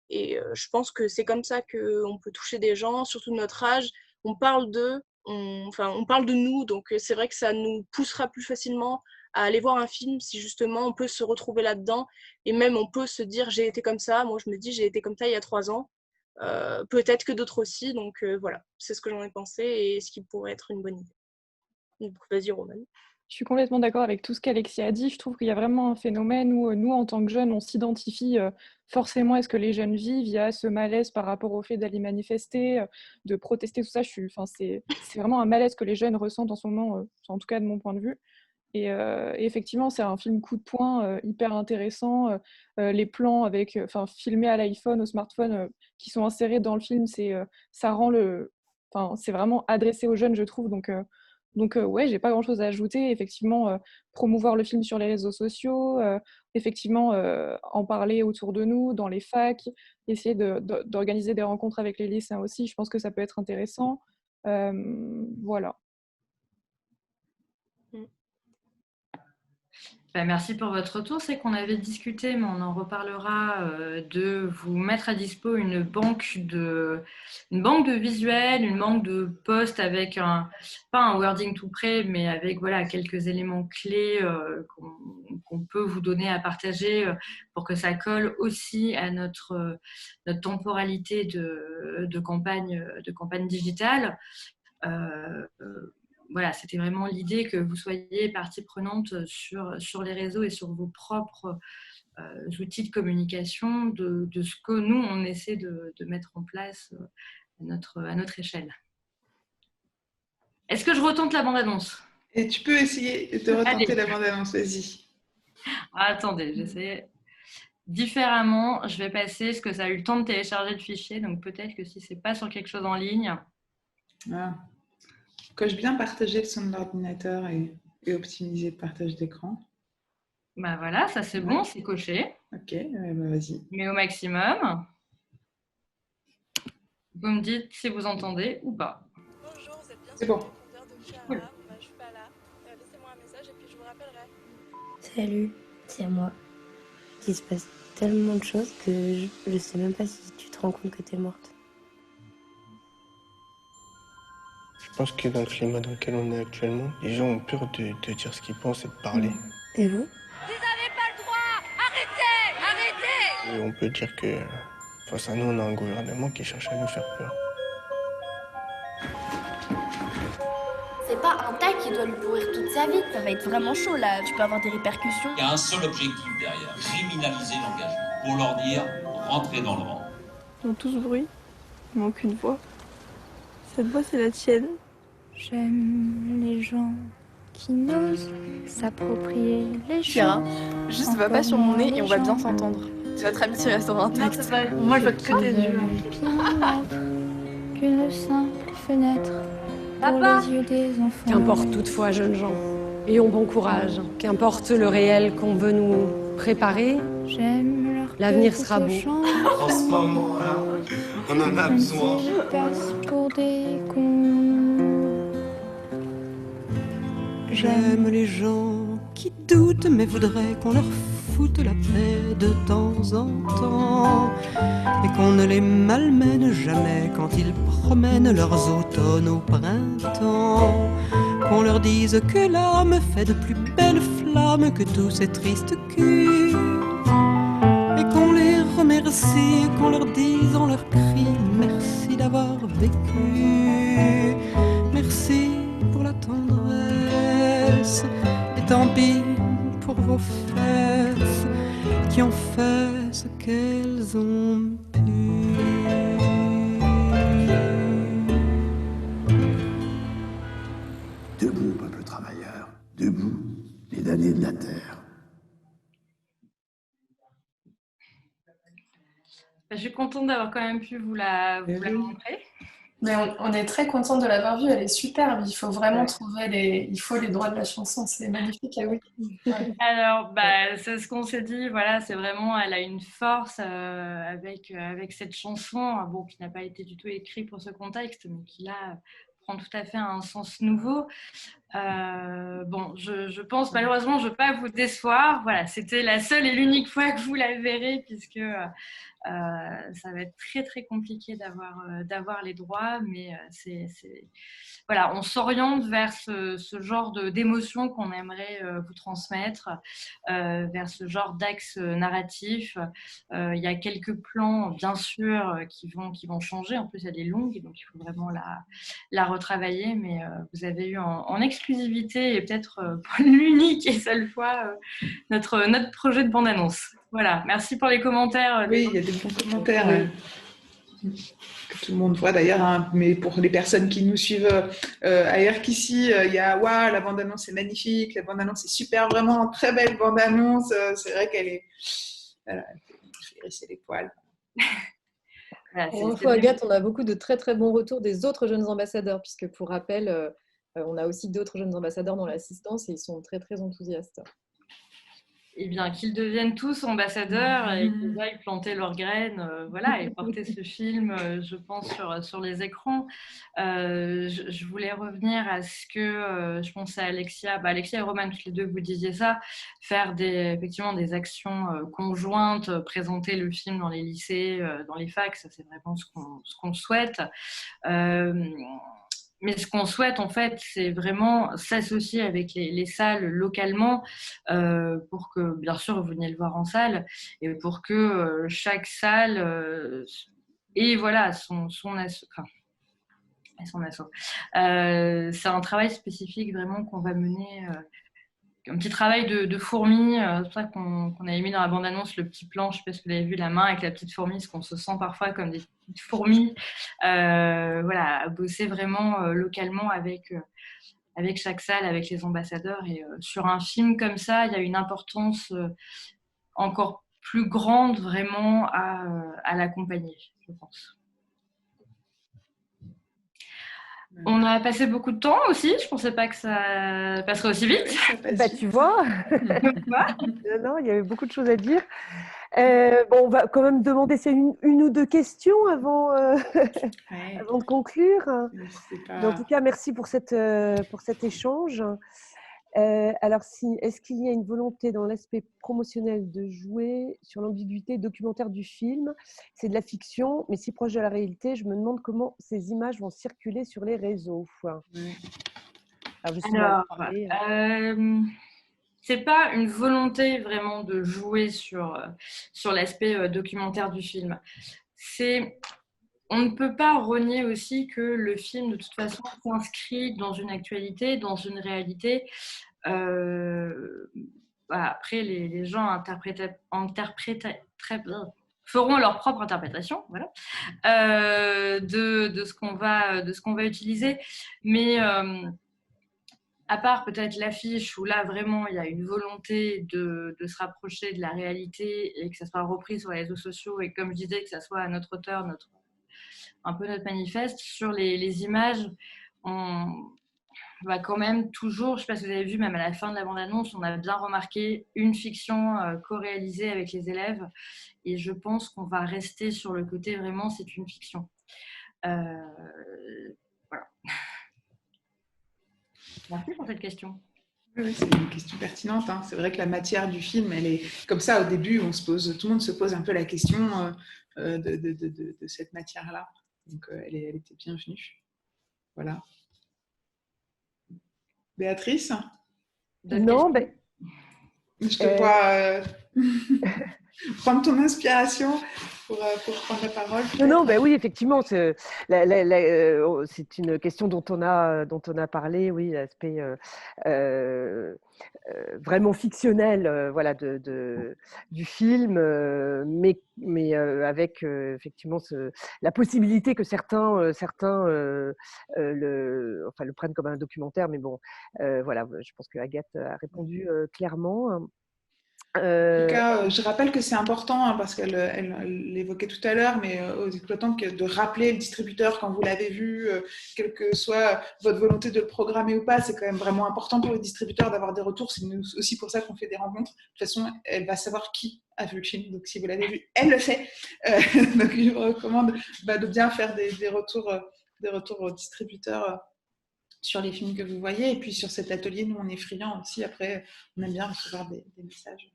[SPEAKER 14] Et je pense que c'est comme ça qu'on peut toucher des gens, surtout de notre âge. On parle d'eux, on parle de nous, donc c'est vrai que ça nous poussera plus facilement à aller voir un film si justement on peut se retrouver là-dedans. Et même on peut se dire j'ai été comme ça, moi je me dis j'ai été comme ça il y a 3 ans. Peut-être que d'autres aussi, donc voilà, c'est ce que j'en ai pensé et ce qui pourrait être une bonne idée. Donc, vas-y Romane.
[SPEAKER 15] Je suis complètement d'accord avec tout ce qu'Alexia a dit. Je trouve qu'il y a vraiment un phénomène où nous, en tant que jeunes, on s'identifie forcément à ce que les jeunes vivent. Il y a ce malaise par rapport au fait d'aller manifester, de protester, tout ça. C'est vraiment un malaise que les jeunes ressentent en ce moment, en tout cas de mon point de vue. Et effectivement, c'est un film coup de poing hyper intéressant. Les plans filmés à l'iPhone, au smartphone, qui sont insérés dans le film, ça rend c'est vraiment adressé aux jeunes, je trouve. Donc ouais, j'ai pas grand-chose à ajouter. Effectivement, promouvoir le film sur les réseaux sociaux, effectivement, en parler autour de nous, dans les facs, essayer d'organiser des rencontres avec les lycéens aussi. Je pense que ça peut être intéressant. Voilà.
[SPEAKER 18] Merci pour votre retour. C'est qu'on avait discuté, mais on en reparlera, de vous mettre à dispo une banque de visuels, une banque de posts avec pas un wording tout près, mais avec quelques éléments clés qu'on peut vous donner à partager pour que ça colle aussi à notre temporalité de campagne digitale. C'était vraiment l'idée que vous soyez partie prenante sur les réseaux et sur vos propres outils de communication de ce que nous, on essaie de mettre en place à notre échelle. Est-ce que je retente la bande-annonce ?
[SPEAKER 2] Et tu peux essayer de retenter la bande-annonce, vas-y.
[SPEAKER 18] Attendez, j'essaie différemment. Je vais passer, parce que ça a eu le temps de télécharger le fichier, donc peut-être que si ce n'est pas sur quelque chose en ligne...
[SPEAKER 2] Coche bien partager le son de l'ordinateur et optimiser le partage d'écran.
[SPEAKER 18] Voilà, ça c'est bon, c'est coché.
[SPEAKER 2] Ok, vas-y.
[SPEAKER 18] Mais au maximum. Vous me dites si vous entendez ou pas.
[SPEAKER 14] Bonjour, vous êtes bien
[SPEAKER 2] c'est bon.
[SPEAKER 14] Cool. Je suis pas là. Laissez-moi un message et puis je vous rappellerai.
[SPEAKER 19] Salut, c'est moi. Il se passe tellement de choses que je sais même pas si tu te rends compte que t'es morte.
[SPEAKER 20] Je pense que dans le climat dans lequel on est actuellement, les gens ont peur de dire ce qu'ils pensent et de parler.
[SPEAKER 19] Et vous ?
[SPEAKER 21] Vous n'avez pas le droit ! Arrêtez !
[SPEAKER 20] Et on peut dire que face à nous, on a un gouvernement qui cherche à nous faire peur.
[SPEAKER 22] C'est pas un tas qui doit lui pourrir toute sa vie. Ça va être vraiment chaud là, tu peux avoir des répercussions.
[SPEAKER 23] Il y a un seul objectif derrière, criminaliser l'engagement. Pour leur dire, rentrez dans le rang.
[SPEAKER 24] Dans tout ce bruit, il manque une voix. Cette voix, c'est la tienne.
[SPEAKER 25] J'aime les gens qui n'osent s'approprier les
[SPEAKER 24] Tiens,
[SPEAKER 25] choses.
[SPEAKER 24] juste va pas sur mon nez et on va bien s'entendre. Notre amitié restera intacte. Moi, je veux que t'es dur.
[SPEAKER 25] Qu'une simple fenêtre pour les yeux des enfants.
[SPEAKER 26] Qu'importe toutefois, jeunes gens, ayons bon courage. Qu'importe le réel qu'on veut nous préparer, l'avenir sera beau.
[SPEAKER 20] En ce moment-là, on en a besoin.
[SPEAKER 25] Je passe pour des cons.
[SPEAKER 27] J'aime les gens qui doutent mais voudraient qu'on leur foute la paix de temps en temps et qu'on ne les malmène jamais quand ils promènent leurs automnes au printemps, qu'on leur dise que l'âme fait de plus belles flammes que tous ces tristes culs et qu'on les remercie et qu'on leur dise en leur cri merci d'avoir vécu, merci pour la tendresse et tant pis pour vos fesses qui ont fait ce qu'elles ont pu.
[SPEAKER 28] Debout, peuple travailleur, debout, les damnés de la terre.
[SPEAKER 18] Je suis contente d'avoir quand même pu vous la montrer.
[SPEAKER 17] Mais on est très contente de l'avoir vue, elle est superbe. Il faut vraiment trouver les droits de la chanson, c'est magnifique. Ah oui. Ouais.
[SPEAKER 18] Alors, c'est ce qu'on s'est dit, c'est vraiment, elle a une force avec cette chanson, qui n'a pas été du tout écrite pour ce contexte, mais qui là prend tout à fait un sens nouveau. Je pense malheureusement, je ne veux pas vous décevoir. C'était la seule et l'unique fois que vous la verrez, puisque ça va être très très compliqué d'avoir les droits, mais on s'oriente vers ce genre d'émotion qu'on aimerait vous transmettre, vers ce genre d'axe narratif. Il y a quelques plans bien sûr qui vont changer, en plus elle est longue donc il faut vraiment la retravailler, mais vous avez eu en exclusivité et peut-être pour l'unique et seule fois notre projet de bande-annonce. Voilà, merci pour les commentaires.
[SPEAKER 2] Oui, il y a des bons commentaires. Que tout le monde voit d'ailleurs, hein, mais pour les personnes qui nous suivent ailleurs qu'ici, il y a waouh, la bande-annonce est magnifique, la bande-annonce est super, vraiment très belle bande-annonce. C'est vrai qu'elle est. Elle fait hérisser les poils.
[SPEAKER 1] Voilà, pour info, Agathe, on a beaucoup de très très bons retours des autres jeunes ambassadeurs, puisque pour rappel, on a aussi d'autres jeunes ambassadeurs dans l'assistance et ils sont très très enthousiastes.
[SPEAKER 18] Eh bien, qu'ils deviennent tous ambassadeurs et qu'ils aillent planter leurs graines, voilà, et porter ce film, je pense, sur les écrans. Je voulais revenir à ce que je pensais à Alexia. Alexia et Roman, toutes les deux, vous disiez ça, faire effectivement des actions conjointes, présenter le film dans les lycées, dans les facs, ça c'est vraiment ce qu'on souhaite. Mais ce qu'on souhaite, en fait, c'est vraiment s'associer avec les salles localement pour que, bien sûr, vous veniez le voir en salle et pour que chaque salle ait voilà, son asso. C'est un travail spécifique vraiment qu'on va mener, un petit travail de fourmi. C'est pour ça qu'on avait mis dans la bande-annonce le petit plan, je ne sais pas si vous l'avez vu, la main avec la petite fourmi, parce qu'on se sent parfois comme des petites fourmis. Voilà, à bosser vraiment localement avec chaque salle, avec les ambassadeurs. Et sur un film comme ça, il y a une importance encore plus grande vraiment à l'accompagner, je pense. On a passé beaucoup de temps aussi. Je ne pensais pas que ça passerait aussi vite.
[SPEAKER 3] Tu vois. Non, il y avait beaucoup de choses à dire. On va quand même demander une ou deux questions avant de conclure. En tout cas, merci pour cet échange. Alors, est-ce qu'il y a une volonté dans l'aspect promotionnel de jouer sur l'ambiguïté documentaire du film? C'est de la fiction, mais si proche de la réalité, je me demande comment ces images vont circuler sur les réseaux.
[SPEAKER 18] Alors, c'est pas une volonté vraiment de jouer sur l'aspect documentaire du film. On ne peut pas renier aussi que le film, de toute façon, s'inscrit dans une actualité, dans une réalité. Après, les gens feront leur propre interprétation, voilà, de ce qu'on va utiliser. Mais à part peut-être l'affiche où là vraiment il y a une volonté de se rapprocher de la réalité et que ça soit repris sur les réseaux sociaux et comme je disais que ça soit à notre hauteur, un peu notre manifeste, sur les images, on va quand même toujours, je ne sais pas si vous avez vu, même à la fin de la bande-annonce, on a bien remarqué une fiction co-réalisée avec les élèves et je pense qu'on va rester sur le côté vraiment c'est une fiction. Voilà. Merci pour cette question.
[SPEAKER 2] Oui, c'est une question pertinente. Hein. C'est vrai que la matière du film, elle est comme ça. Au début, tout le monde se pose un peu la question de cette matière-là. Donc, elle était bienvenue. Voilà. Béatrice?
[SPEAKER 3] Non,
[SPEAKER 2] je te vois prendre ton inspiration pour prendre la parole.
[SPEAKER 3] Non, oui, effectivement, c'est une question dont on a parlé, oui, l'aspect vraiment fictionnel, voilà, du film, mais avec effectivement la possibilité que certains le prennent comme un documentaire, mais bon, voilà, je pense que Agathe a répondu clairement.
[SPEAKER 2] En tout cas, je rappelle que c'est important hein, parce qu'elle l'évoquait tout à l'heure, mais aux exploitants de rappeler le distributeur quand vous l'avez vu, quelle que soit votre volonté de le programmer ou pas, c'est quand même vraiment important pour le distributeur d'avoir des retours. C'est aussi pour ça qu'on fait des rencontres. De toute façon, elle va savoir qui a vu le film. Donc, si vous l'avez vu, elle le fait. Donc, je vous recommande de bien faire des retours aux distributeurs sur les films que vous voyez. Et puis, sur cet atelier, nous, on est friands aussi. Après, on aime bien recevoir des messages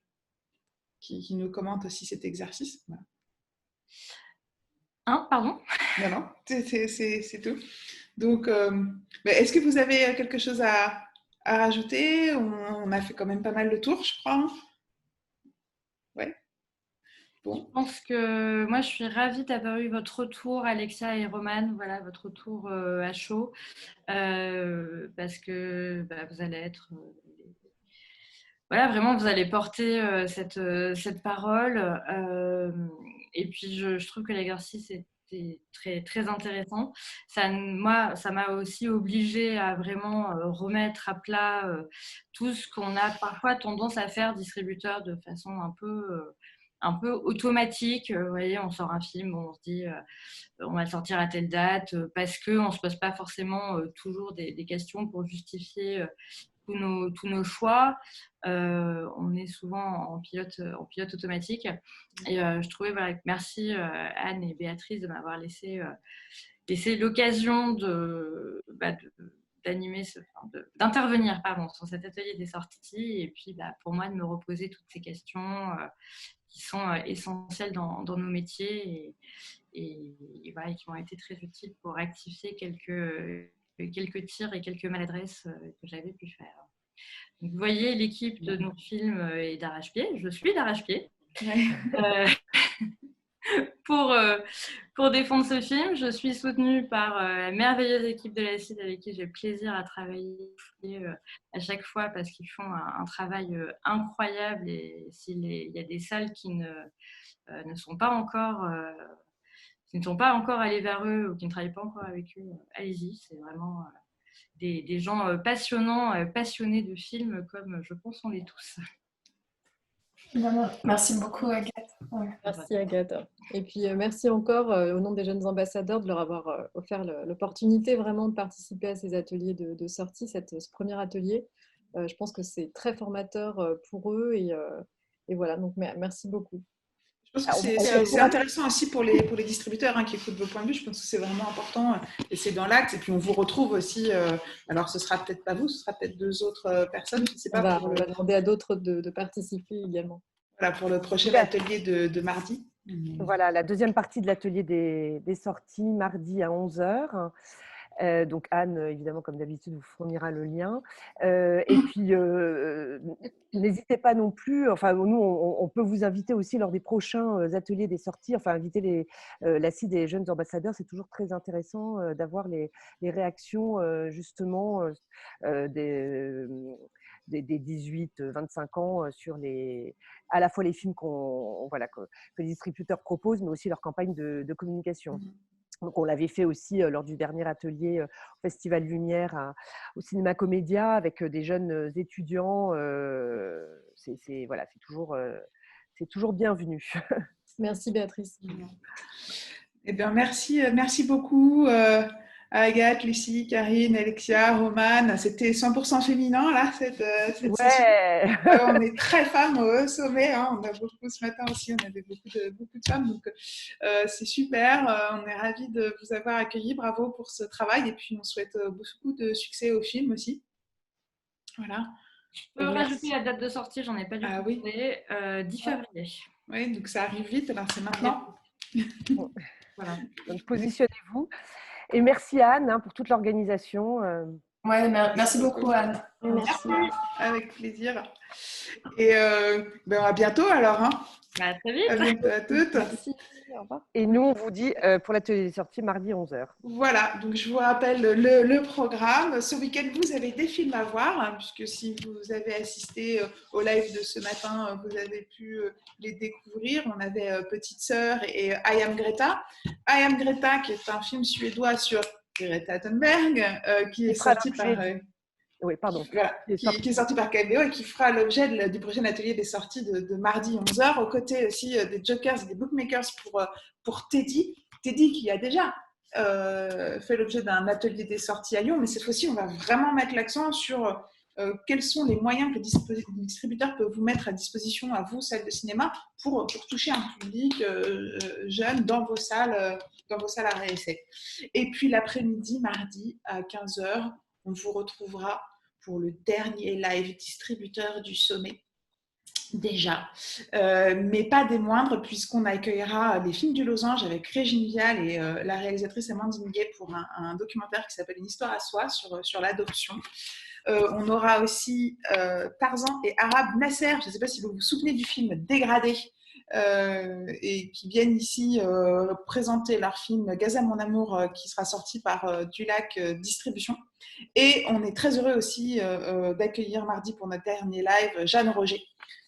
[SPEAKER 2] qui nous commentent aussi cet exercice. Voilà.
[SPEAKER 18] Pardon ?
[SPEAKER 2] Non, c'est tout. Donc, est-ce que vous avez quelque chose à rajouter ? On a fait quand même pas mal le tour, je crois. Ouais.
[SPEAKER 18] Bon. Je pense que moi, je suis ravie d'avoir eu votre retour, Alexia et Roman, voilà, votre retour à chaud, parce que vous allez être... Voilà, vraiment, vous allez porter cette parole. Et puis, je trouve que l'exercice est c'était très, très intéressant. Ça m'a aussi obligée à vraiment remettre à plat tout ce qu'on a parfois tendance à faire, distributeur, de façon un peu automatique. Vous voyez, on sort un film, on se dit on va le sortir à telle date, parce qu'on ne se pose pas forcément toujours des questions pour justifier tous nos choix. On est souvent en pilote automatique. Et je trouvais, voilà, merci Anne et Béatrice de m'avoir laissé l'occasion d'animer, d'intervenir sur cet atelier des sorties, et puis pour moi de me reposer toutes ces questions qui sont essentielles dans nos métiers et qui m'ont été très utiles pour rectifier quelques tirs et quelques maladresses que j'avais pu faire. Donc, vous voyez, l'équipe de nos films est d'arrache-pied. Je suis d'arrache-pied. Pour défendre ce film, je suis soutenue par la merveilleuse équipe de la CID avec qui j'ai plaisir à travailler à chaque fois, parce qu'ils font un travail incroyable, et s'il y a des salles qui ne sont pas encore allées vers eux ou qui ne travaillent pas encore avec eux, allez-y, c'est vraiment des gens passionnants, passionnés de films comme je pense on l'est tous.
[SPEAKER 17] Merci beaucoup Agathe. Ouais.
[SPEAKER 1] Merci Agathe. Et puis merci encore au nom des jeunes ambassadeurs de leur avoir offert l'opportunité vraiment de participer à ces ateliers de sortie, ce premier atelier. Je pense que c'est très formateur pour eux et voilà, donc merci beaucoup.
[SPEAKER 2] Je pense que c'est intéressant aussi pour les distributeurs qui écoutent vos points de vue. Je pense que c'est vraiment important et c'est dans l'acte. Et puis on vous retrouve aussi. Alors ce sera peut-être pas vous, ce sera peut-être 2 autres personnes. Je sais pas.
[SPEAKER 1] On va demander à d'autres de participer également.
[SPEAKER 2] Voilà, pour le prochain atelier de mardi.
[SPEAKER 3] Voilà, la deuxième partie de l'atelier des sorties, mardi à 11h. Donc Anne, évidemment, comme d'habitude, vous fournira le lien. Et puis, n'hésitez pas non plus, enfin, nous, on peut vous inviter aussi lors des prochains ateliers des sorties, enfin, inviter la CID et les jeunes ambassadeurs. C'est toujours très intéressant d'avoir les réactions, justement, des 18-25 ans sur à la fois les films que les distributeurs proposent, mais aussi leur campagne de communication. Donc, on l'avait fait aussi lors du dernier atelier au Festival Lumière au Cinéma Comédia avec des jeunes étudiants. C'est toujours bienvenu.
[SPEAKER 1] Merci Béatrice.
[SPEAKER 2] Eh bien, merci beaucoup Agathe, Lucie, Karine, Alexia, Romane. C'était 100% féminin là, cette session. On est très femmes au sommet. On a beaucoup ce matin aussi, on avait beaucoup de femmes, donc c'est super. On est ravis de vous avoir accueillis. Bravo pour ce travail et puis on souhaite beaucoup de succès au film aussi. Voilà.
[SPEAKER 18] Je peux rajouter la date de sortie, j'en ai pas du tout parlé, 10 février.
[SPEAKER 2] Oui, donc ça arrive vite, alors c'est maintenant.
[SPEAKER 3] Voilà. Donc positionnez-vous. Et merci Anne pour toute l'organisation.
[SPEAKER 17] Ouais, merci beaucoup Anne.
[SPEAKER 2] Merci, avec plaisir. Et à bientôt alors.
[SPEAKER 18] À très vite.
[SPEAKER 2] À bientôt à toutes.
[SPEAKER 3] Merci. Au revoir. Et nous, on vous dit pour l'atelier des sorties mardi 11h.
[SPEAKER 2] Voilà, donc je vous rappelle le programme. Ce week-end, vous avez des films à voir, puisque si vous avez assisté au live de ce matin, vous avez pu les découvrir. On avait Petite Sœur et I Am Greta. I Am Greta, qui est un film suédois sur Greta Thunberg, qui est sorti par...
[SPEAKER 3] Oui, pardon.
[SPEAKER 2] Voilà, qui est sorti par KBO et qui fera l'objet du prochain atelier des sorties de mardi 11h, aux côtés aussi des Jokers et des Bookmakers pour Teddy. Teddy qui a déjà fait l'objet d'un atelier des sorties à Lyon, mais cette fois-ci, on va vraiment mettre l'accent sur quels sont les moyens que les distributeurs peuvent vous mettre à disposition, à vous, salles de cinéma, pour toucher un public jeune dans vos salles à réessai. Et puis l'après-midi, mardi à 15h, on vous retrouvera pour le dernier live distributeur du sommet, déjà, mais pas des moindres, puisqu'on accueillera les films du Losange avec Régine Vial et la réalisatrice Amandine Gay pour un documentaire qui s'appelle Une histoire à soi sur l'adoption. On aura aussi Tarzan et Arabe Nasser, je ne sais pas si vous vous souvenez du film Dégradé, et qui viennent ici présenter leur film Gaza mon amour qui sera sorti par Dulac Distribution. Et on est très heureux aussi d'accueillir mardi pour notre dernier live Jeanne Roger.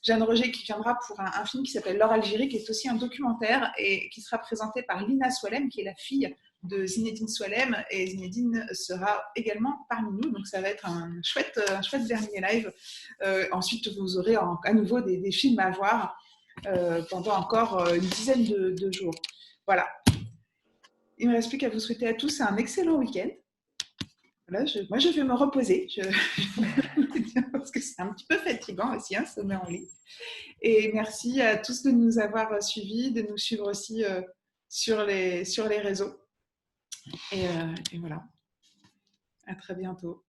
[SPEAKER 2] Jeanne Roger qui viendra pour un film qui s'appelle L'Or Algérie, qui est aussi un documentaire et qui sera présenté par Lina Soualem, qui est la fille de Zinedine Soualem, et Zinedine sera également parmi nous, donc ça va être un chouette dernier live. Ensuite, vous aurez à nouveau des films à voir pendant encore une dizaine de jours. Voilà. Il ne me reste plus qu'à vous souhaiter à tous un excellent week-end. Voilà, moi, je vais me reposer, parce que c'est un petit peu fatigant aussi, hein, sommet en lit. Et merci à tous de nous avoir suivis, de nous suivre aussi sur les réseaux. Et voilà, à très bientôt.